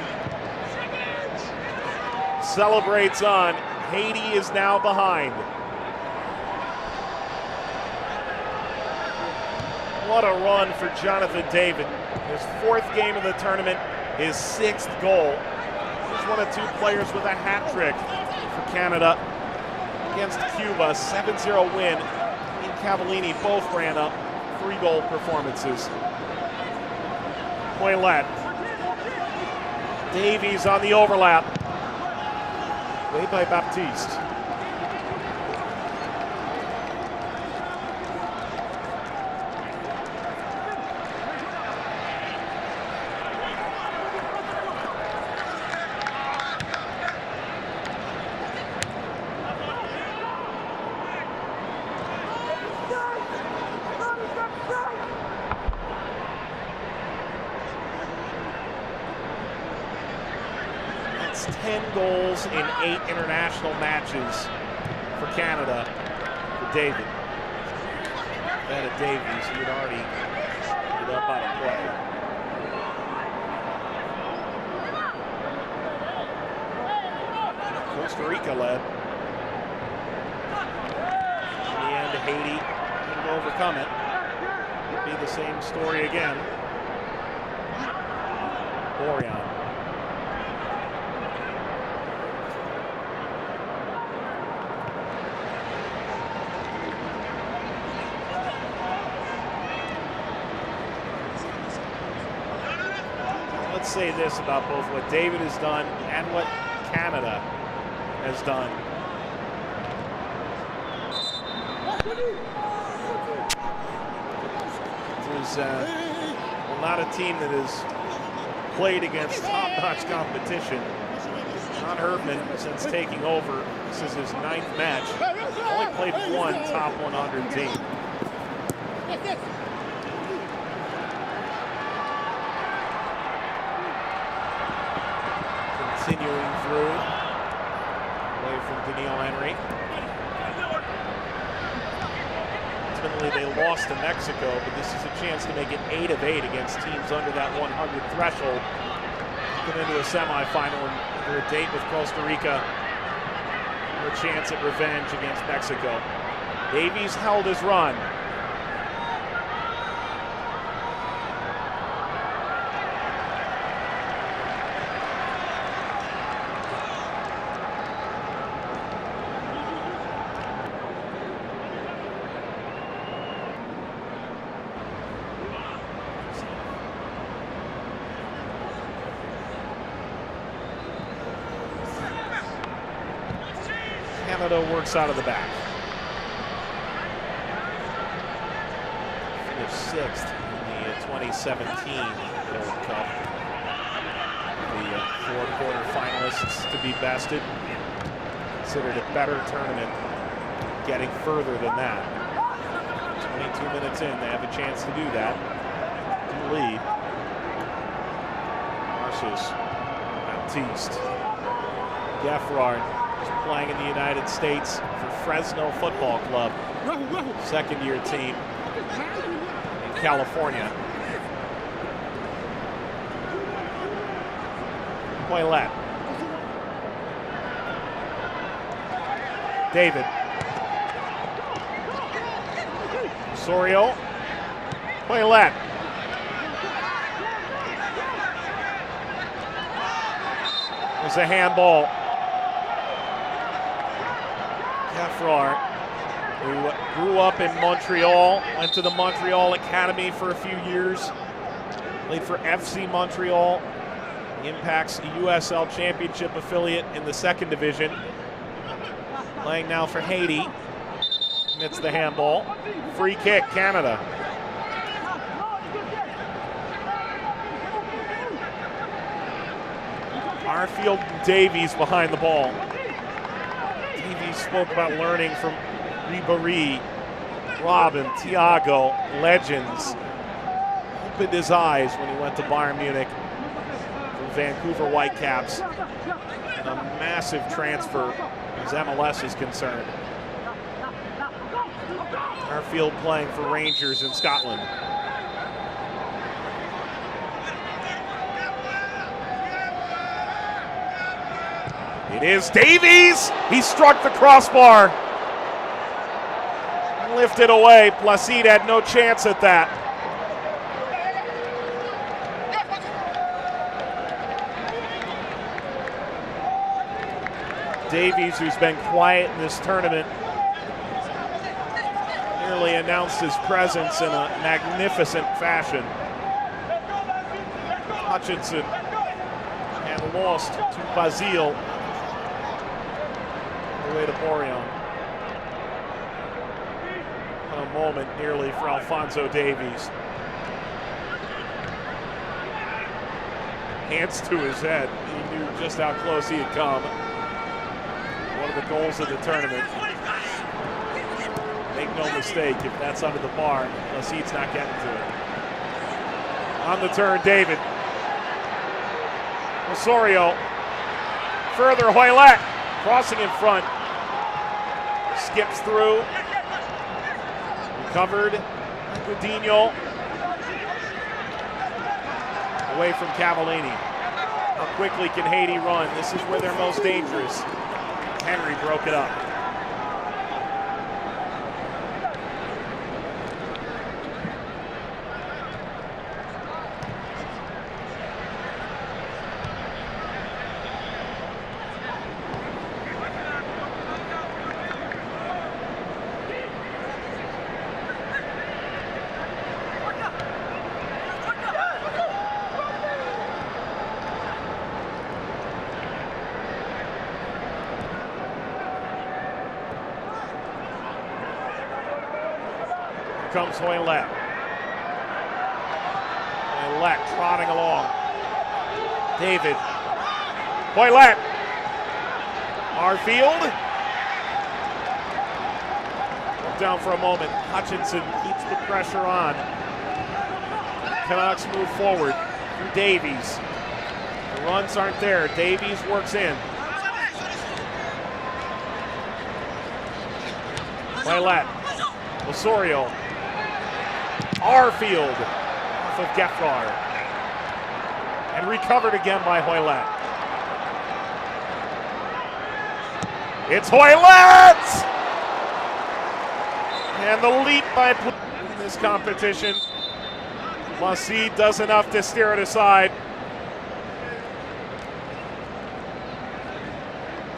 celebrates on. Haiti is now behind. What a run for Jonathan David. His 4th game of the tournament, his 6th goal. He's one of 2 players with a hat trick for Canada against Cuba. 7-0 win. He and Cavallini both ran up 3-goal performances. Hoylett. Davies on the overlap. Played by Baptiste. That's 10 goals in 8 international matches for Canada for David. That at Davies, he had already put up on a play. Costa Rica led. In the end, Haiti couldn't overcome it. It'll be the same story again. Orion. Let's say this about both what David has done and what Canada has done. It is not a team that has played against top-notch competition John Herdman, since taking over, this is his 9th match. Only played one top 100 team. Continuing through, away from Daniil Henry. Ultimately, they lost to Mexico, but this is a chance to make it 8 of 8 against teams under that 100 threshold. Get into a semifinal and under a date with Costa Rica, a chance at revenge against Mexico. Davies held his run. Canada works out of the back. Finished 6th in the 2017 World Cup. The 4 quarterfinalists to be bested. Considered a better tournament, getting further than that. 22 minutes in, they have a chance to do that. To lead. Marcius, Baptiste, Geffrard. Playing in the United States for Fresno Football Club, second-year team in California. Poilette. David. Osorio. Poilette. There's a handball. Geffrard, who grew up in Montreal, went to the Montreal Academy for a few years, played for FC Montreal, Impact's USL Championship affiliate in the 2nd division, playing now for Haiti, commits the handball, free kick, Canada. Arfield and Davies behind the ball. Spoke about learning from Ribéry, Robin, Thiago, legends. Opened his eyes when he went to Bayern Munich from Vancouver Whitecaps. And a massive transfer as MLS is concerned. Arfield playing for Rangers in Scotland. It is Davies! He struck the crossbar. Lifted away. Placide had no chance at that. Davies, who's been quiet in this tournament, nearly announced his presence in a magnificent fashion. Hutchinson and lost to Basile. Way to Boreon. A moment nearly for Alphonso Davies. Hands to his head. He knew just how close he had come. One of the goals of the tournament. Make no mistake, if that's under the bar, Placide's not getting to it. On the turn, David. Osorio. Further, Hoylett. Crossing in front. Skips through. Recovered. Godinho. Away from Cavallini. How quickly can Haiti run? This is where they're most dangerous. Henry broke it up. Comes Hoylett. Hoylett trotting along. David. Hoylett. Arfield. Down for a moment. Hutchinson keeps the pressure on. Canucks move forward through Davies. The runs aren't there. Davies works in. Ouellet. Osorio. Arfield off of Geffar. And recovered again by Ouellet. It's Ouellet! And the leap by in this competition. Moise does enough to steer it aside.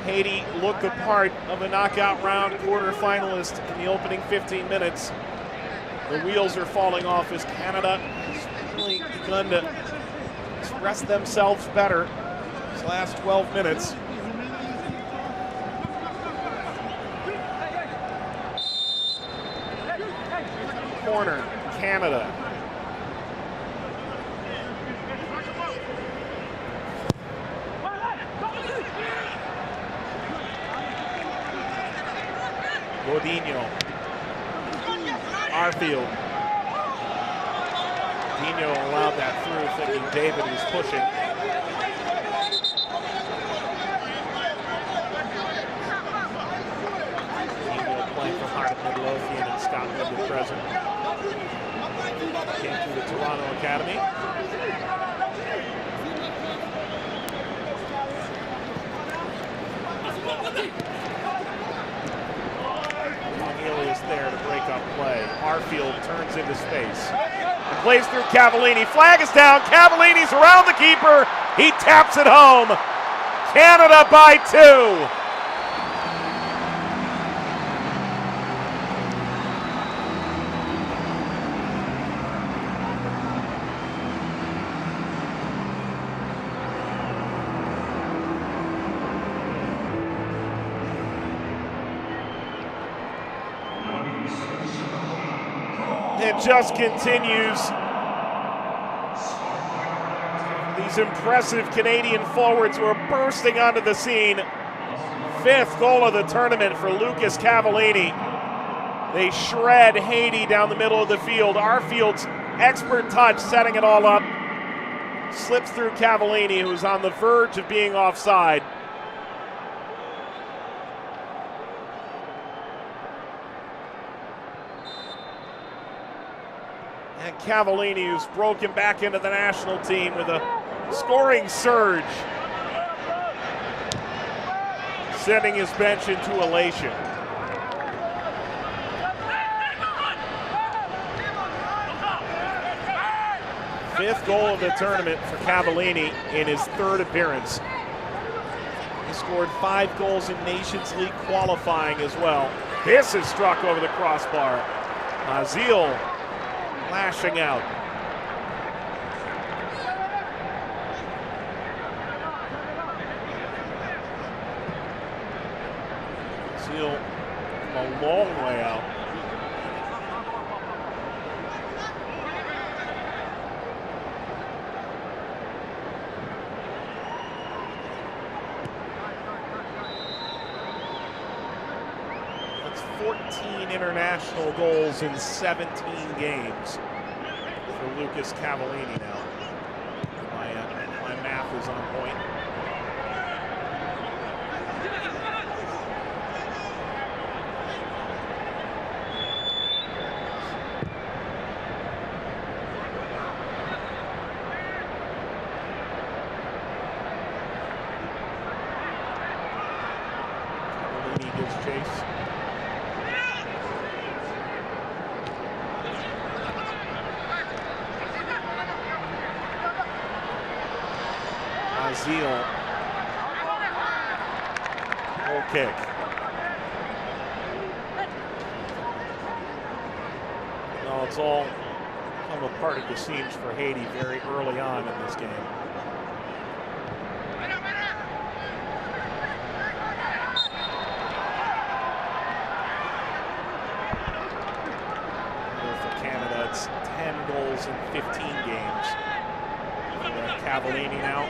Haiti looked the part of a knockout round quarterfinalist in the opening 15 minutes. The wheels are falling off as Canada has really begun to express themselves better these last 12 minutes. Corner, Canada. Godinho. Arfield. Godinho allowed that through, thinking David was pushing. Godinho playing for Heart of Midlothian and Scotland at present. Came through the Toronto Academy. Is there to break up play. Arfield turns into space and plays through Cavallini. Flag is down. Cavallini's around the keeper. He taps it home. Canada by 2. It just continues. These impressive Canadian forwards who are bursting onto the scene. 5th goal of the tournament for Lucas Cavallini. They shred Haiti down the middle of the field. Arfield's expert touch setting it all up. Slips through Cavallini, who's on the verge of being offside. And Cavallini, who's broken back into the national team with a scoring surge, sending his bench into elation. Fifth goal of the tournament for Cavallini in his 3rd appearance. He scored 5 goals in Nations League qualifying as well. This is struck over the crossbar. Azil lashing out. Azil a long way out. That's 14 international goals in 17 games for Lucas Cavallini now. My math is on point. Cavallini gives chase. Azil. Goal kick. No, it's all come apart at the seams for Haiti very early on in this game. For Canada, it's 10 goals in 15 games. For Cavallini now.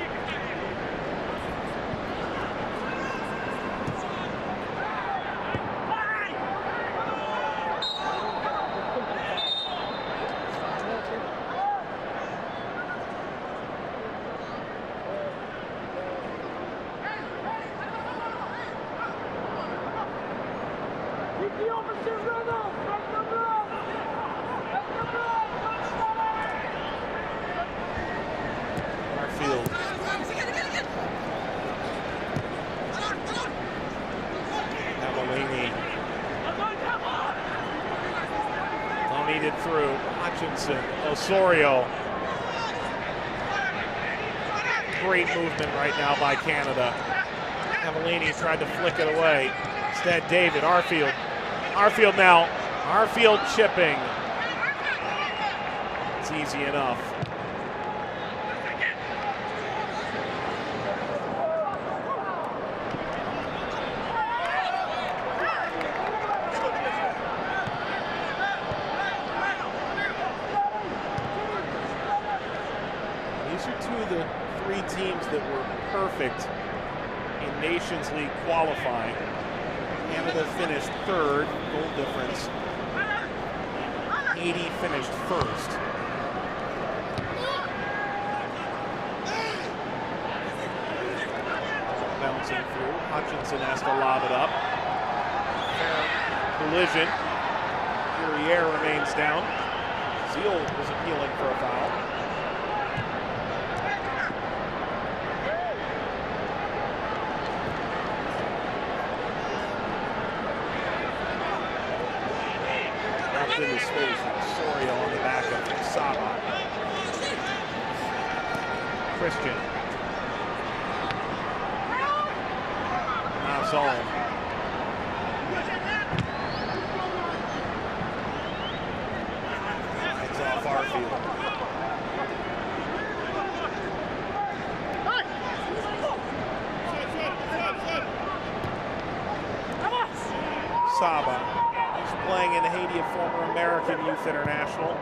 through. Hutchinson, Osorio. Great movement right now by Canada. Cavallini tried to flick it away. Instead, David, Arfield. Arfield now. Arfield chipping. It's easy enough. These are two of the three teams that were perfect in Nations League qualifying. Canada finished third, goal difference. Haiti finished first. Bouncing through. Hutchinson has to lob it up. Collision. Guerriere remains down. Zeal was appealing for a foul. Into space with Osorio on the back of Saba. Christian. Nazal. It's off Arfield. Saba. Playing in Haiti, a former American Youth International.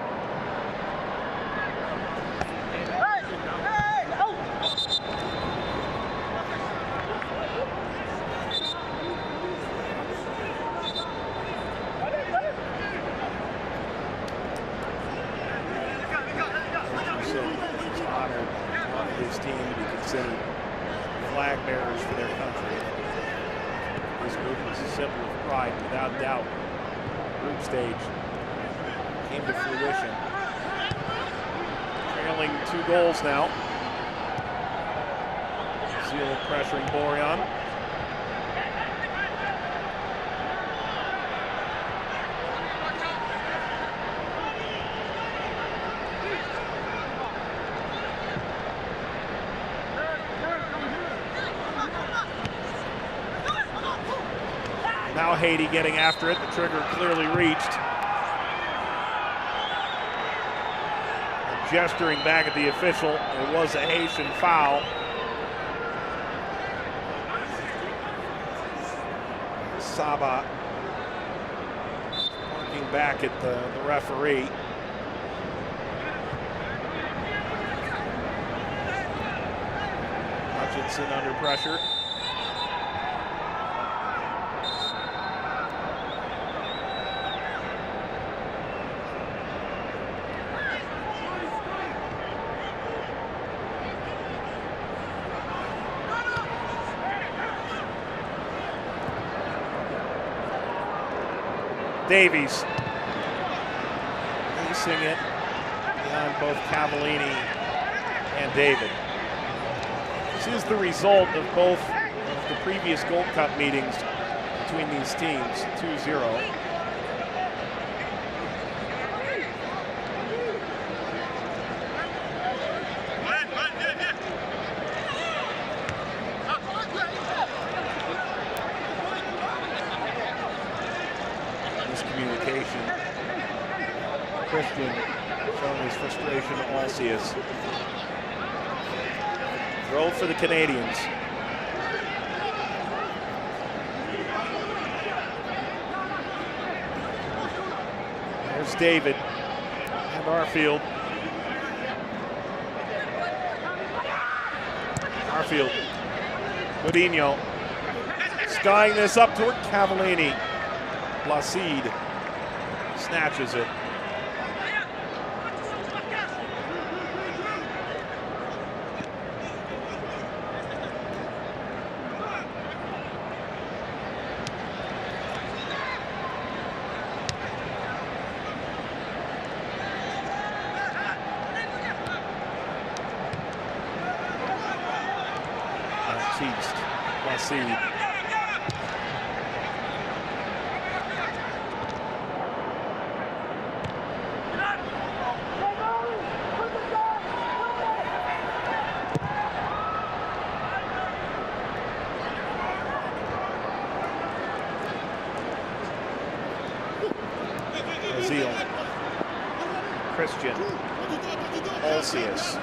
He's honored on his team to be considered flag bearers for their country. This group is a symbol of pride, without doubt. Group stage came to fruition. Trailing 2 goals now. Zeal pressuring Borean. Now Haiti getting after it. The trigger clearly reached. And gesturing back at the official. It was a Haitian foul. Saba looking back at the referee. Hutchinson under pressure. Davies racing it behind both Cavallini and David. This is the result of both of the previous Gold Cup meetings between these teams, 2-0. Christian showing his frustration to Alcius. Throw for the Canadians. There's David and Arfield. Arfield. Godinho. Skying this up toward Cavallini. Placide snatches it. Placide. Christian Olsius.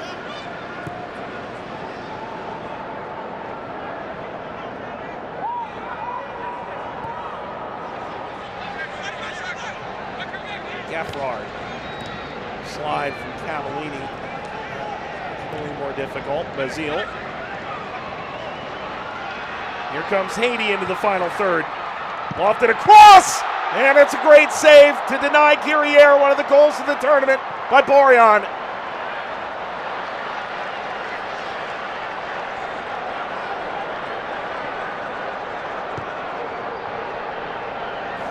Geffrard. Slide from Cavallini. A little more difficult. Basile. Here comes Haiti into the final third. Lofted across! And it's a great save to deny Guerriere one of the goals of the tournament by Borjan.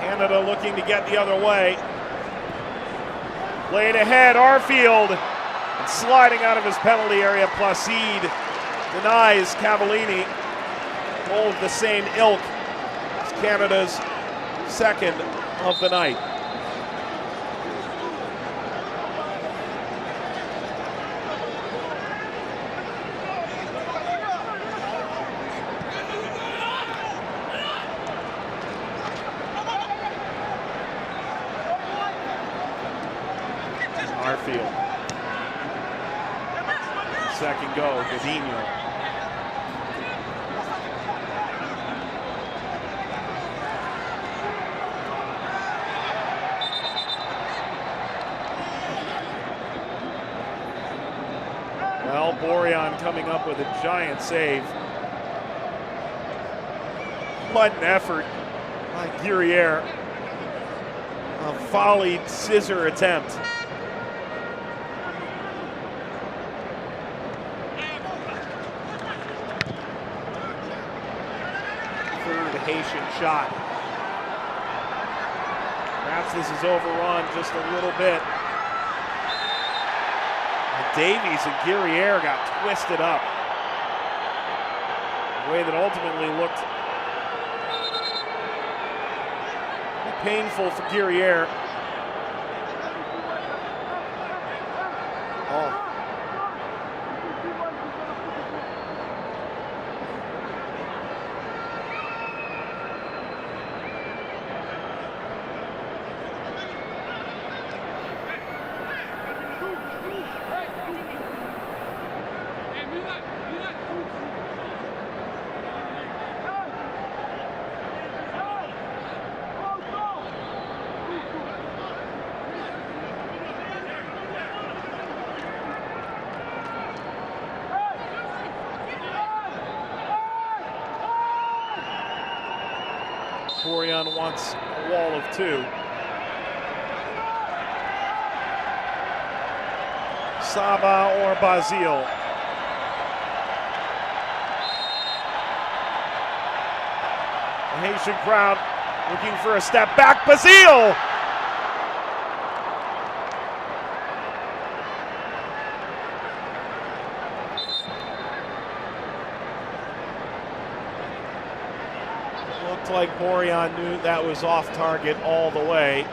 Canada looking to get the other way. Played ahead, Arfield. And sliding out of his penalty area, Placide denies Cavallini. Goal of the same ilk as Canada's second of the night. Arfield. Second go, Godinho. Well, Borjan coming up with a giant save. What an effort by Guerriere. A volleyed scissor attempt. Third Haitian shot. Perhaps this is overrun just a little bit. Davies and Guerriere got twisted up. A way that ultimately looked painful for Guerriere. Oh. Borjan wants a wall of two. Saba or Basile. The Haitian crowd looking for a step back. Basile! Looked like Borjan knew that was off target all the way.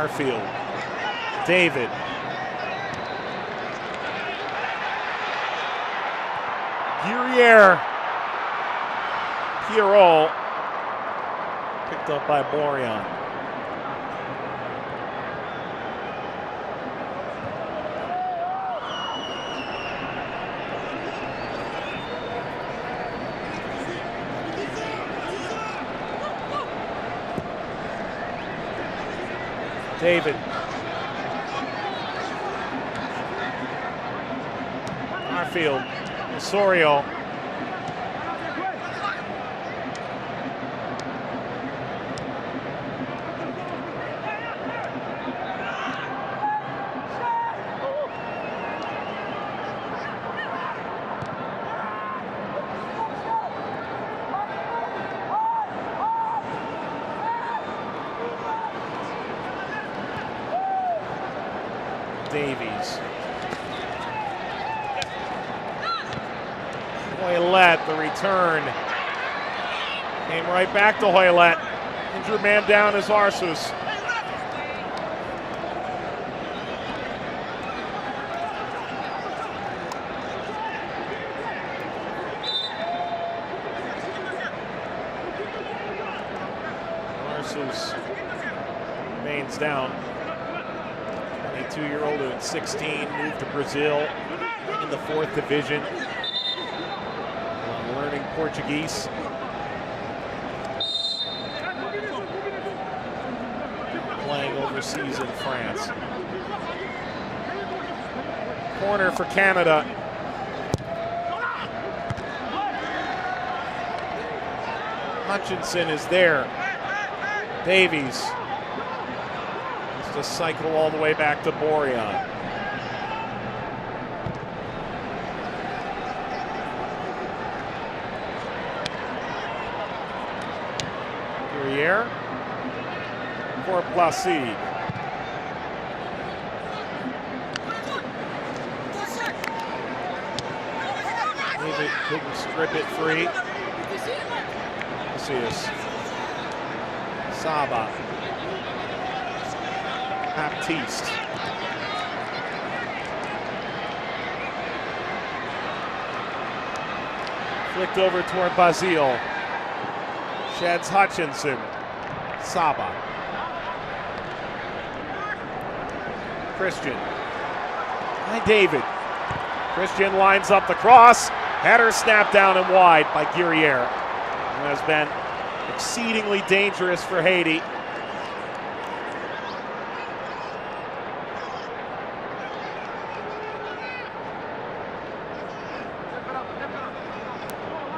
Arfield. David. Guerriere. Pierrot. Picked up by Borjan. David. Arfield. Osorio. Davies. Hoylett, the return. Came right back to Hoylett. Injured man down is Arsus. Arsus remains down. 22-year-old who at 16 moved to Brazil in the 4th division. Learning Portuguese. Playing overseas in France. Corner for Canada. Hutchinson is there. Davies has to cycle all the way back to Boreon. Guerriere for Placide. David couldn't strip it free. Macias. Saba. Baptiste. Flicked over toward Basile. Sheds Hutchinson. Saba. Christian. By David. Christian lines up the cross. Header snapped down and wide by Guerriere, who has been exceedingly dangerous for Haiti.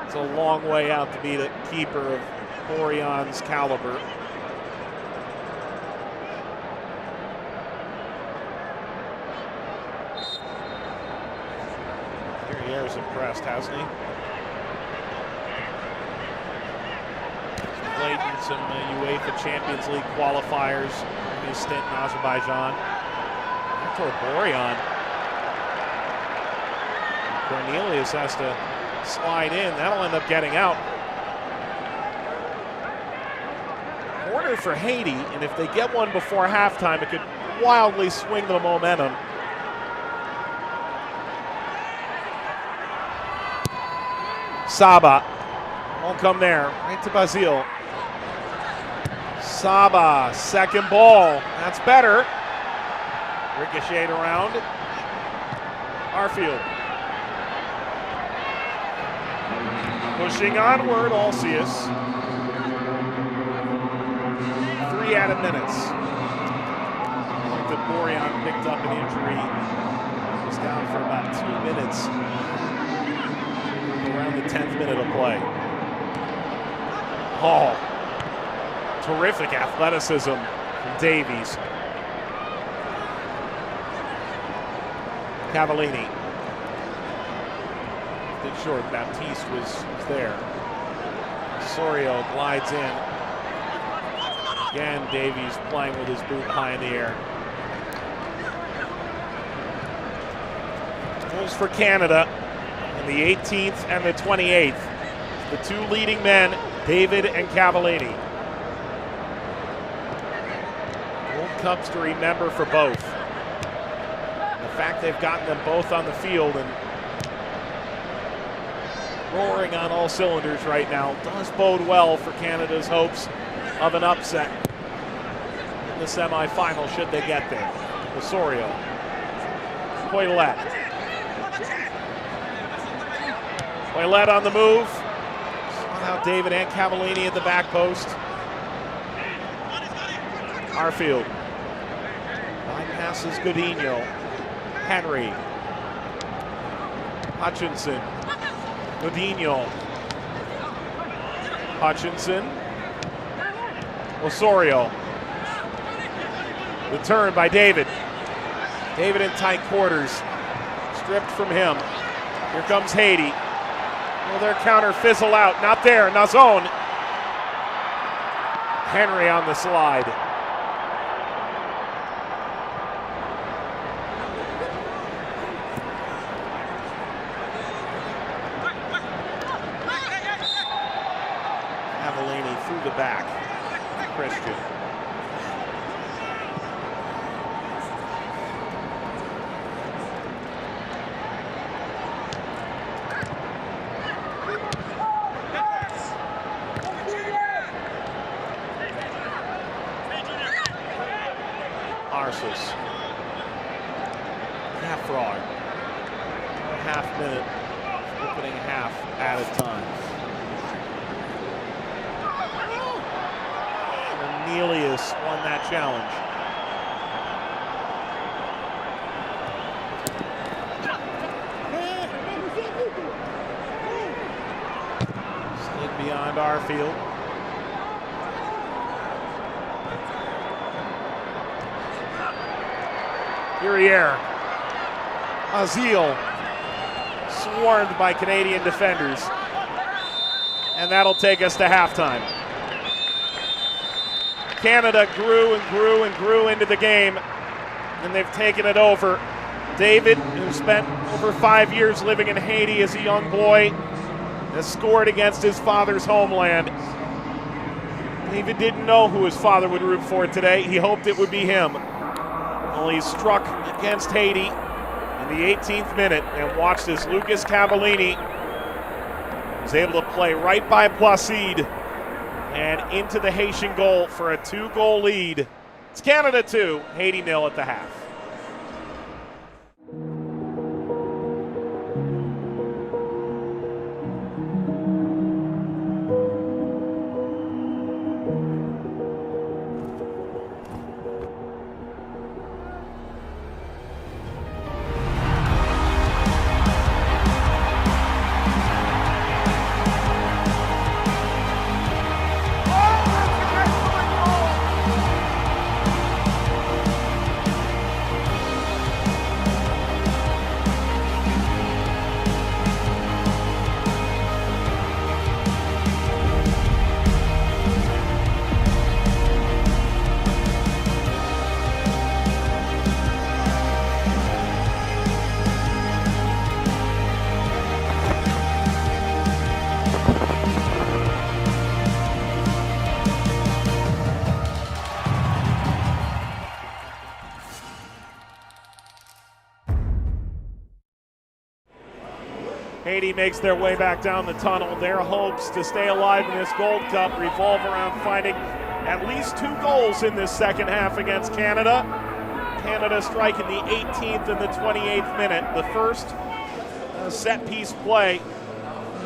It's a long way out to be the keeper of Boreon's caliber. Guerriere's impressed, hasn't he? Played in some UEFA Champions League qualifiers in his stint in Azerbaijan. Back toward Boreon. Cornelius has to slide in. That'll end up getting out. Corner for Haiti, and if they get one before halftime, it could wildly swing the momentum. Saba won't come there. Right to Basile. Saba, second ball. That's better. Ricocheted around. Arfield. Pushing onward, Alcius. 3 added minutes. Like the Boreon picked up an injury. Was down for about 2 minutes. Around the 10th minute of play. Oh, terrific athleticism from Davies. Cavallini. Bit short, Baptiste was there. Sorio glides in. Again, Davies playing with his boot high in the air. Goals for Canada in the 18th and the 28th. The 2 leading men, David and Cavallini. World Cups to remember for both. The fact they've gotten them both on the field and roaring on all cylinders right now does bode well for Canada's hopes of an upset in the semifinal should they get there. Osorio. Hoylett. Hoylett on the move. Saw out David and Cavallini at the back post. Arfield. Bypasses Godinho. Henry. Hutchinson. Godinho. Hutchinson. Osorio. The turn by David. David in tight quarters. Stripped from him. Here comes Haiti. Will their counter fizzle out? Not there. Nazon. Henry on the slide. back. Christian. Arces. Half frog. A half minute. Opening half at a time. Cornelius won that challenge. Slid beyond our field. Guerriere. Azil. Swarmed by Canadian defenders. And that'll take us to halftime. Canada grew and grew and grew into the game, and they've taken it over. David, who spent over 5 years living in Haiti as a young boy, has scored against his father's homeland. David didn't know who his father would root for today. He hoped it would be him. Well, he struck against Haiti in the 18th minute, and watched as Lucas Cavallini was able to play right by Placide and into the Haitian goal for a 2-goal lead. It's Canada 2, Haiti 0 at the half. Haiti makes their way back down the tunnel. Their hopes to stay alive in this Gold Cup revolve around finding at least 2 goals in this second half against Canada. Canada striking the 18th and the 28th minute. The first set-piece play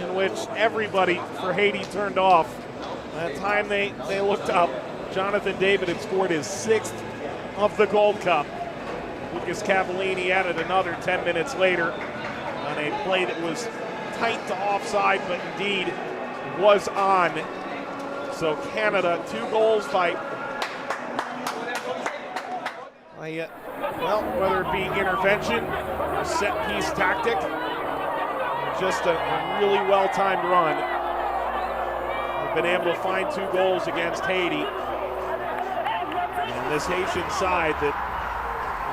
in which everybody for Haiti turned off. By the time they looked up, Jonathan David had scored his 6th of the Gold Cup. Lucas Cavallini added another 10 minutes later on a play that was tight to offside, but indeed was on. So Canada, 2 goals by well, whether it be intervention or set-piece tactic, or just a really well-timed run. They've been able to find 2 goals against Haiti. And this Haitian side that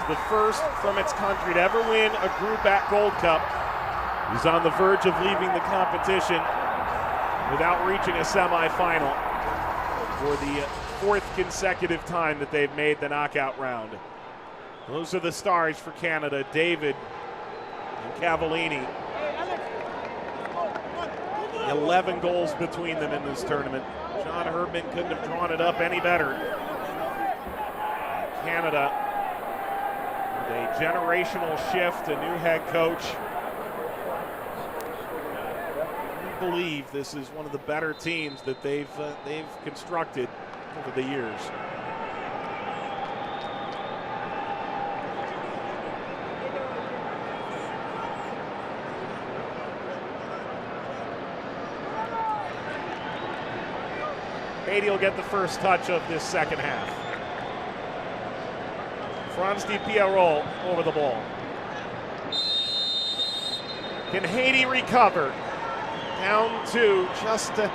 is the first from its country to ever win a Group A Gold Cup is on the verge of leaving the competition without reaching a semifinal for the 4th consecutive time that they've made the knockout round. Those are the stars for Canada, David and Cavallini. 11 goals between them in this tournament. John Herdman couldn't have drawn it up any better. Canada with a generational shift, a new head coach. I believe this is one of the better teams that they've constructed over the years. Haiti will get the first touch of this second half. Franz Di Pierrot over the ball. Can Haiti recover? Down 2, just as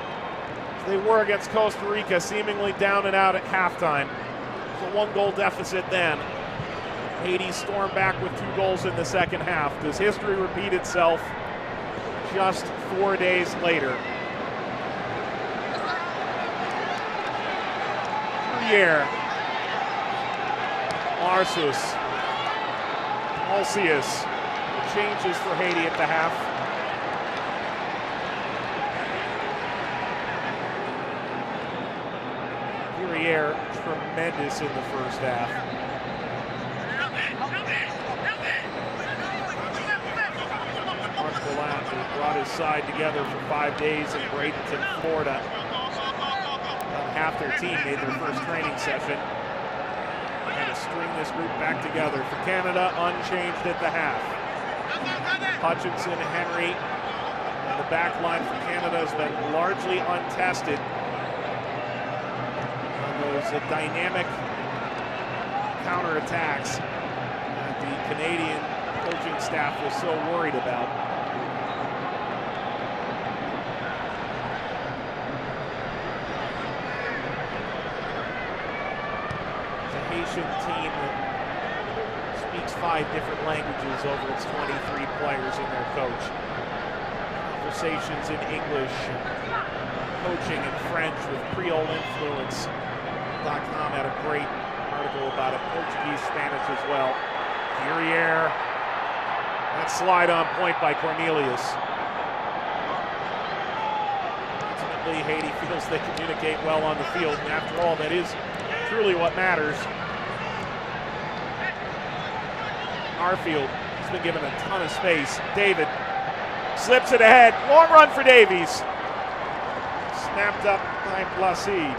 they were against Costa Rica, seemingly down and out at halftime. It's a 1-goal deficit then. Haiti stormed back with 2 goals in the second half. Does history repeat itself just 4 days later? Pierre. Arceus. Alcius. Changes for Haiti at the half. Pierre, tremendous in the first half. Mark Gallant, who brought his side together for 5 days in Bradenton, Florida. About half their team made their first training session. And to string this group back together for Canada, unchanged at the half. Hutchinson, Henry, and the back line for Canada has been largely untested on those dynamic counterattacks that the Canadian coaching staff was so worried about. The Haitian team that speaks 5 different languages over its 23 players and their coach. Conversations in English, coaching in French with Creole influence. .com had a great article about it, Portuguese, Spanish as well. Guerriere, that slide on point by Cornelius. Ultimately, Haiti feels they communicate well on the field, and after all, that is truly what matters. Arfield has been given a ton of space. David slips it ahead. Long run for Davies. Snapped up by Placide.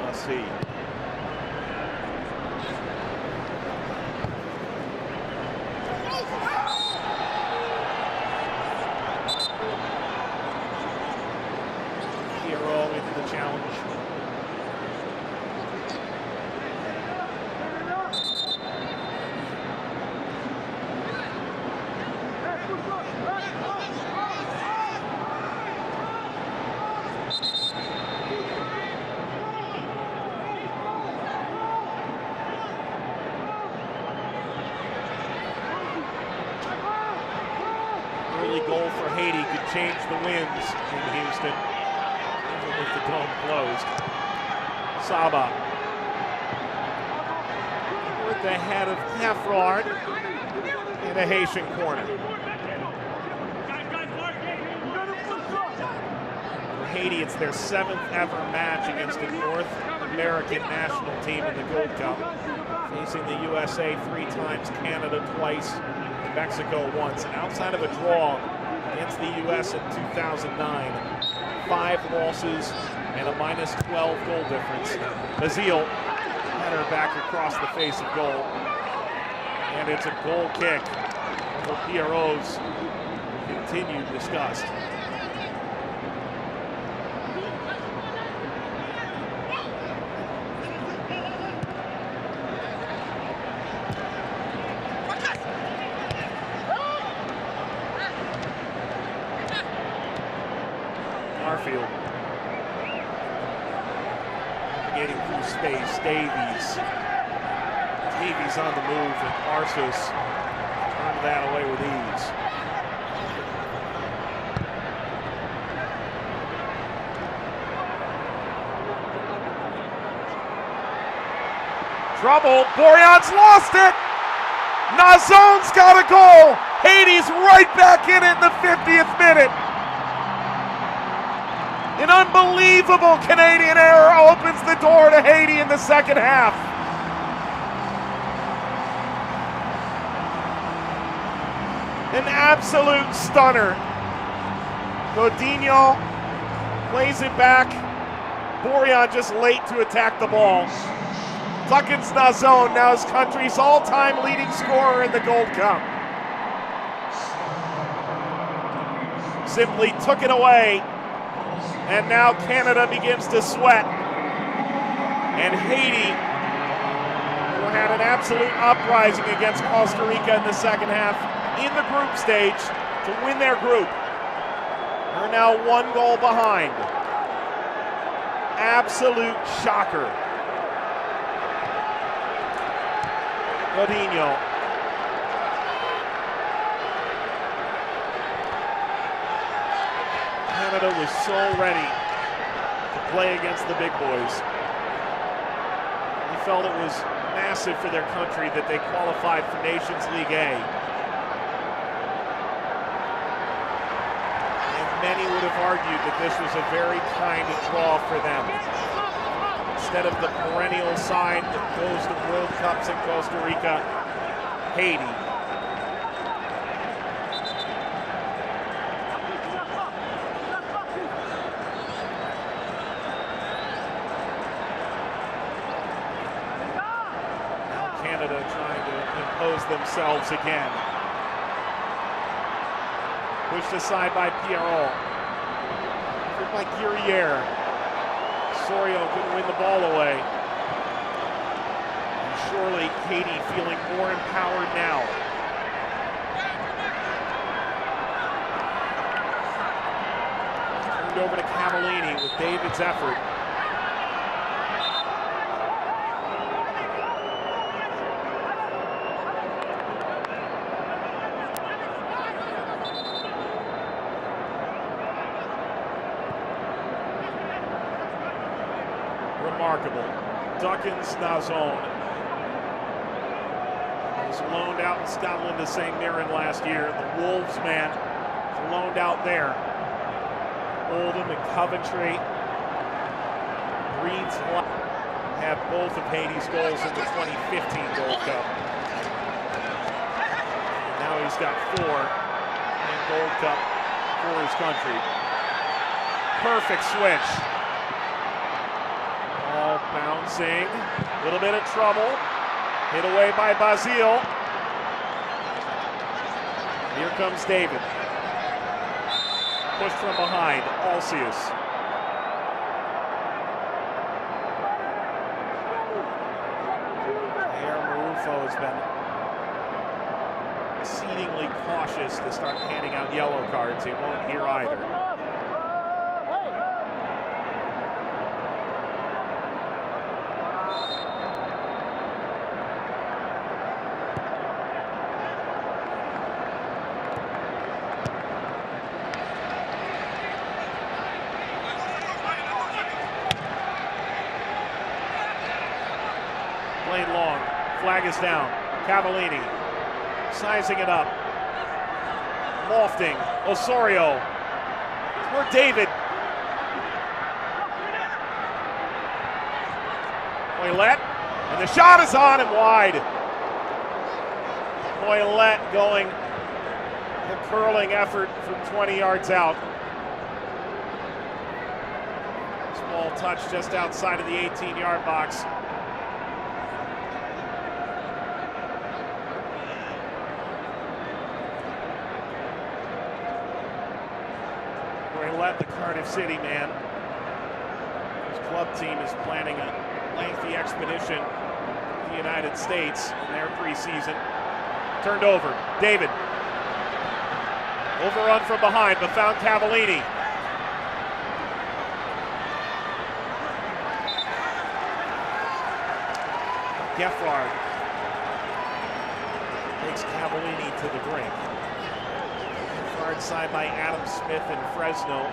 Placide. Challenge. Early goal for Haiti could change the winds in Houston. With the dome closed. Saba. We're at the head of Heffrard in a Haitian corner. For Haiti, it's their 7th ever match against a North American national team in the Gold Cup. Facing the USA 3 times, Canada twice, Mexico once. And outside of a draw against the US in 2009, 5 losses and a -12 goal difference. Bazile had her back across the face of goal. And it's a goal kick for Pierrot's continued disgust. Arfield navigating through space. Davies on the move, and Arceus turned that away with ease. Trouble, Borion's lost it! Nazon's got a goal! Haiti's right back in it in the 50th minute! An unbelievable Canadian error opens the door to Haiti in the second half. An absolute stunner. Godinho plays it back. Borion just late to attack the ball. Tuckins Nazon, now his country's all-time leading scorer in the Gold Cup. Simply took it away. And now Canada begins to sweat. And Haiti, who had an absolute uprising against Costa Rica in the second half in the group stage to win their group, are now 1 goal behind. Absolute shocker. Godinho. Canada was so ready to play against the big boys. He felt it was massive for their country that they qualified for Nations League A. And many would have argued that this was a very kind draw for them. Instead of the perennial side that goes to World Cups in Costa Rica, Haiti. Canada trying to impose themselves again. Pushed aside by Pierrot. Hit by Guerriere. Osorio couldn't win the ball away. And surely Haiti feeling more empowered now. Turned over to Cavallini with David's effort. Remarkable. Duckins Nazon was loaned out in Scotland to St. Mirren last year. The Wolves man was loaned out there. Oldham and Coventry. Reeds have both of Haiti's goals in the 2015 Gold Cup. Now he's got 4 in Gold Cup for his country. Perfect switch. Ball bouncing, a little bit of trouble. Hit away by Basile. Here comes David. Pushed from behind, Alcius. Marufo has been exceedingly cautious to start handing out yellow cards. He won't here either. Played long, flag is down. Cavallini sizing it up. Lofting, Osorio, for David. Moylet, and the shot is on and wide. Moylet going the curling effort from 20 yards out. Small touch just outside of the 18-yard box. Let the Cardiff City man. His club team is planning a lengthy expedition to the United States in their preseason. Turned over, David. Overrun from behind, but found Cavallini. Geffard takes Cavallini to the brink. Hard side by Adam Smith in Fresno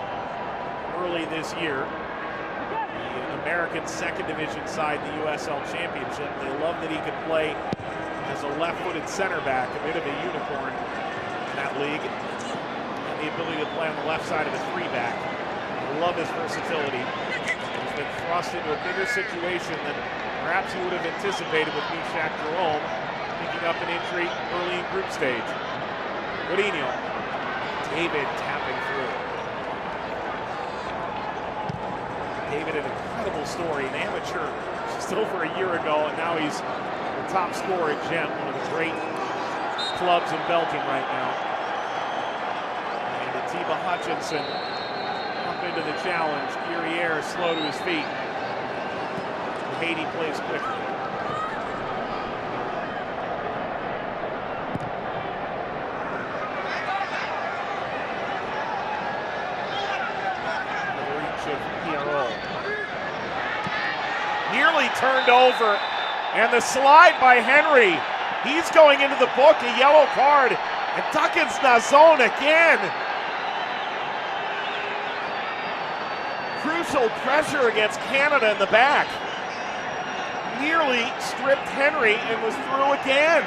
early this year. The American second division side, the USL Championship. They love that he could play as a left-footed center back, a bit of a unicorn in that league. And the ability to play on the left side of a 3-back. I love his versatility. He's been thrust into a bigger situation than perhaps he would have anticipated with Mishak Jerome picking up an injury early in group stage. Godinho. David tapping through. David, an incredible story, an amateur just over a year ago, and now he's the top scorer at Gent, one of the great clubs in Belgium right now. And Atiba Hutchinson up into the challenge. Guerriere slow to his feet. Haiti plays quickly. Nearly turned over, and the slide by Henry He's going into the book, a yellow card, and Duckins Nazone again. Crucial pressure against Canada in the back. Nearly stripped Henry and was through again.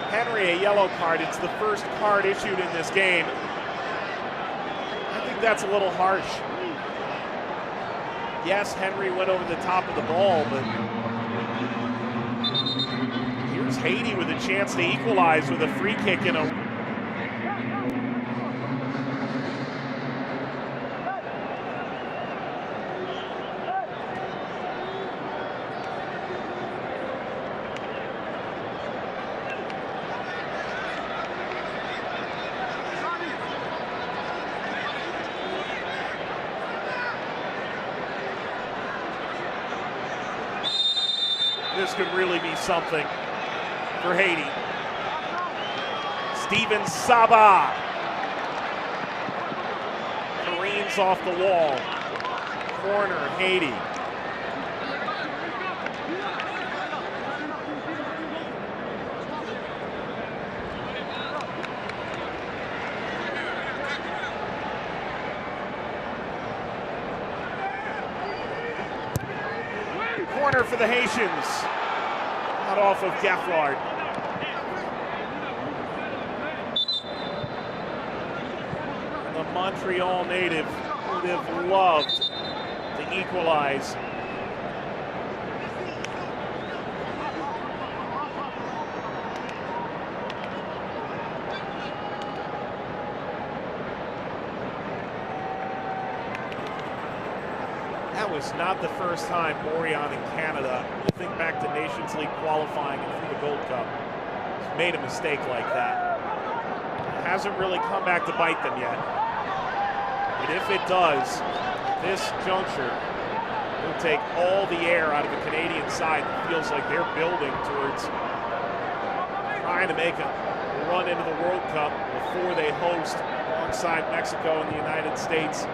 Henry, a yellow card. It's the first card issued in this game. I think that's a little harsh. Yes, Henry went over the top of the ball, but here's Haiti with a chance to equalize with a free kick in a... This could really be something for Haiti. Steven Saba careens off the wall. Corner, Haiti. Corner for the Haitians. Not off of Gaffard. The Montreal native would have loved to equalize. That was not the first time Morion in Canada, you think back to Nations League qualifying and through the Gold Cup, has made a mistake like that. It hasn't really come back to bite them yet. But if it does, this juncture will take all the air out of the Canadian side. It feels like they're building towards trying to make a run into the World Cup before they host alongside Mexico and the United States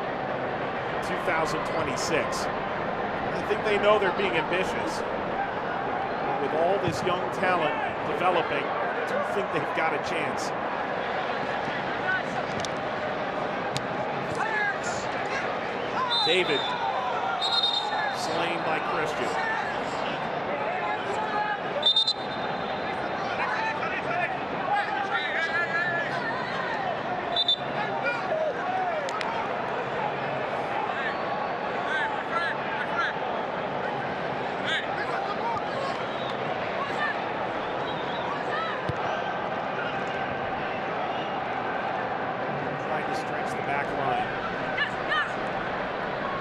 2026. I think they know they're being ambitious. But with all this young talent developing, I do think they've got a chance. David, slain by Christian.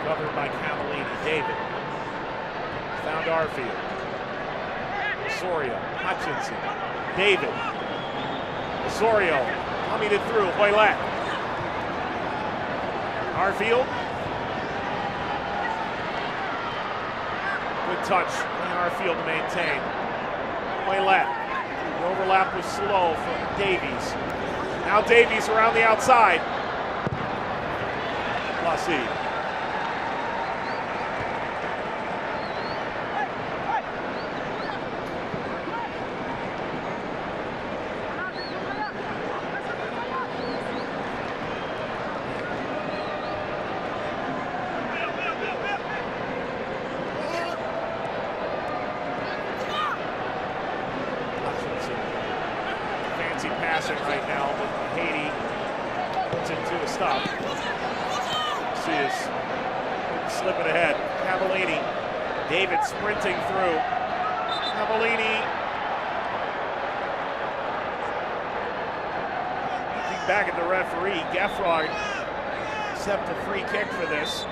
Covered by Cavallini. David found Arfield. Osorio, Hutchinson, David, Osorio, coming it through, Hoylett. Arfield. Good touch by Arfield to maintain. Hoylett. The overlap was slow from Davies. Now Davies around the outside. Lassie. Passing right now, but Haiti puts it to a stop. She is slipping ahead. Cavallini, David sprinting through. Cavallini looking back at the referee. Gaffard accept a free kick for this.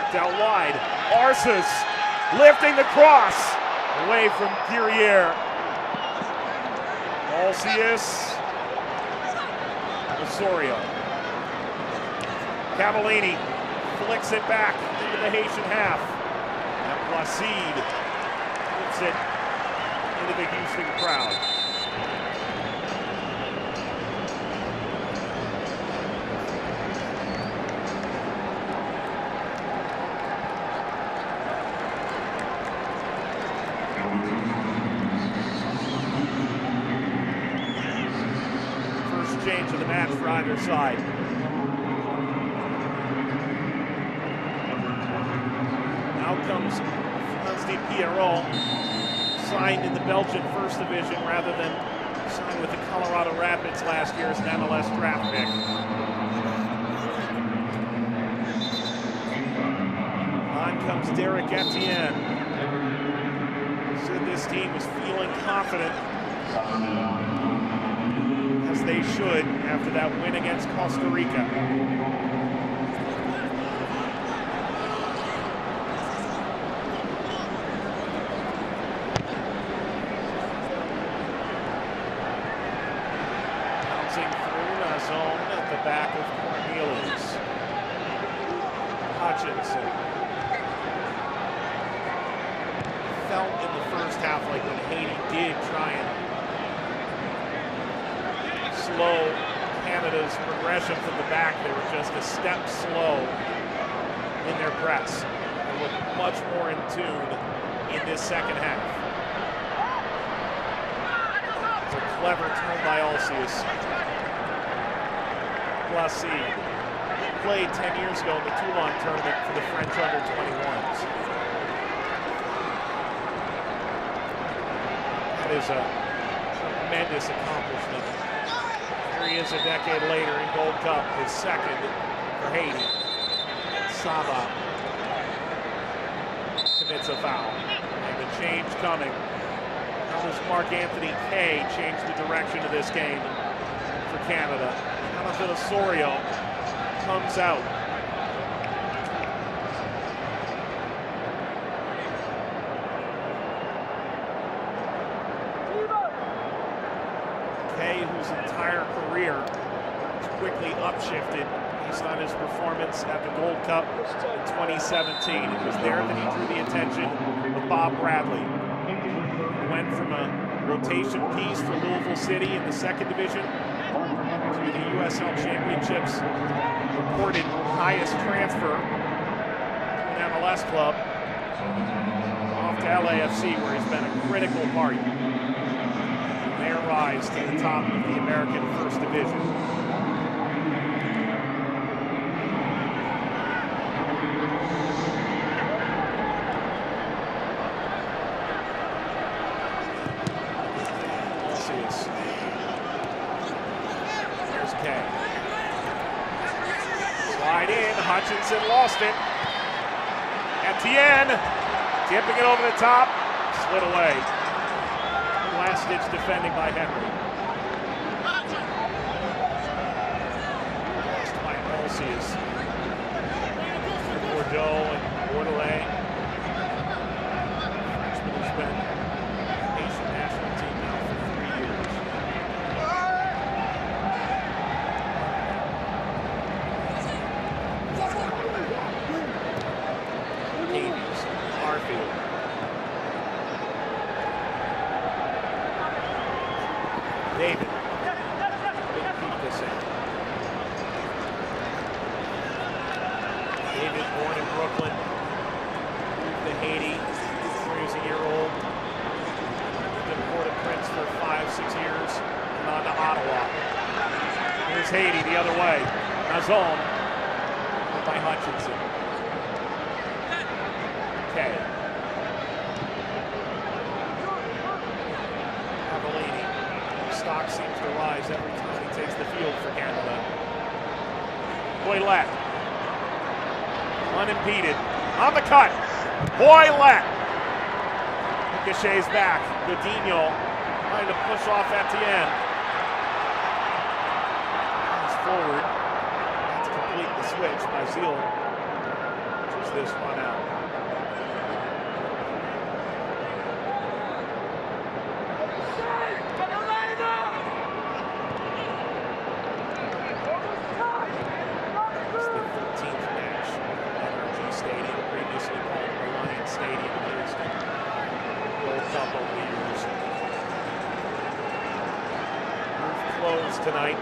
Kicked out wide. Arces lifting the cross away from Guerriere. Moise. Osorio. Cavallini flicks it back into the Haitian half. And Placide puts it into the Houston crowd. First change of the match for either side. Now comes Franz de Pierrot, signed in the Belgian First Division rather than signed with the Colorado Rapids last year as an MLS draft pick. On comes Derek Etienne. Said this team was feeling confident, as they should after that win against Costa Rica. Zone at the back of Cornelius. Hutchinson. Felt in the first half like when Haiti did try and slow Canada's progression from the back, they were just a step slow in their press. They looked much more in tune in this second half. It's a clever turn by Alcius. Placide played 10 years ago in the Toulon tournament for the French under-21s. That is a tremendous accomplishment. Here he is a decade later in Gold Cup, his second for Haiti. Saba commits a foul. And a change coming. How does Marc-Anthony Kaye change the direction of this game for Canada? Jonathan Osorio comes out. Kaye, whose entire career has quickly upshifted based on his performance at the Gold Cup in 2017. It was there that he drew the attention of Bob Bradley. He went from a rotation piece for Louisville City in the second division to the USL Championships, reported highest transfer in MLS club, off to LAFC, where he's been a critical part in their rise to the top of the American First Division. Slide in, Hutchinson lost it. Etienne tipping it over the top, slid away. Last-ditch defending by Henry. Lost by Alcius. Bordeaux and Bordelais. Frenchman who's been Haitian national team now for 3 years. Davies, Arfield. David. Couldn't keep this in. David, born in Brooklyn, moved to Haiti when he was a year old. Lived in Port-au-Prince for 5-6 years, and on to Ottawa. Here's Haiti the other way. Nazon by Hutchinson. Okay. Cavallini. Stock seems to rise every time he takes the field for Canada. Boylet. Unimpeded. On the cut. Boylet. Ricochet's back. Godinho trying to push off Etienne. He's forward. To complete the switch by Zeal. Just this one out. It's the 13th match at NRG Stadium, previously called Reliant Stadium in Houston. Gold Cup over the years. Roof closed tonight.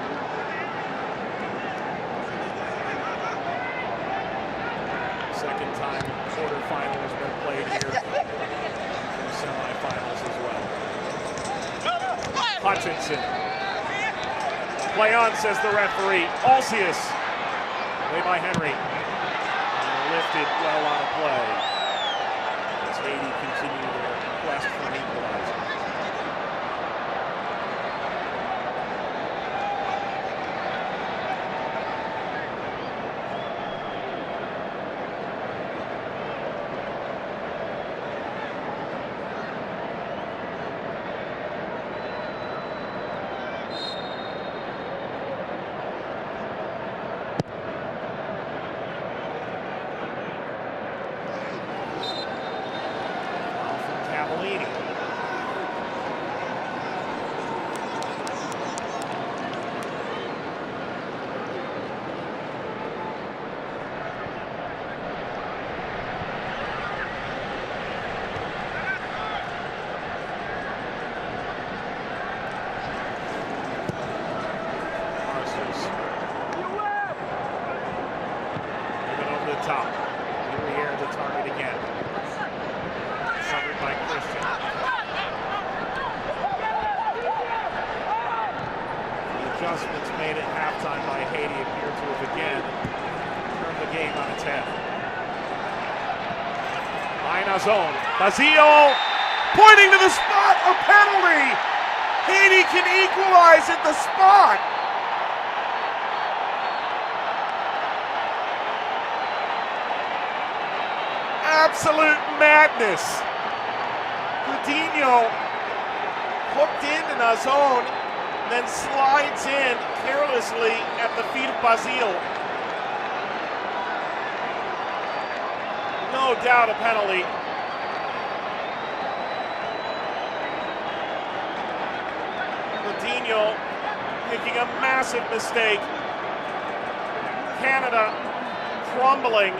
Second time quarterfinal has been played here. The semifinals as well. Hutchinson. Play on, says the referee. Alcius. Play by Henry. Lifted well out of play. As Haiti continue their quest for an equalizer. Top. Here the target again. Covered by Christian. The adjustments made at halftime by Haiti appear to have again turned the game on its head. Line zone. Basile pointing to the spot. A penalty. Haiti can equalize at the spot. Absolute madness. Coutinho hooked into the zone, then slides in carelessly at the feet of Basile. No doubt a penalty. Coutinho making a massive mistake. Canada crumbling.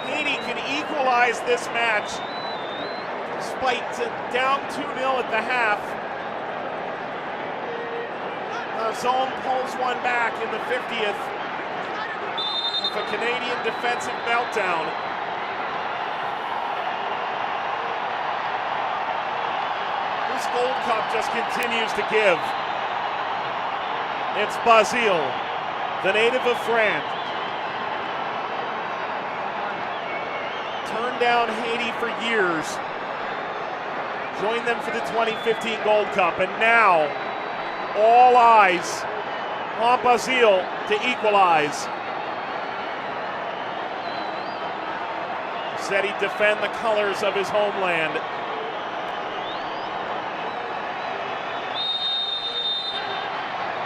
Haiti can equalize this match despite down 2-0 at the half. Zone pulls one back in the 50th with a Canadian defensive meltdown. This Gold Cup just continues to give. It's Basile, the native of France. Turned down Haiti for years, joined them for the 2015 Gold Cup, and now all eyes on Basile to equalize. Said he'd defend the colors of his homeland.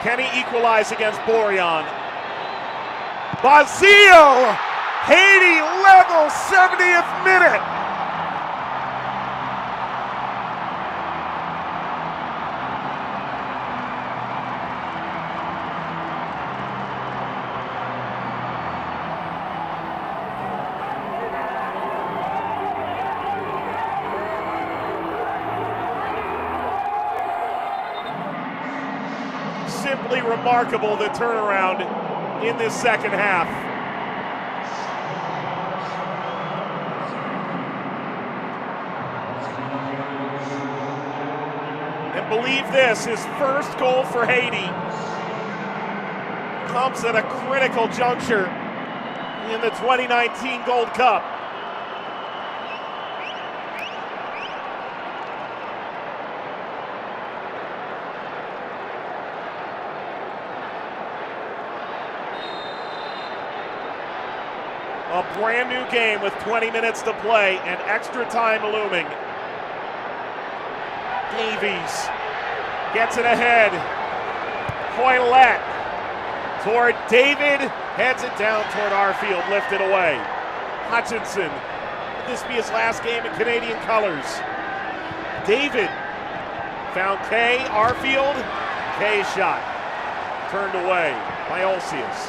Can he equalize against Bourrion? Basile! Haiti level, 70th minute. Simply remarkable, the turnaround in this second half. And believe this, his first goal for Haiti comes at a critical juncture in the 2019 Gold Cup. A brand new game with 20 minutes to play and extra time looming. Davies gets it ahead. Hoylett toward David, heads it down toward our field, lifted away. Hutchinson. Would this be his last game in Canadian colors? David found Kay. Arfield. Kay's shot turned away by Olsius.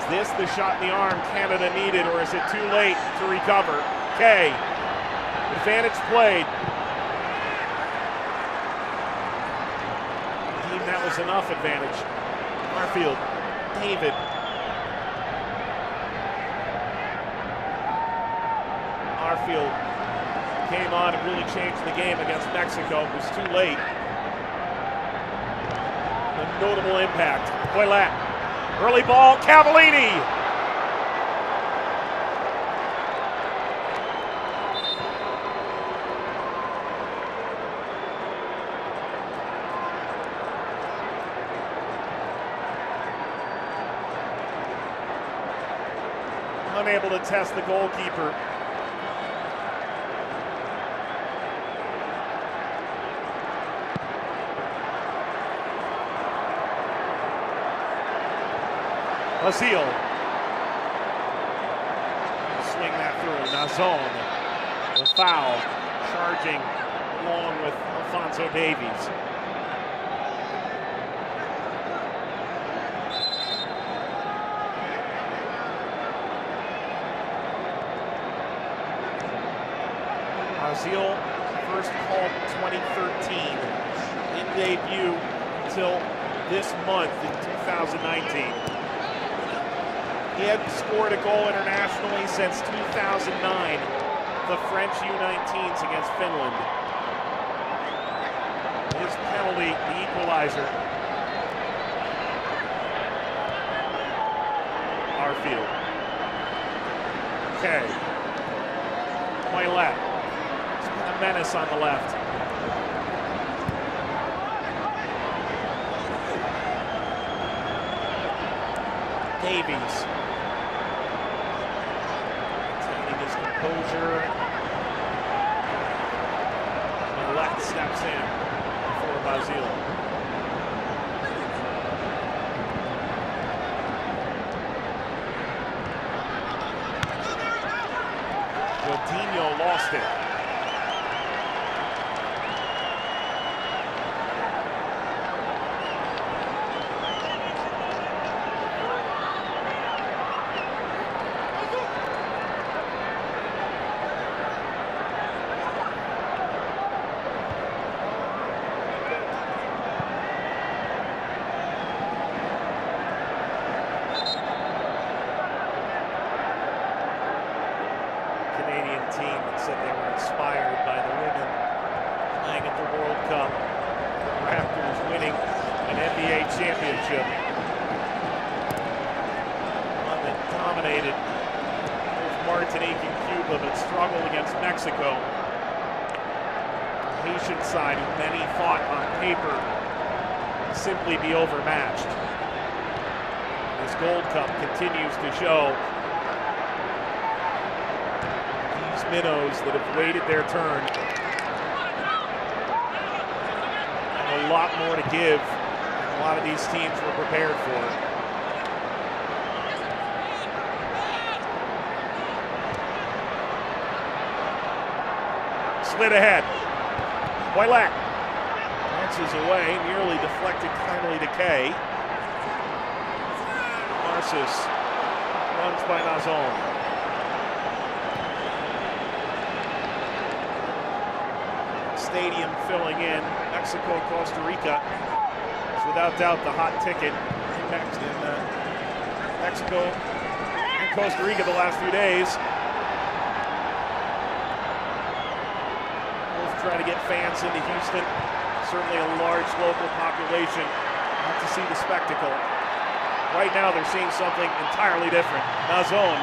Is this the shot in the arm Canada needed, or is it too late to recover? Kay. Advantage played. Deemed that was enough advantage. Arfield. David. Arfield came on and really changed the game against Mexico. It was too late. A notable impact. Poilette. Early ball. Cavallini. Unable to test the goalkeeper. Lazille. Swing that through. Nazon. The foul. Charging along with Alphonso Davies. Lazille first called in 2013. In debut until this month in 2019. He hadn't scored a goal internationally since 2009, the French U19s against Finland. His penalty, the equalizer. Arfield. Okay. Poilette. He's been a menace on the left. Davies. Composure. Left steps in for Basile. Godinho lost it. Team that said they were inspired by the women playing at the World Cup. Raptors winning an NBA championship. One that dominated both Martinique and Cuba, but struggled against Mexico. The Haitian side, who many thought on paper simply be overmatched. This Gold Cup continues to show minnows that have waited their turn and a lot more to give than a lot of these teams were prepared for. Slid ahead. Poilette bounces away, nearly deflected kindly to Kay. Narcissus runs by Nazon. Stadium filling in. Mexico, Costa Rica is without doubt the hot ticket in Mexico and Costa Rica the last few days. Both try to get fans into Houston. Certainly a large local population out to see the spectacle. Right now they're seeing something entirely different. Nazon.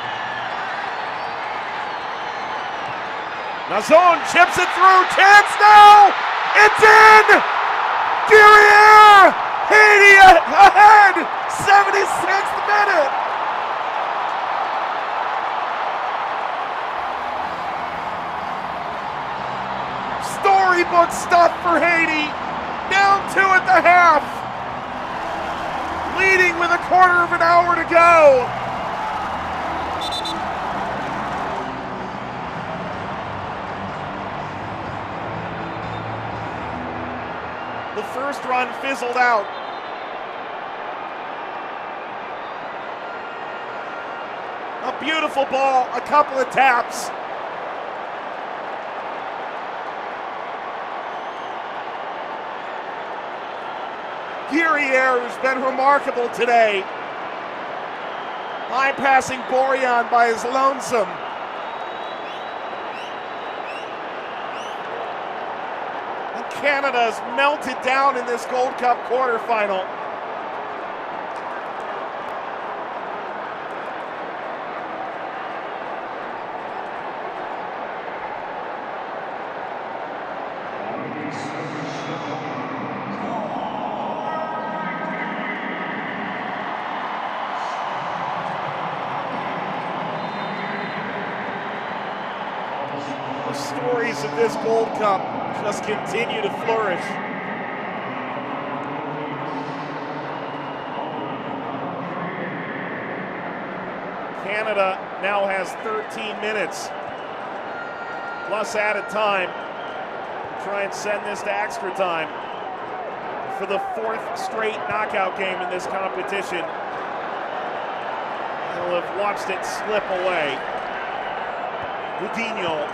Nazon chips it through, chance now! It's in! Guerriere! Haiti ahead! 76th minute! Storybook stuff for Haiti. Down 2 at the half. 1 with 1/4 of an hour to go. The first run fizzled out. A beautiful ball, a couple of taps. Guerriere, who's been remarkable today, bypassing Borean by his lonesome. And Canada's melted down in this Gold Cup quarterfinal. The stories of this Gold Cup just continue to flourish. Canada now has 13 minutes plus added time to try and send this to extra time for the fourth straight knockout game in this competition. They'll have watched it slip away. Jovenel.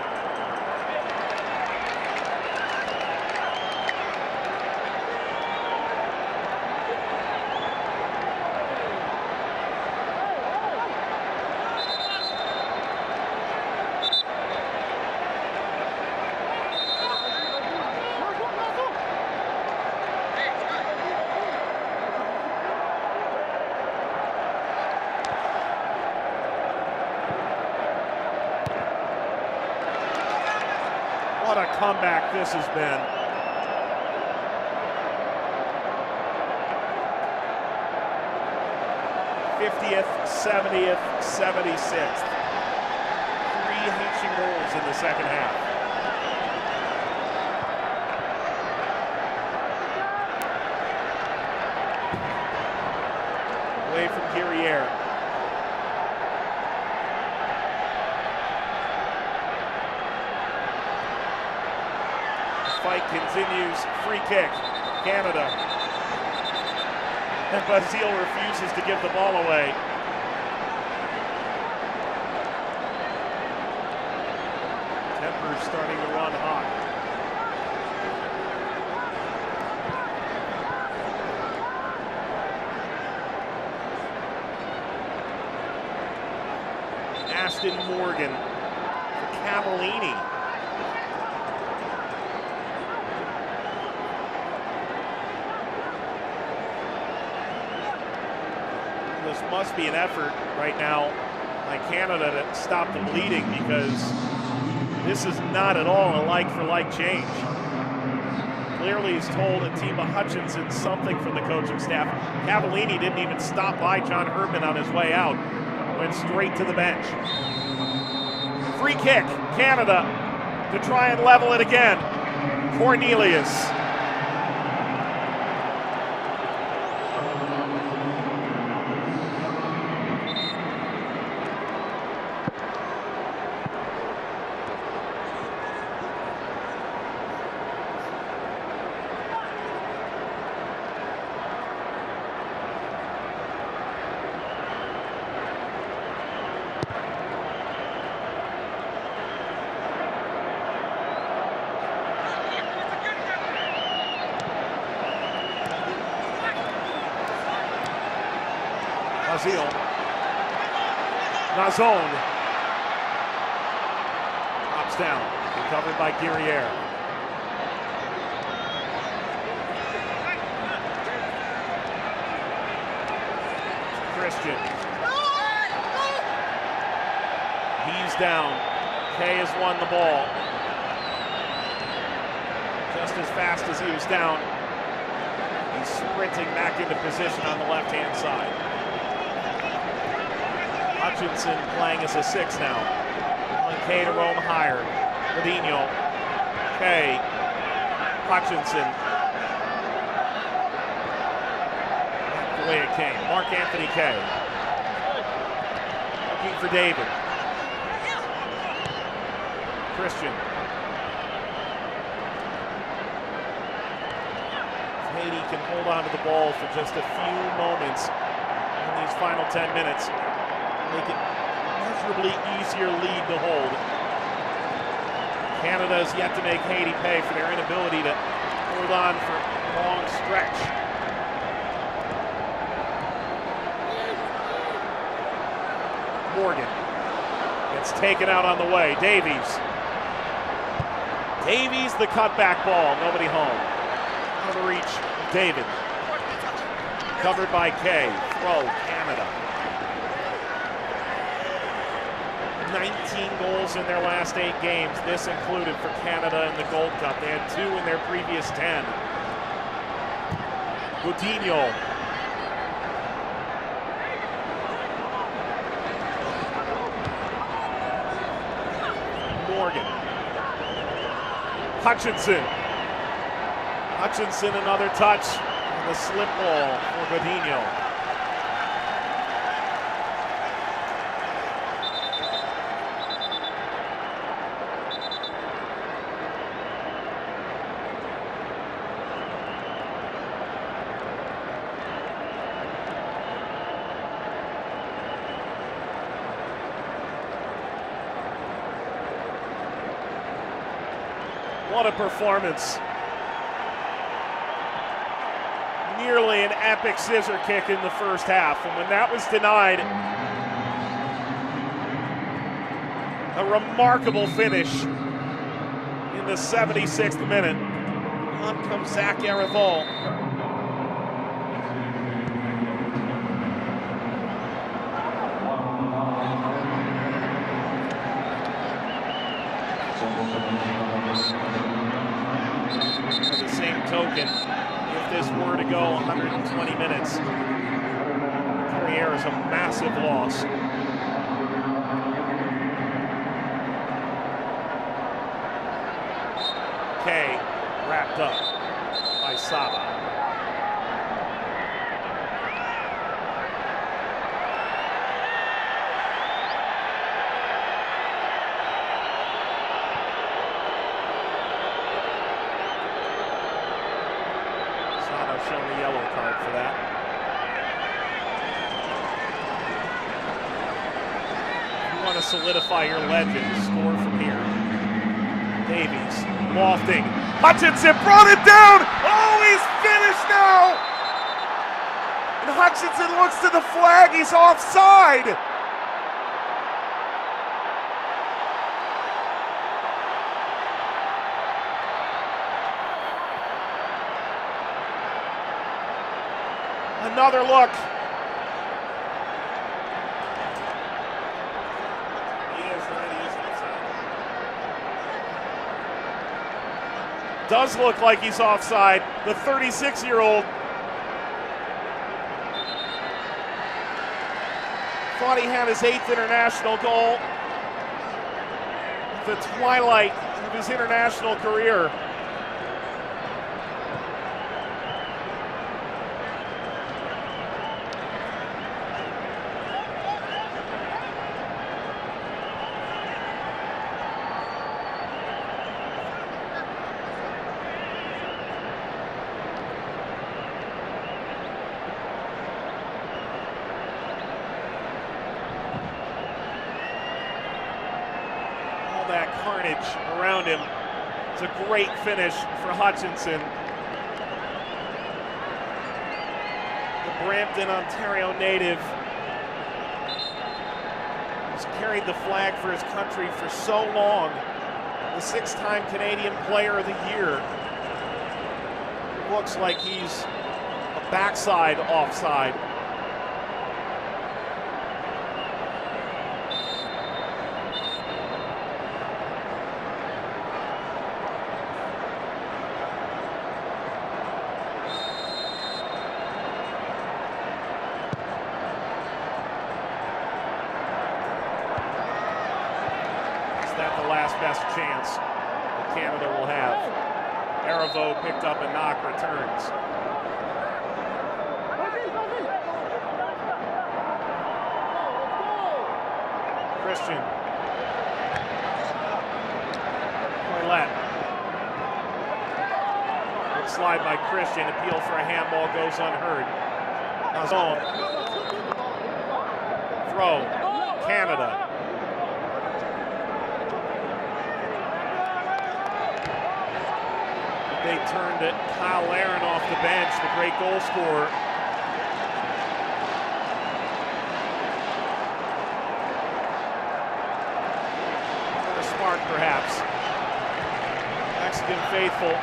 What a comeback this has been. '50th, 70th, 76th. 3 Haitian goals in the second half. Away from Guerriere. Fight continues. Free kick. Canada. And Basile refuses to give the ball away. Temper's starting to run hot. Aston Morgan for Cavallini. This must be an effort right now by Canada to stop the bleeding, because this is not at all a like-for-like change. Clearly he's told Atiba Hutchinson something from the coaching staff. Cavallini didn't even stop by John Herdman on his way out. Went straight to the bench. Free kick, Canada, to try and level it again. Cornelius. Basile. Nazon. Drops down. Recovered by Guerriere. Christian. He's down. Kay has won the ball. Just as fast as he was down, he's sprinting back into position on the left-hand side. Hutchinson playing as a 6 now. Kay to roam higher. Jovenel. Kay. Hutchinson. The way it came. Mark Anthony Kay. Looking for David. Christian. Haiti can hold on to the ball for just a few moments in these final 10 minutes, make it measurably easier lead to hold. Canada has yet to make Haiti pay for their inability to hold on for a long stretch. Morgan gets taken out on the way. Davies, the cutback ball, nobody home. Out of the reach, David. Covered by Kay. Throw, Canada. 19 goals in their last 8 games. This included for Canada in the Gold Cup. They had 2 in their previous 10. Godinho. Morgan. Hutchinson, another touch. And the slip ball for Godinho. What a performance. Nearly an epic scissor kick in the first half. And when that was denied, a remarkable finish in the 76th minute. On comes Zach Yarravol. By the same token, if this were to go 120 minutes, Carriere is a massive loss. Kay wrapped up by Saba. Shown a yellow card for that. If you want to solidify your legend, score from here. Davies, lofting. Hutchinson brought it down! Oh, he's finished now! And Hutchinson looks to the flag, he's offside! Another look. Does look like he's offside. The 36-year-old thought he had his 8th international goal at the twilight of his international career. That carnage around him. It's a great finish for Hutchinson. The Brampton, Ontario native has carried the flag for his country for so long. The 6-time Canadian Player of the Year. Looks like he's a backside offside. That the last best chance that Canada will have. Yarravol picked up a knock, returns. Christian. Corlett. slide by Christian. Appeal for a handball goes unheard. Zone. Throw. Canada. They turned to Kyle Larin off the bench, the great goal scorer. For a spark, perhaps. Mexican faithful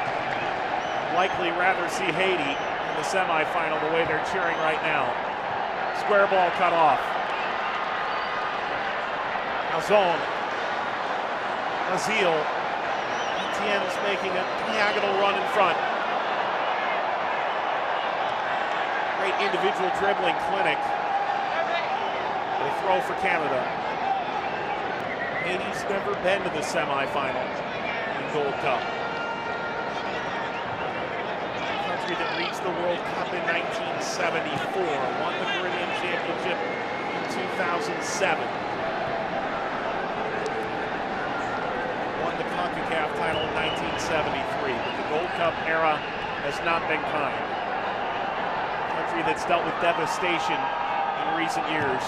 likely rather see Haiti in the semifinal the way they're cheering right now. Square ball cut off. Azon. Azil. Etienne's making a diagonal run in front. Great individual dribbling clinic. A throw for Canada. Haiti's never been to the semifinal in Gold Cup. Country that reached the World Cup in 1974, won the Caribbean Championship in 2007. Won the CONCACAF title in 1973, but the Gold Cup era has not been kind. A country that's dealt with devastation in recent years.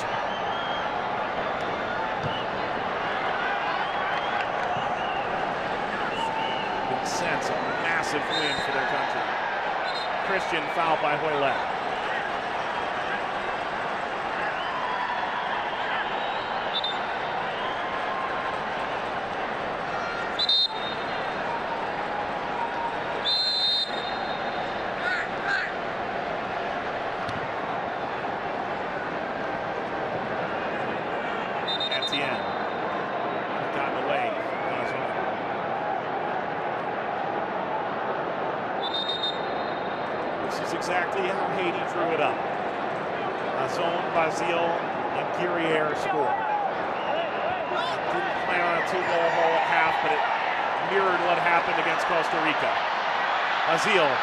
Good sense of a massive win for their country. Christian fouled by Hoylett. Etienne gotten away. This is exactly how Haiti drew it up. Azon, Basile, and Guerriere scored. Didn't plan on a 2-goal haul at half, but it mirrored what happened against Costa Rica. Basile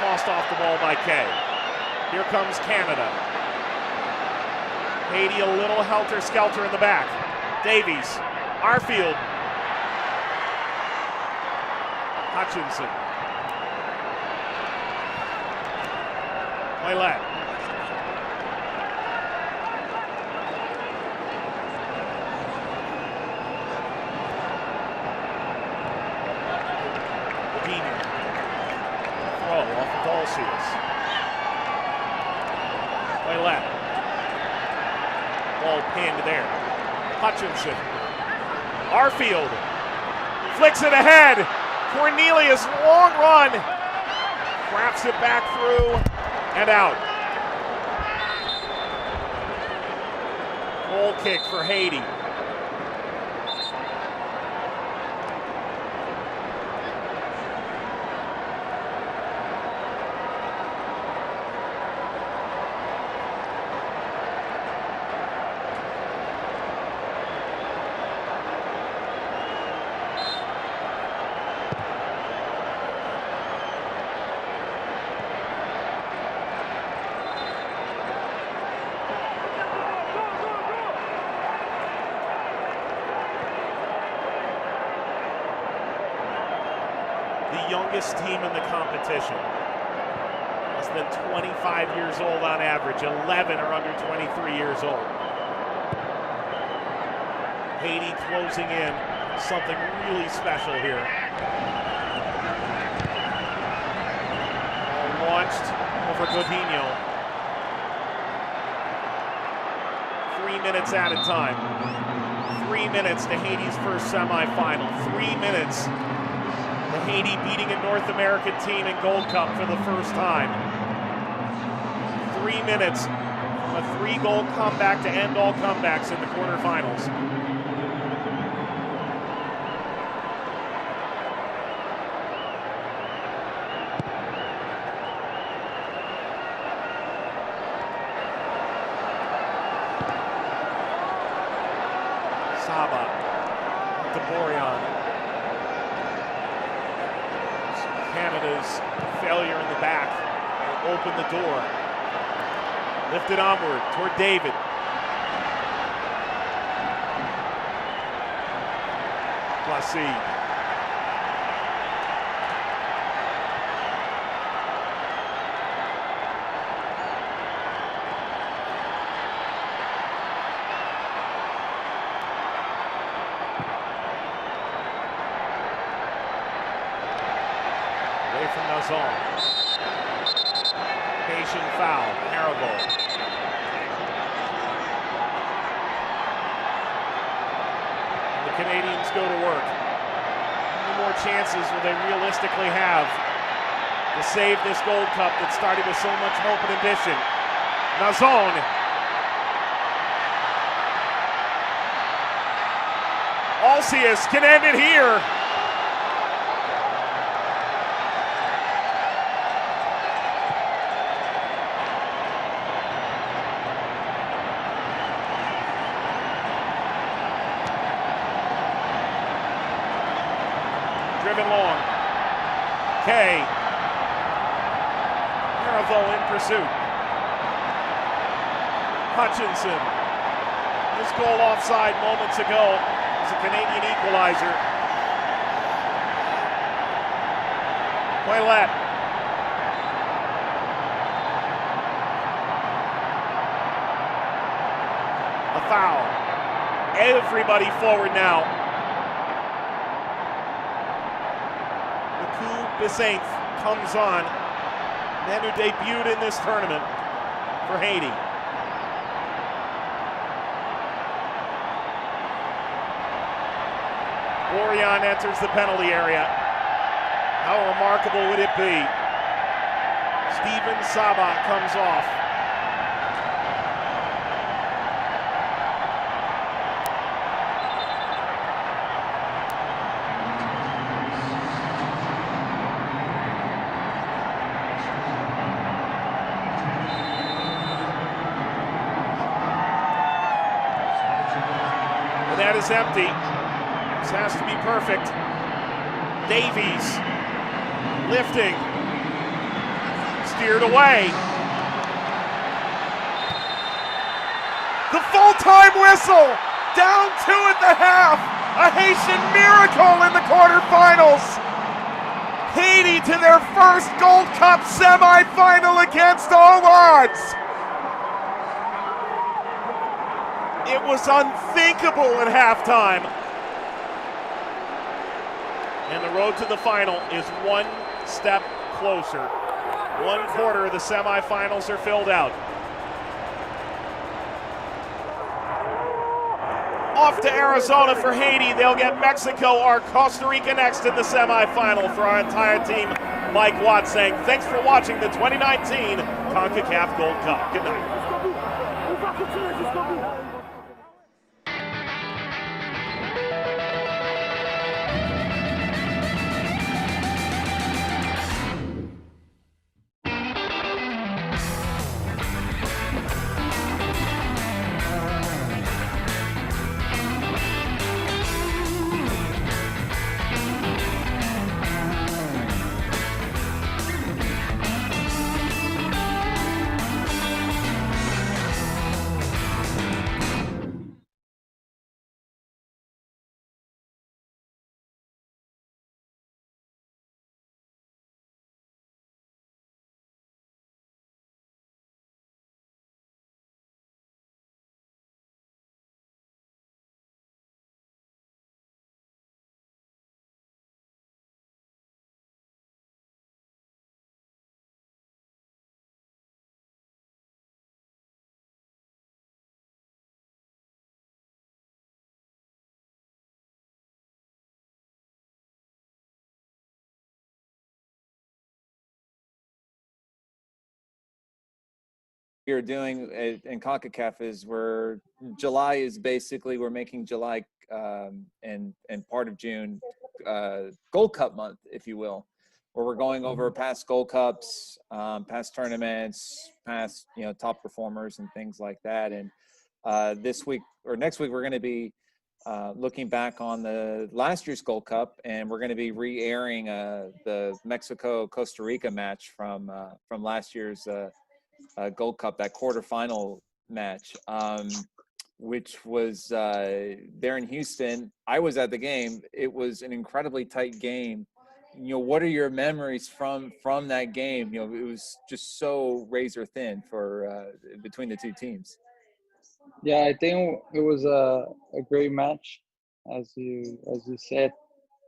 tossed off the ball by Kay. Here comes Canada. Haiti a little helter-skelter in the back. Davies, Arfield, Hutchinson. Hoylett. Medina. Throw off of Dolcius. Hoylett. Ball pinned there. Hutchinson. Arfield. Flicks it ahead. Cornelius, long run. Wraps it back through and out. Goal kick for Haiti. The youngest team in the competition. Less than 25 years old on average. 11 are under 23 years old. Haiti closing in. Something really special here. Launched over Godinho. 3 minutes at a time. 3 minutes to Haiti's first semifinal. 3 minutes. The Haiti beating a North American team in Gold Cup for the first time. 3 minutes, a 3-goal comeback to end all comebacks in the quarterfinals. Saba, DeBorian. Canada's failure in the back will open the door. Lifted onward toward David. Placide. Nazon. Haitian foul. Haribo. And the Canadians go to work. How many more chances will they realistically have to save this Gold Cup that started with so much hope and ambition? Nazon. Alcius can end it here. Driven long. Kay. Haribo in pursuit. Hutchinson. His goal offside moments ago is a Canadian equalizer. Ouellet. A foul. Everybody forward now. Bissainth comes on, man who debuted in this tournament for Haiti. Orion enters the penalty area. How remarkable would it be? Steven Saba comes off. The net is empty. This has to be perfect. Davies lifting. Steered away. The full-time whistle. Down 2 at the half. A Haitian miracle in the quarterfinals. Haiti to their first Gold Cup semifinal against all odds. It was unthinkable at halftime. And the road to the final is one step closer. 1/4 of the semifinals are filled out. Off to Arizona for Haiti. They'll get Mexico or Costa Rica next in the semifinal. For our entire team, Mike Watt saying thanks for watching the 2019 CONCACAF Gold Cup. Good night. We're doing in CONCACAF is July is basically we're making July and part of June Gold Cup month, if you will, where we're going over past Gold Cups, past tournaments, past top performers and things like that. And this week or next week we're going to be looking back on the last year's Gold Cup, and we're going to be re-airing the Mexico-Costa Rica match from last year's Gold Cup, that quarterfinal match, which was there in Houston. I was at the game. It was an incredibly tight game. What are your memories from that game? It was just so razor thin for between the two teams. Yeah, I think it was a great match, as you said.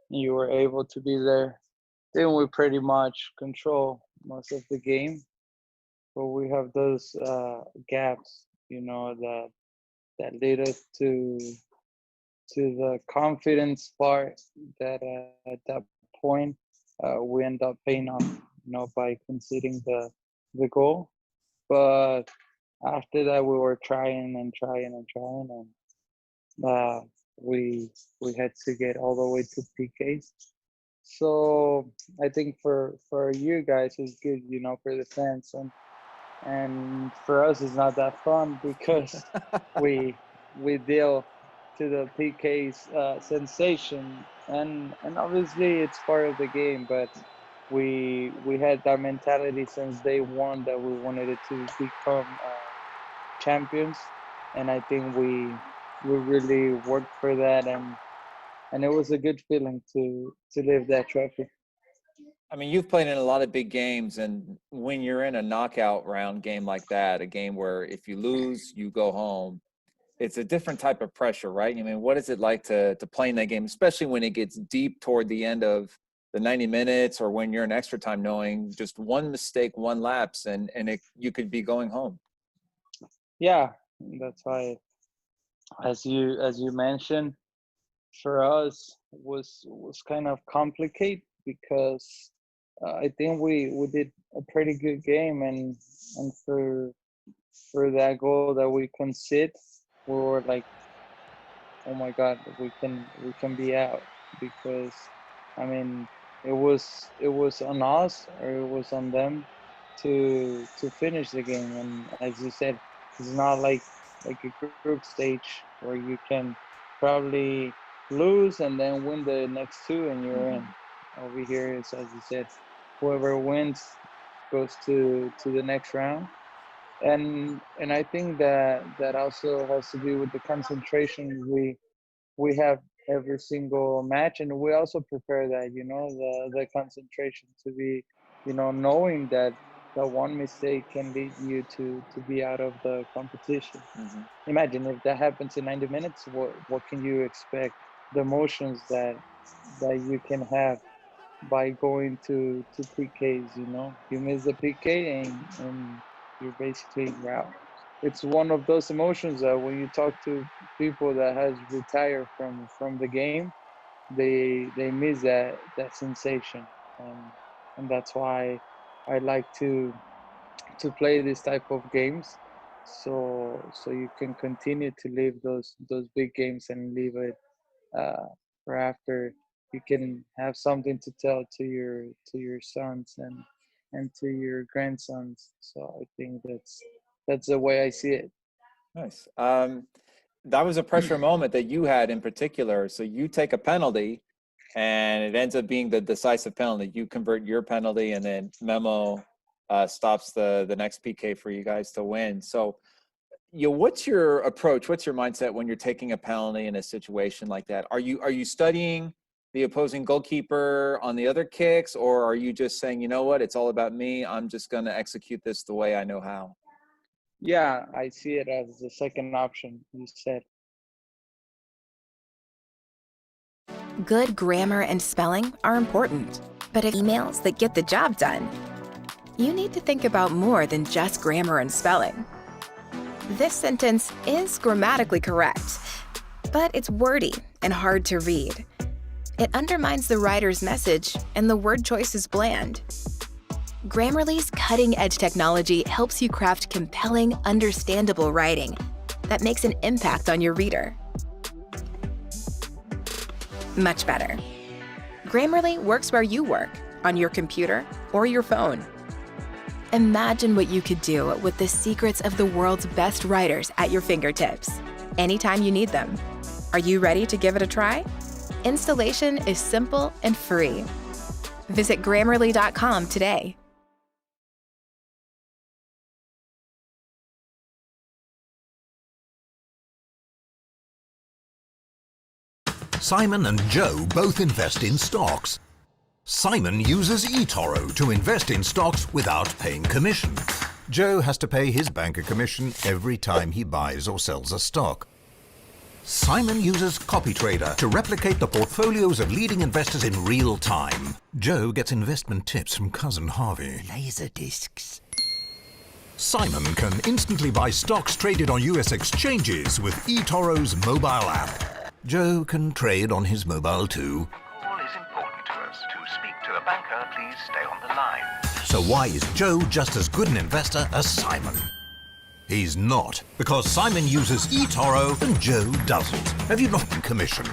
You were able to be there think we pretty much control most of the game, but we have those gaps, you know, that lead us to the confidence part that at that point we end up paying off, you know, by conceding the goal. But after that, we were trying and trying and trying, and we had to get all the way to PKs. So I think for you guys it's good, you know, for the fans, and for us it's not that fun because we deal to the PK's sensation, and obviously it's part of the game, but we had that mentality since day one that we wanted it to become champions, and I think we really worked for that, and it was a good feeling to live that trophy. I mean, you've played in a lot of big games, and when you're in a knockout round game like that, a game where if you lose, you go home, it's a different type of pressure, right? I mean, what is it like to play in that game, especially when it gets deep toward the end of the 90 minutes or when you're in extra time, knowing just one mistake, one lapse, and you could be going home? Yeah, that's why, as you mentioned, for us was kind of complicated because I think we did a pretty good game, and for that goal that we conceded, we were like, oh my God, we can be out, because I mean it was on us or it was on them to finish the game. And as you said, it's not like a group stage where you can probably lose and then win the next two and you're in. Over here is, as you said, whoever wins goes to the next round. And I think that also has to do with the concentration we have every single match, and we also prepare that, you know, the concentration to be, you know, knowing that one mistake can lead you to be out of the competition. Imagine if that happens in 90 minutes, what can you expect? The emotions that you can have by going to PKs, you know, you miss the PK and you're basically out. It's one of those emotions that when you talk to people that has retired from the game, they miss that sensation, and that's why I like to play this type of games, so you can continue to live those big games and leave it for after. You can have something to tell to your sons and to your grandsons. So I think that's the way I see it. Nice. That was a pressure moment that you had in particular. So you take a penalty, and it ends up being the decisive penalty. You convert your penalty, and then Memo stops the next PK for you guys to win. So, you know, what's your approach? What's your mindset when you're taking a penalty in a situation like that? Are you studying the opposing goalkeeper on the other kicks, or are you just saying, you know what, it's all about me, I'm just going to execute this the way I know how? Yeah, I see it as the second option you said. Good grammar and spelling are important, but emails that get the job done, you need to think about more than just grammar and spelling. This sentence is grammatically correct, but it's wordy and hard to read. It undermines the writer's message, and the word choice is bland. Grammarly's cutting-edge technology helps you craft compelling, understandable writing that makes an impact on your reader. Much better. Grammarly works where you work, on your computer or your phone. Imagine what you could do with the secrets of the world's best writers at your fingertips, anytime you need them. Are you ready to give it a try? Installation is simple and free. Visit Grammarly.com today. Simon and Joe both invest in stocks. Simon uses eToro to invest in stocks without paying commission. Joe has to pay his bank a commission every time he buys or sells a stock. Simon uses CopyTrader to replicate the portfolios of leading investors in real time. Joe gets investment tips from cousin Harvey. Laser discs. Simon can instantly buy stocks traded on US exchanges with eToro's mobile app. Joe can trade on his mobile too. All is important to us. To speak to a banker, please stay on the line. So why is Joe just as good an investor as Simon? He's not, because Simon uses eToro and Joe doesn't. Have you not been commissioned?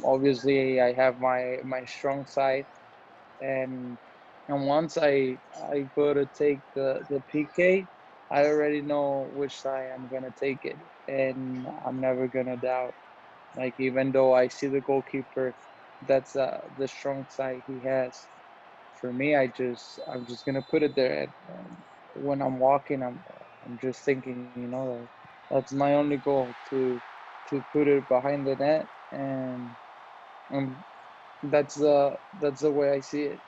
Obviously, I have my strong side, and once I go to take the PK, I already know which side I'm gonna take it, and I'm never gonna doubt. Like, even though I see the goalkeeper, that's the strong side he has. For me, I'm just gonna put it there. And when I'm walking, I'm just thinking, that that's my only goal, to put it behind the net, and that's the way I see it.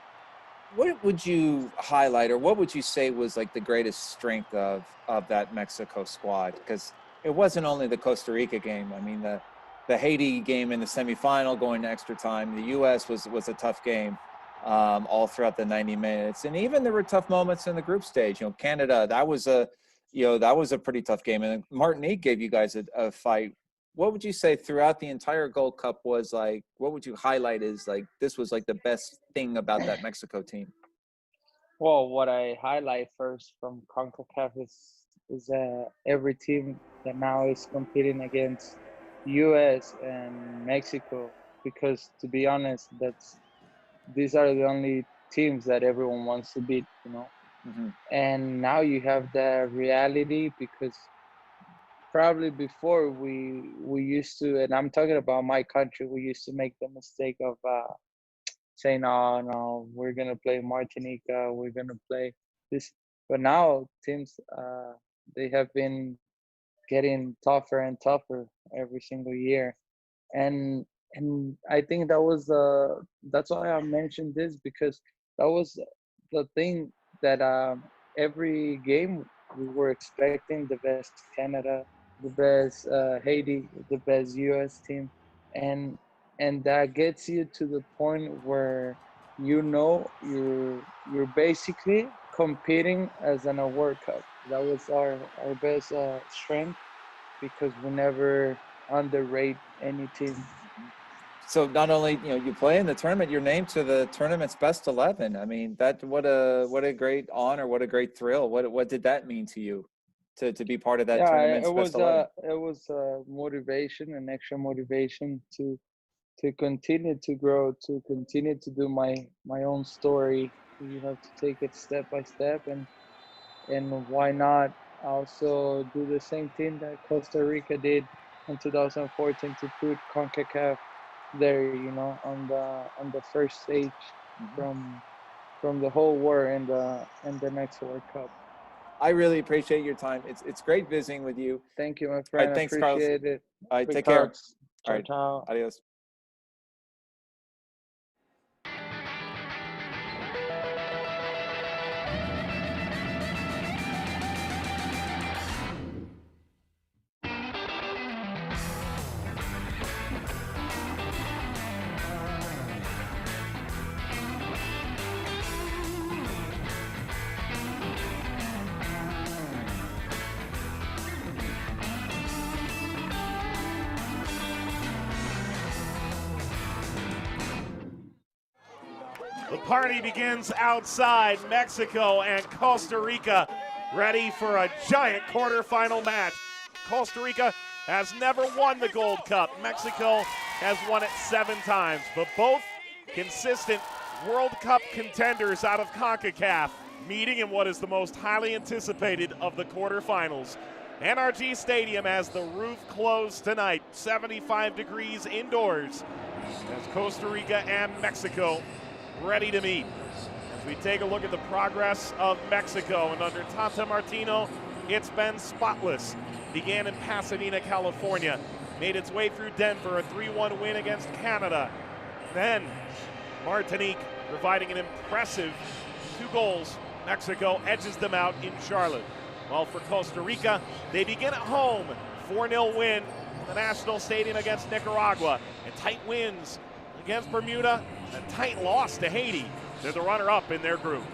What would you highlight, or what would you say was like the greatest strength of that Mexico squad? Because it wasn't only the Costa Rica game. I mean, the Haiti game in the semifinal going to extra time. The U.S. was a tough game all throughout the 90 minutes, and even there were tough moments in the group stage. Canada, that was a pretty tough game, and Martinique gave you guys a fight. What would you say throughout the entire Gold Cup was like, what would you highlight as like, this was like the best thing about that Mexico team? Well, what I highlight first from CONCACAF is every team that now is competing against U.S. and Mexico, because to be honest, these are the only teams that everyone wants to beat, Mm-hmm. And now you have the reality, because probably before we used to, and I'm talking about my country, we used to make the mistake of saying, no, we're going to play Martinica, we're going to play this. But now teams, they have been getting tougher and tougher every single year. And I think that's why I mentioned this, because that was the thing that every game we were expecting the best Canada, the best Haiti, the best U.S. team, and that gets you to the point where you're basically competing as in a World Cup. That was our best strength, because we never underrate any team. So not only you play in the tournament, you're named to the tournament's best 11. I mean, what a great honor, what a great thrill. What did that mean to you, to be part of that tournament's best 11? It was motivation, an extra motivation to continue to grow, to continue to do my own story. You have to take it step by step, and why not also do the same thing that Costa Rica did in 2014, to put CONCACAF there, on the first stage from the whole world in the next World Cup. I really appreciate your time. It's great visiting with you. Thank you, my friend. All right, thanks, I appreciate it. All right, Big take care. talks. All right, Ciao. adios. The party begins outside. Mexico and Costa Rica ready for a giant quarterfinal match. Costa Rica has never won the Gold Cup. Mexico has won it 7 times, but both consistent World Cup contenders out of CONCACAF meeting in what is the most highly anticipated of the quarterfinals. NRG Stadium has the roof closed tonight, 75 degrees indoors, as Costa Rica and Mexico ready to meet. As we take a look at the progress of Mexico, and under Tata Martino, it's been spotless. Began in Pasadena, California, made its way through Denver, a 3-1 win against Canada, Then Martinique providing an impressive 2 goals. Mexico edges them out in Charlotte. While for Costa Rica, they begin at home. 4-0 win in the National Stadium against Nicaragua. And tight wins against Bermuda. A tight loss to Haiti. They're the runner-up in their group.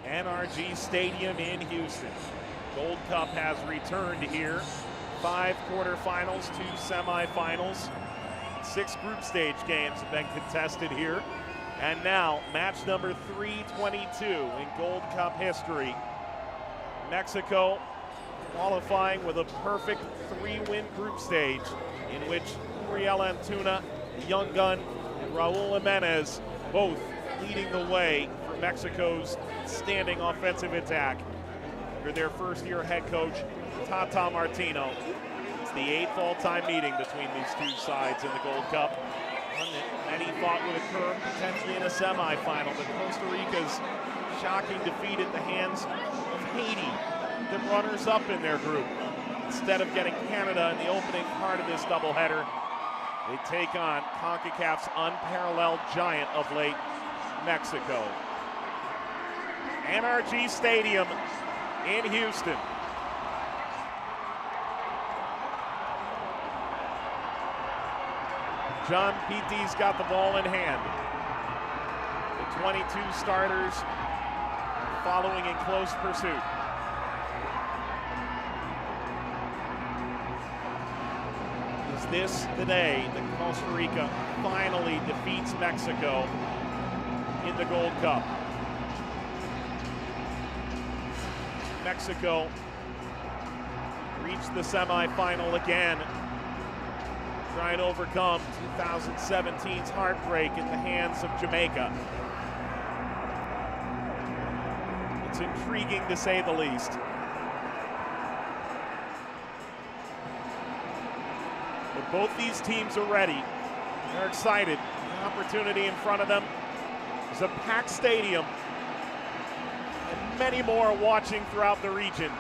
NRG Stadium in Houston. Gold Cup has returned here. 5 quarterfinals, 2 semifinals. 6 group stage games have been contested here. And now, match number 322 in Gold Cup history. Mexico qualifying with a perfect 3-win group stage in which Uriel Antuna, the young gun, and Raul Jimenez both leading the way for Mexico's standing offensive attack under their first-year head coach, Tata Martino. It's the 8th all-time meeting between these 2 sides in the Gold Cup. One that many thought would occur potentially in a semifinal, but Costa Rica's shocking defeat at the hands of Haiti, the runners-up in their group. Instead of getting Canada in the opening part of this doubleheader, they take on CONCACAF's unparalleled giant of late, Mexico. NRG Stadium in Houston. John Pitty's got the ball in hand. The 22 starters are following in close pursuit. Is this the day that Costa Rica finally defeats Mexico in the Gold Cup? Mexico reached the semifinal again, trying to overcome 2017's heartbreak in the hands of Jamaica. It's intriguing to say the least. But both these teams are ready. They're excited. The opportunity in front of them is a packed stadium, and many more watching throughout the region.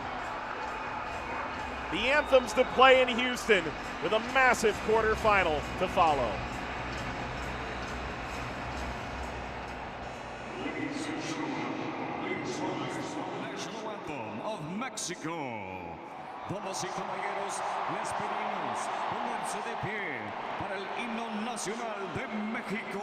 The anthems to play in Houston with a massive quarterfinal to follow. National Anthem of Mexico. Damas y caballeros, les pedimos ponerse de pie para el himno nacional de México.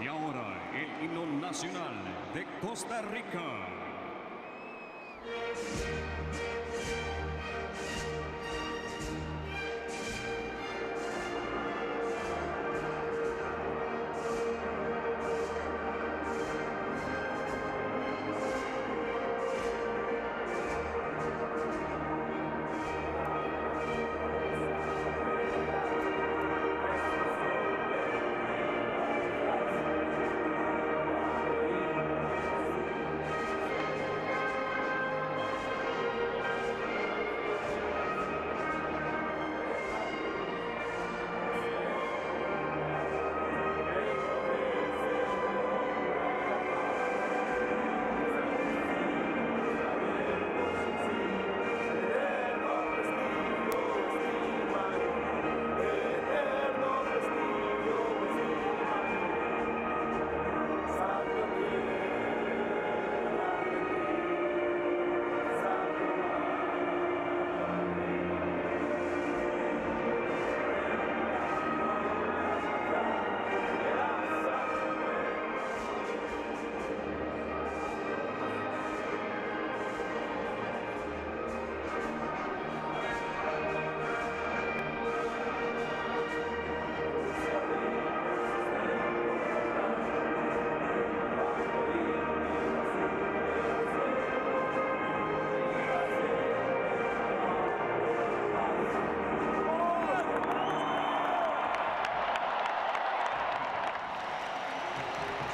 Y ahora el himno nacional de Costa Rica.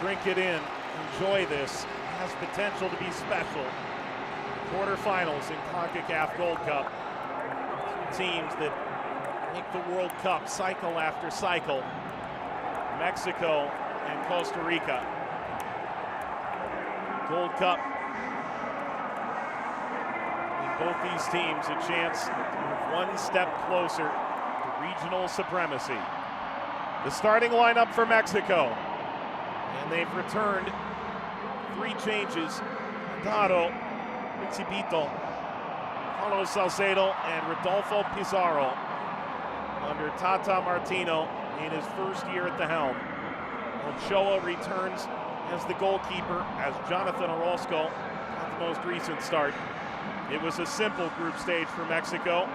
drink it in, enjoy this. It has potential to be special. Quarterfinals in CONCACAF Gold Cup. Teams that make the World Cup cycle after cycle. Mexico and Costa Rica. Gold Cup. And both these teams a chance to move one step closer to regional supremacy. The starting lineup for Mexico. And they've returned 3 changes. Dado, Principito, Carlos Salcedo, and Rodolfo Pizarro under Tata Martino in his first year at the helm. Ochoa returns as the goalkeeper as Jonathan Orozco at the most recent start. It was a simple group stage for Mexico,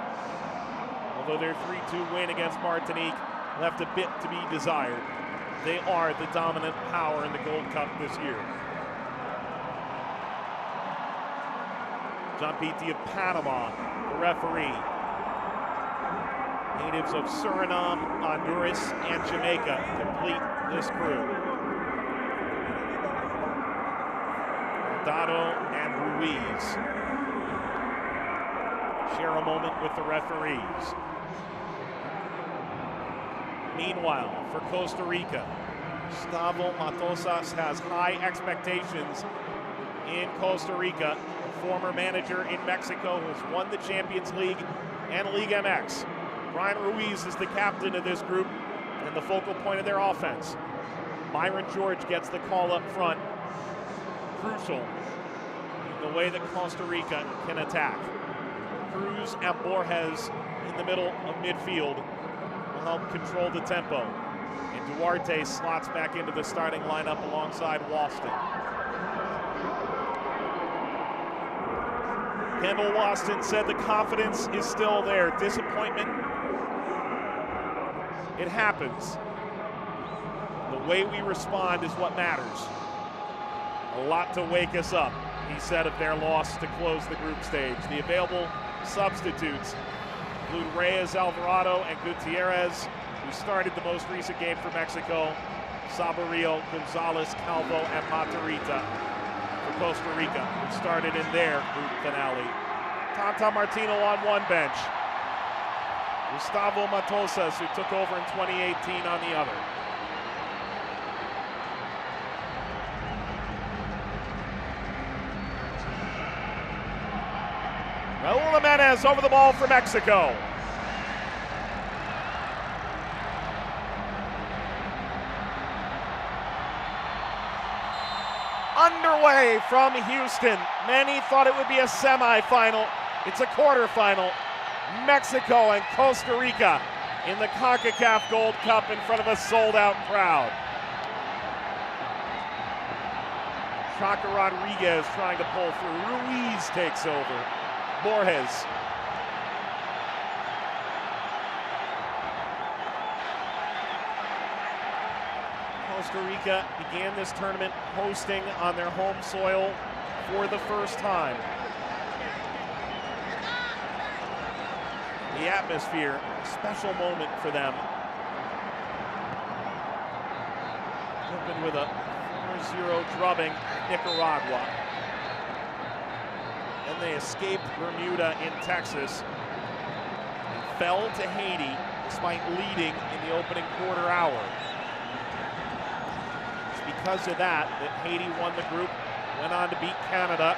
although their 3-2 win against Martinique left a bit to be desired. They are the dominant power in the Gold Cup this year. John Pitti of Panama, the referee. Natives of Suriname, Honduras, and Jamaica complete this crew. Dado and Ruiz share a moment with the referees. Meanwhile, for Costa Rica, Gustavo Matosas has high expectations in Costa Rica. Former manager in Mexico who has won the Champions League and League MX. Brian Ruiz is the captain of this group and the focal point of their offense. Myron George gets the call up front. Crucial in the way that Costa Rica can attack. Cruz and Borges in the middle of midfield will help control the tempo. And Duarte slots back into the starting lineup alongside Waston. Kendall Waston said the confidence is still there. Disappointment, it happens. The way we respond is what matters. A lot to wake us up, he said, of their loss to close the group stage. The available substitutes include Reyes, Alvarado, and Gutierrez, who started the most recent game for Mexico. Saborio, Gonzalez, Calvo, and Matarrita for Costa Rica, who started in their group finale. Tata Martino on one bench. Gustavo Matosas, who took over in 2018, on the other. Raul Jimenez over the ball for Mexico. Underway from Houston. Many thought it would be a semifinal. It's a quarterfinal. Mexico and Costa Rica in the CONCACAF Gold Cup in front of a sold-out crowd. Chaka Rodriguez trying to pull through. Ruiz takes over. Borges. Costa Rica began this tournament hosting on their home soil for the first time. The atmosphere, a special moment for them. Opened with a 4-0 drubbing Nicaragua. Then they escaped Bermuda in Texas and fell to Haiti despite leading in the opening quarter hour. It's because of that Haiti won the group, went on to beat Canada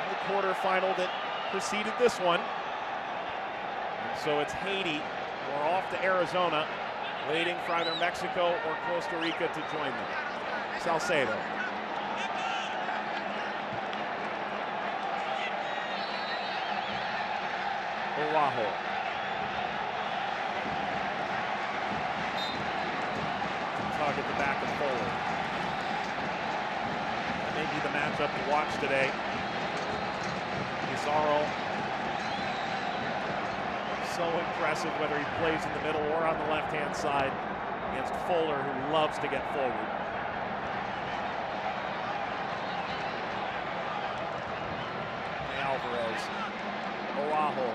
in the quarterfinal that preceded this one. And so it's Haiti who are off to Arizona, waiting for either Mexico or Costa Rica to join them. Salcedo. Oahu. Tug at the back and forward. That may be the matchup to watch today. Pizarro. So impressive whether he plays in the middle or on the left-hand side against Fuller, who loves to get forward. Alvarez. Oahu.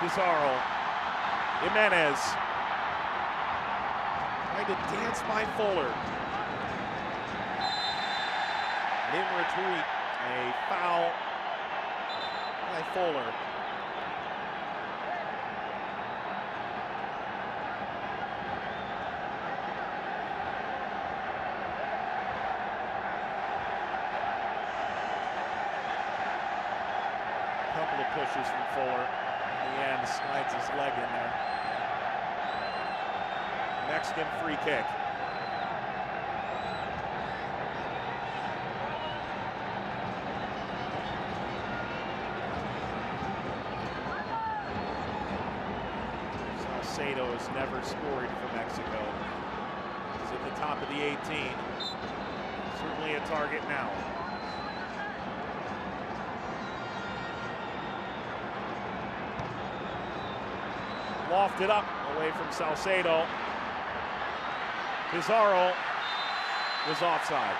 Pizarro. Jimenez. Trying to dance by Fuller. In retreat, a foul by Fuller. Couple of pushes from Fuller. In the end, slides his leg in there. Mexican free kick. Salcedo has never scored for Mexico. He's at the top of the 18. Certainly a target now. Lofted up away from Salcedo. Pizarro was offside.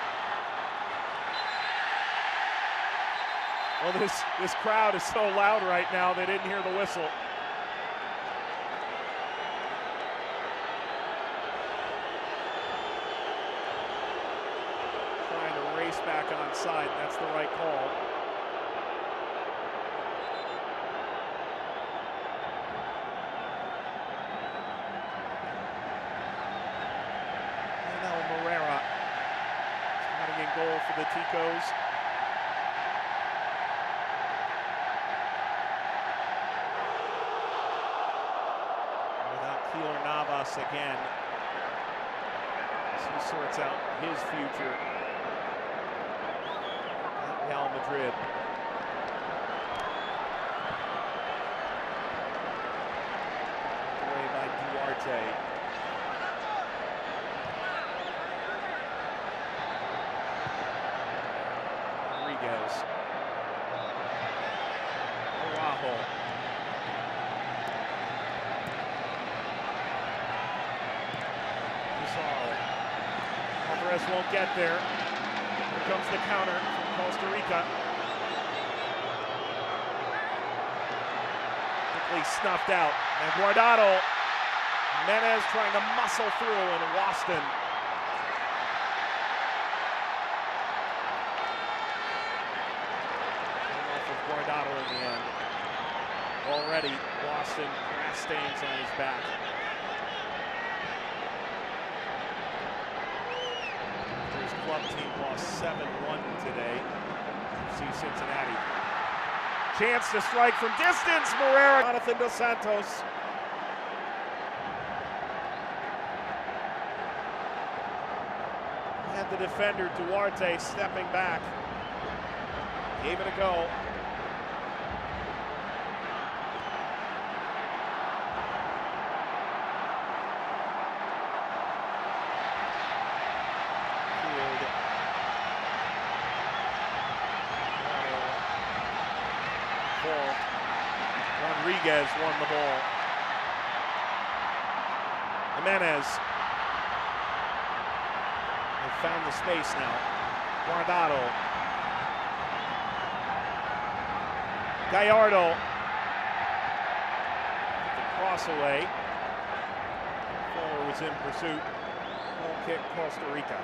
Well, this crowd is so loud right now they didn't hear the whistle. Trying to race back onside. That's the right call. Goal for the Ticos. Without Keylor Navas again, as he sorts out his future at Real Madrid. Away by Duarte. Won't get there. Here comes the counter from Costa Rica. Quickly snuffed out. And Guardado. Menez trying to muscle through, and Waston. Off of Guardado in the end. Already, Waston grass stains on his back. Club team lost 7-1 today. See Cincinnati. Chance to strike from distance. Morera. Jonathan Dos Santos. And the defender Duarte stepping back. Gave it a go. Rodriguez won the ball. Jimenez. They found the space now. Guardado. Gallardo. The cross away. Fuller was in pursuit. Goal kick, Costa Rica.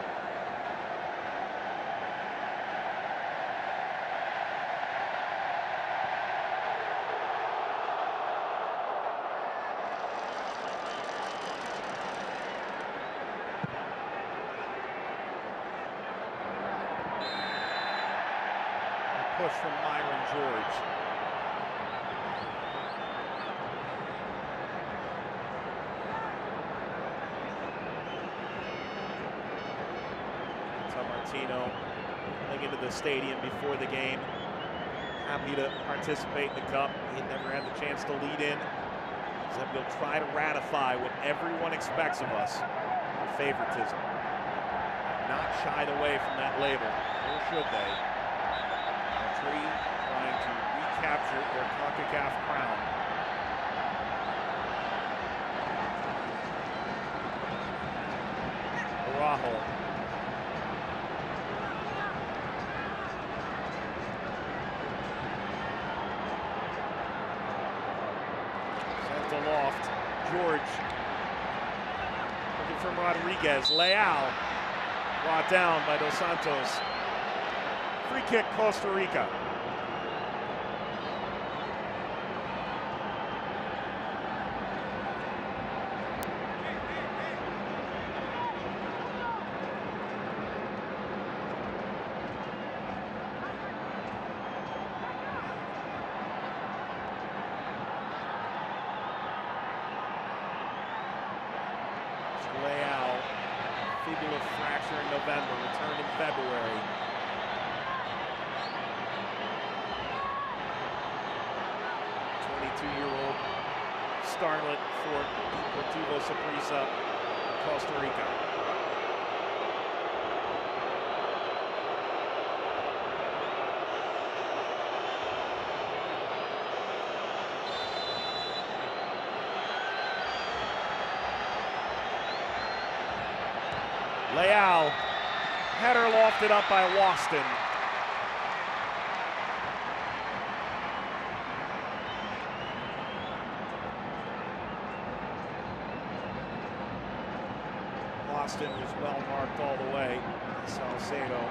Push from Myron George. Martino coming into the stadium before the game. Happy to participate in the Cup. He had never had the chance to lead in. So we'll try to ratify what everyone expects of us, our favoritism. Not shied away from that label, nor should they. Trying to recapture their CONCACAF crown. Araujo. from Rodriguez. Leal brought down by Dos Santos. Free kick, Costa Rica. Leal, fibula fracture in November, returned in February. Year-old starlet for Deportivo Saprissa, Costa Rica. Leal, header lofted up by Waston. Waston was well marked all the way. Salcedo.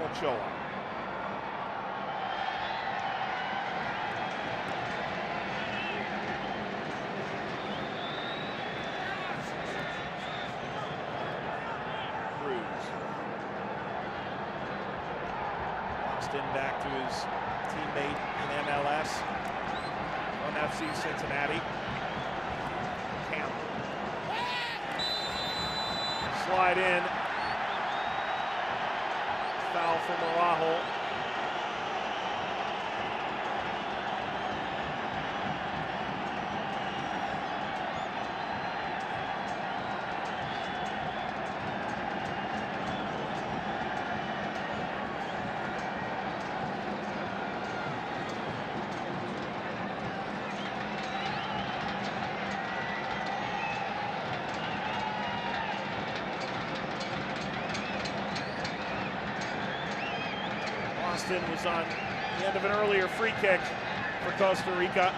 Ochoa. Back to his teammate in MLS on FC Cincinnati. Camp. Slide in. Foul for Marajo. Was on the end of an earlier free kick for Costa Rica.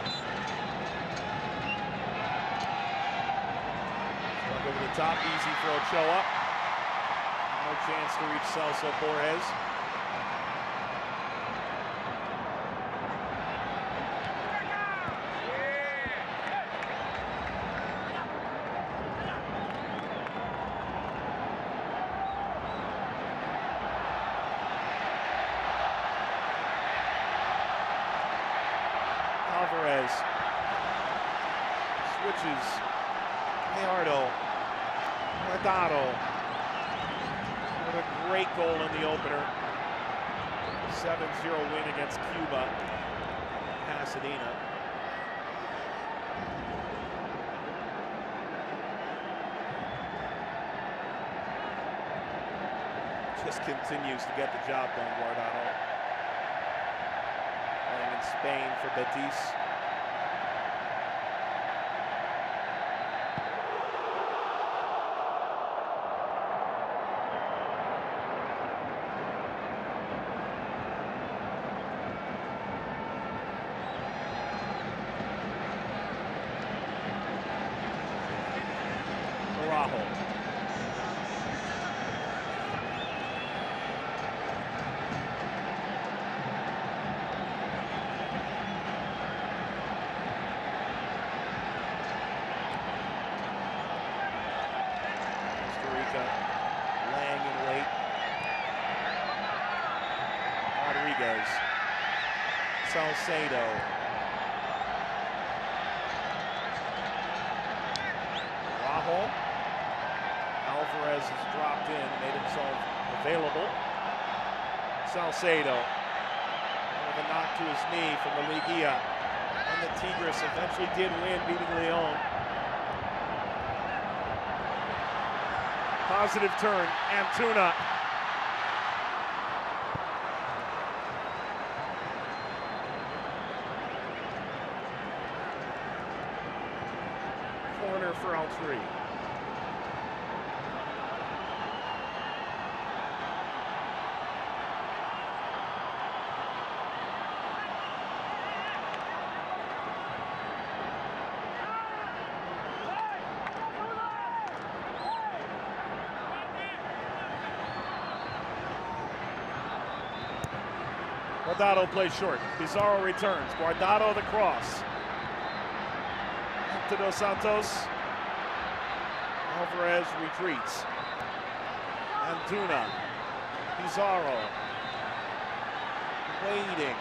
Struck over the top, easy for Ochoa. No chance to reach Celso Borges. Alvarez switches. Gallardo. Guardado. What a great goal in the opener. 7-0 win against Cuba. Pasadena. Just continues to get the job done, Guardado. Playing in Spain for Betis. Laying in wait. Rodriguez. Salcedo. Rajo. Alvarez has dropped in, made himself available. Salcedo. With a knock to his knee from the Liguilla. And the Tigres eventually did win, beating Leon. Positive turn, Antuna. Corner for Altry. Guardado plays short. Pizarro returns. Guardado the cross. To Dos Santos. Alvarez retreats. Antuna. Pizarro. Waiting.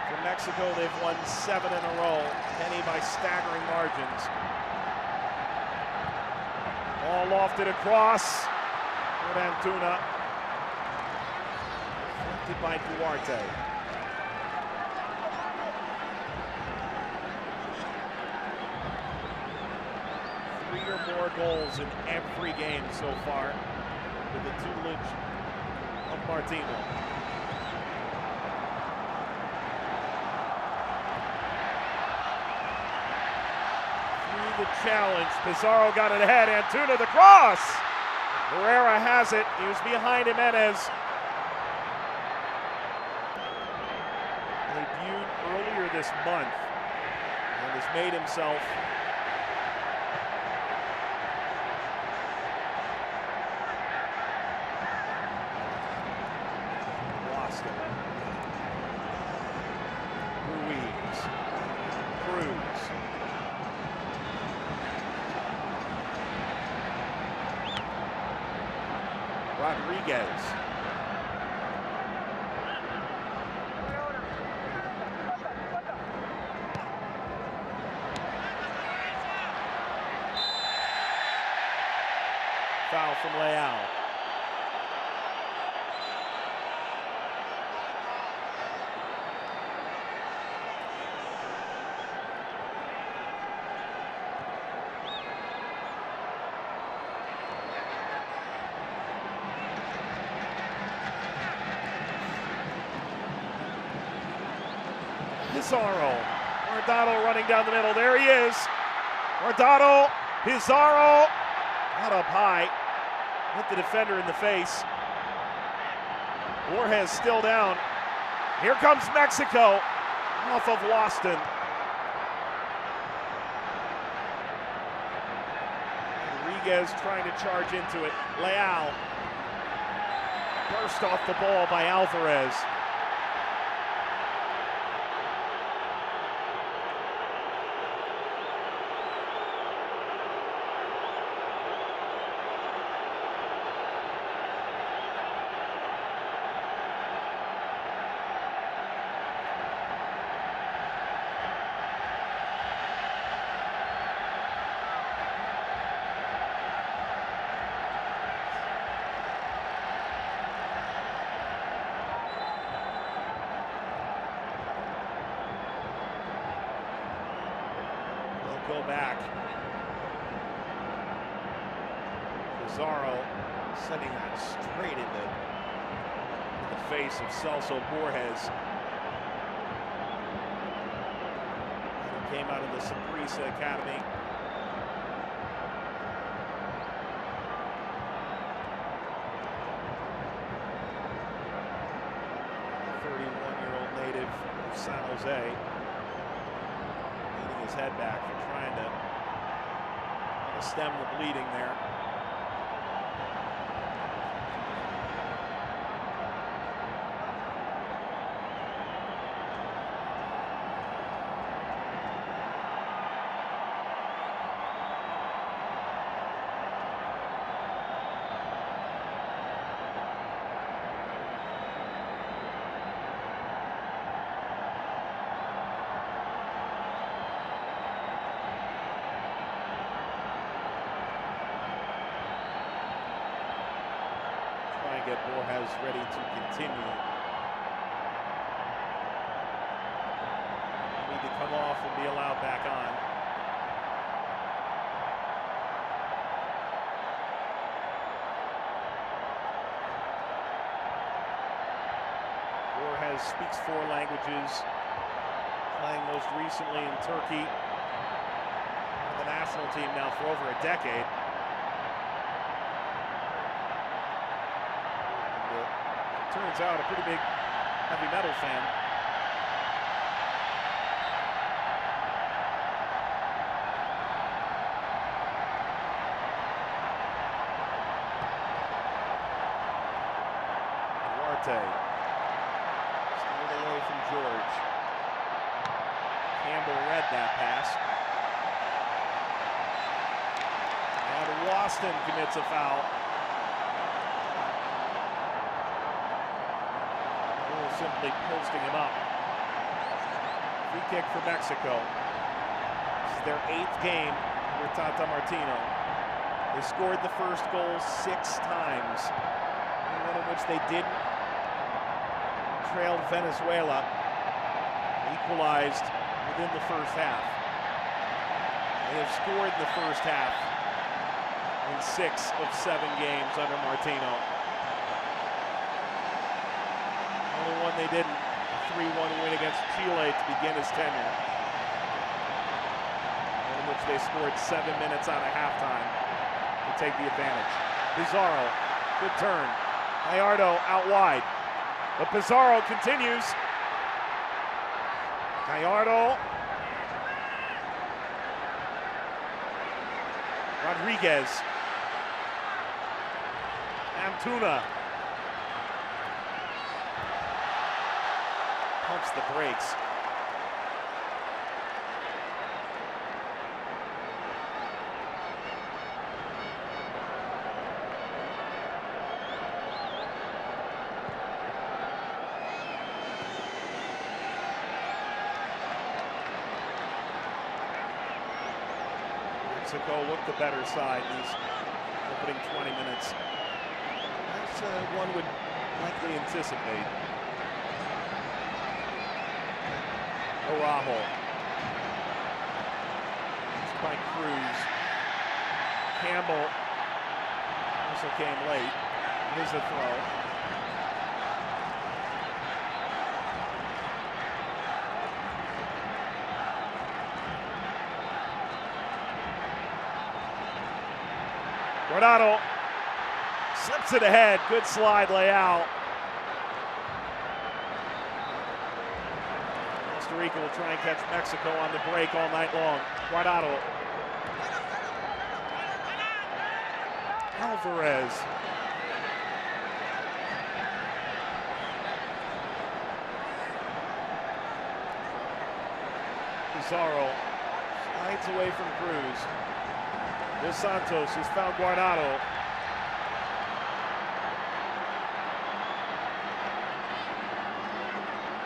For Mexico, they've won 7 in a row, many by staggering margins. Ball lofted across. With Antuna. Flipped by Duarte. More goals in every game so far with the tutelage of Martino. Through the challenge, Pizarro got it ahead. Antuna the cross. Herrera has it. He was behind Jimenez. Debuted earlier this month and has made himself Rodriguez. Foul from Leal. Pizarro. Guardado running down the middle. There he is. Guardado. Pizarro. Not up high. Hit the defender in the face. Borges still down. Here comes Mexico. Off of Waston. Rodriguez trying to charge into it. Leal. Burst off the ball by Alvarez. Go back. Pizarro sending that straight into the face of Celso Borges. He came out of the Saprissa Academy. The 31-year-old native of San Jose. His head back and trying to stem the bleeding there. Get Borges ready to continue. Need to come off and be allowed back on. Borges speaks 4 languages, playing most recently in Turkey, with the national team now for over a decade. Turns out a pretty big heavy metal fan. Duarte. Steered away from George. Campbell read that pass. And Waston commits a foul. Simply posting him up. Free kick for Mexico. This is their 8th game for Tata Martino. They scored the first goal 6 times, one of which they didn't. Trailed Venezuela, equalized within the first half. They have scored in the first half in 6 of 7 games under Martino. Only one they didn't, a 3-1 win against Chile to begin his tenure, in which they scored 7 minutes out of halftime to take the advantage. Pizarro, good turn. Gallardo out wide, but Pizarro continues. Gallardo. Rodriguez. Antuna. Pumps the brakes. Mexico looked the better side these opening 20 minutes. As one would likely anticipate. Araujo. It's by Cruz. Campbell also came late. Here's the throw. Guardado slips it ahead. Good slide layout. Costa Rica will try and catch Mexico on the break all night long. Guardado. Alvarez. Pizarro slides away from Cruz. Dos Santos has found Guardado.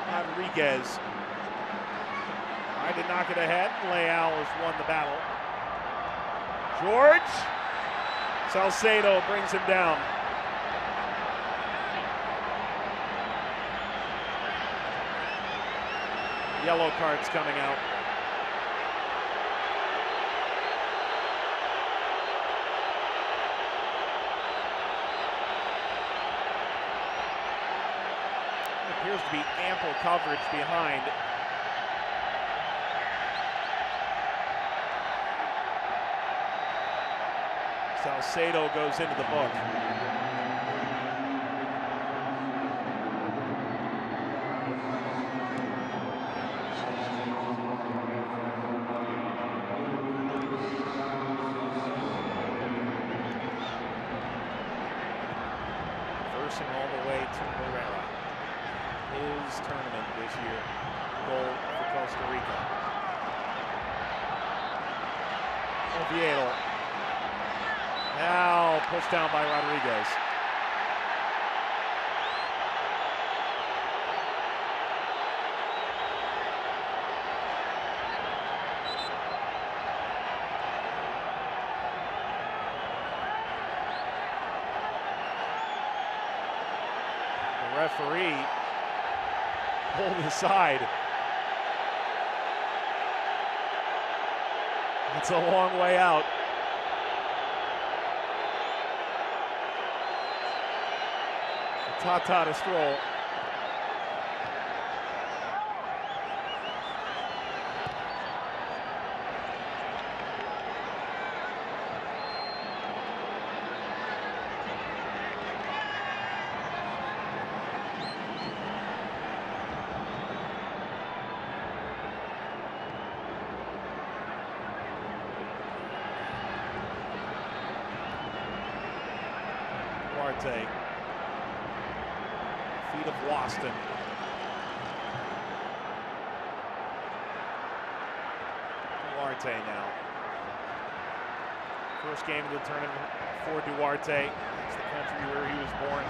Rodriguez tried to knock it ahead. Leal has won the battle. George. Salcedo brings him down. Yellow cards coming out. Appears to be ample coverage behind. Salcedo goes into the book. Reversing all the way to Herrera. His tournament this year. Goal for Costa Rica. Oviedo. Now pushed down by Rodriguez. The referee pulled aside. It's a long way out. Tata to stroll. Duarte. Feet of Waston. Duarte now. First game of the tournament for Duarte. It's the country where he was born.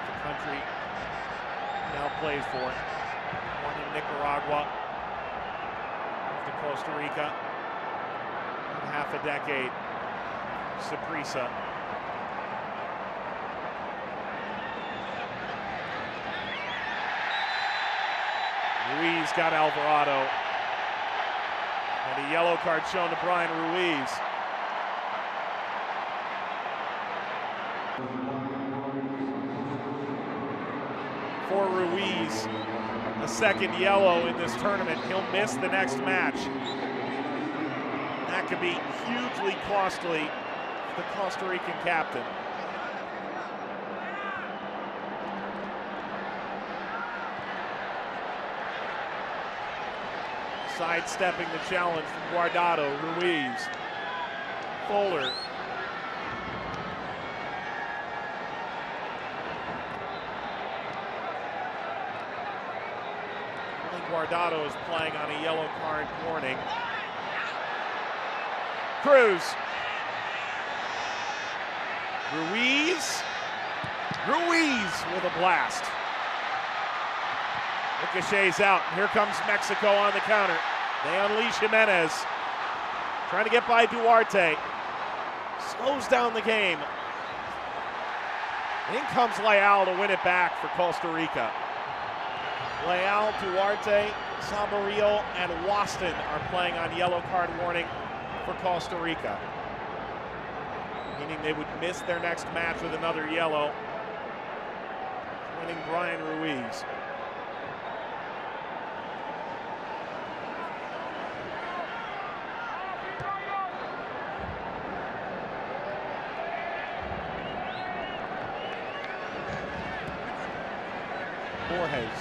The country he now plays for. Born in Nicaragua. Moved to Costa Rica. In half a decade. Saprissa. Ruiz got Alvarado. And a yellow card shown to Brian Ruiz. For Ruiz, a second yellow in this tournament. He'll miss the next match. That could be hugely costly for the Costa Rican captain. Sidestepping the challenge from Guardado. Ruiz. Fuller. Guardado is playing on a yellow card warning. Cruz. Ruiz. Ruiz with a blast. Ricochet's out. Here comes Mexico on the counter. They unleash Jimenez. Trying to get by Duarte. Slows down the game. In comes Leal to win it back for Costa Rica. Leal, Duarte, Samarillo, and Waston are playing on yellow card warning for Costa Rica. Meaning they would miss their next match with another yellow. Winning Brian Ruiz. Borges.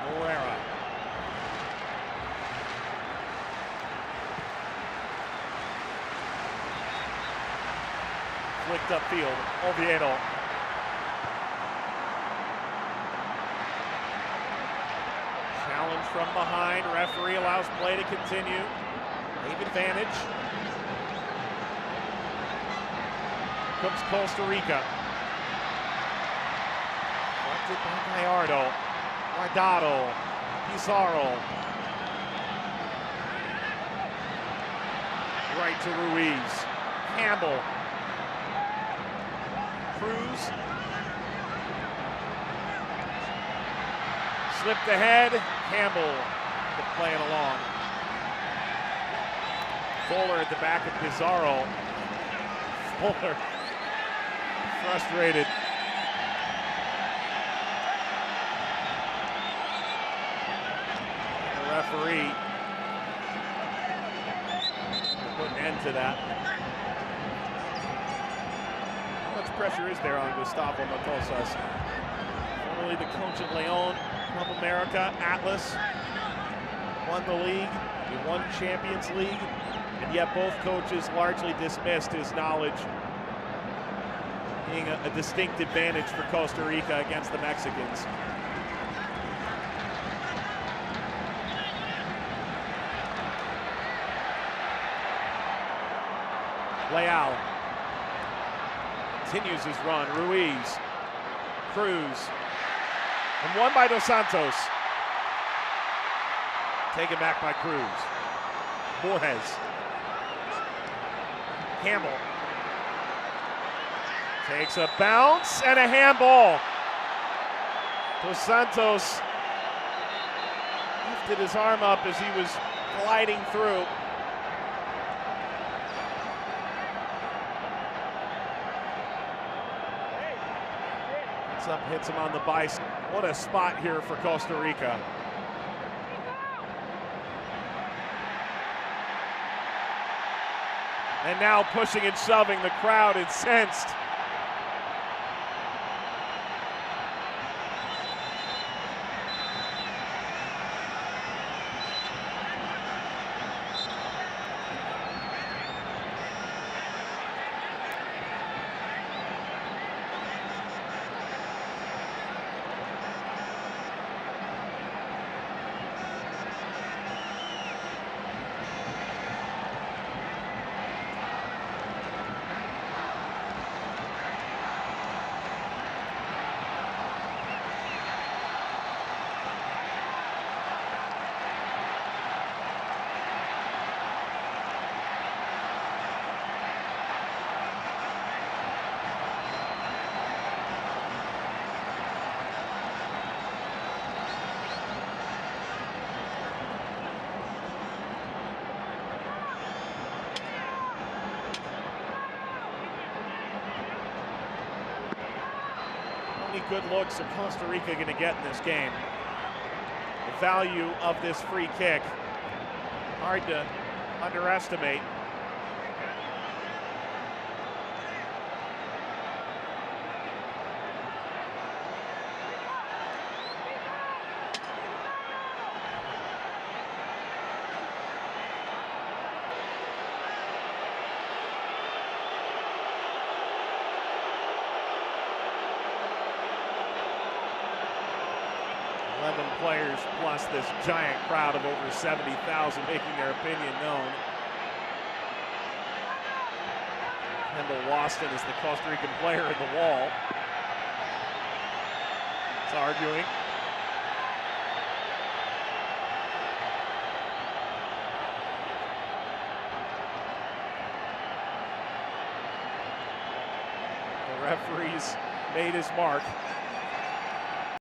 Morera. Flicked upfield. Oviedo. Challenge from behind. Referee allows play to continue. Leave advantage. Comes Costa Rica. Fronted by Gallardo. Guardado. Pizarro. Right to Ruiz. Campbell. Cruz. Slipped ahead. Campbell playing along. Fuller at the back of Pizarro. Fuller frustrated. The referee put an end to that. How much pressure is there on Gustavo Matosas? Formerly the coach at León, Club America, Atlas. Won the league, he won Champions League, and yet both coaches largely dismissed his knowledge being a distinct advantage for Costa Rica against the Mexicans. Leal continues his run. Ruiz, Cruz, and won by Dos Santos. Taken back by Cruz. Borges. Campbell. Takes a bounce and a handball. Dos Santos lifted his arm up as he was gliding through. Gets up, hits him on the bicep. What a spot here for Costa Rica. And now pushing and shoving, the crowd incensed. good looks are Costa Rica going to get in this game? The value of this free kick, hard to underestimate. Players plus this giant crowd of over 70,000 making their opinion known. Kendall Waston is the Costa Rican player in the wall. It's arguing. The referee's made his mark.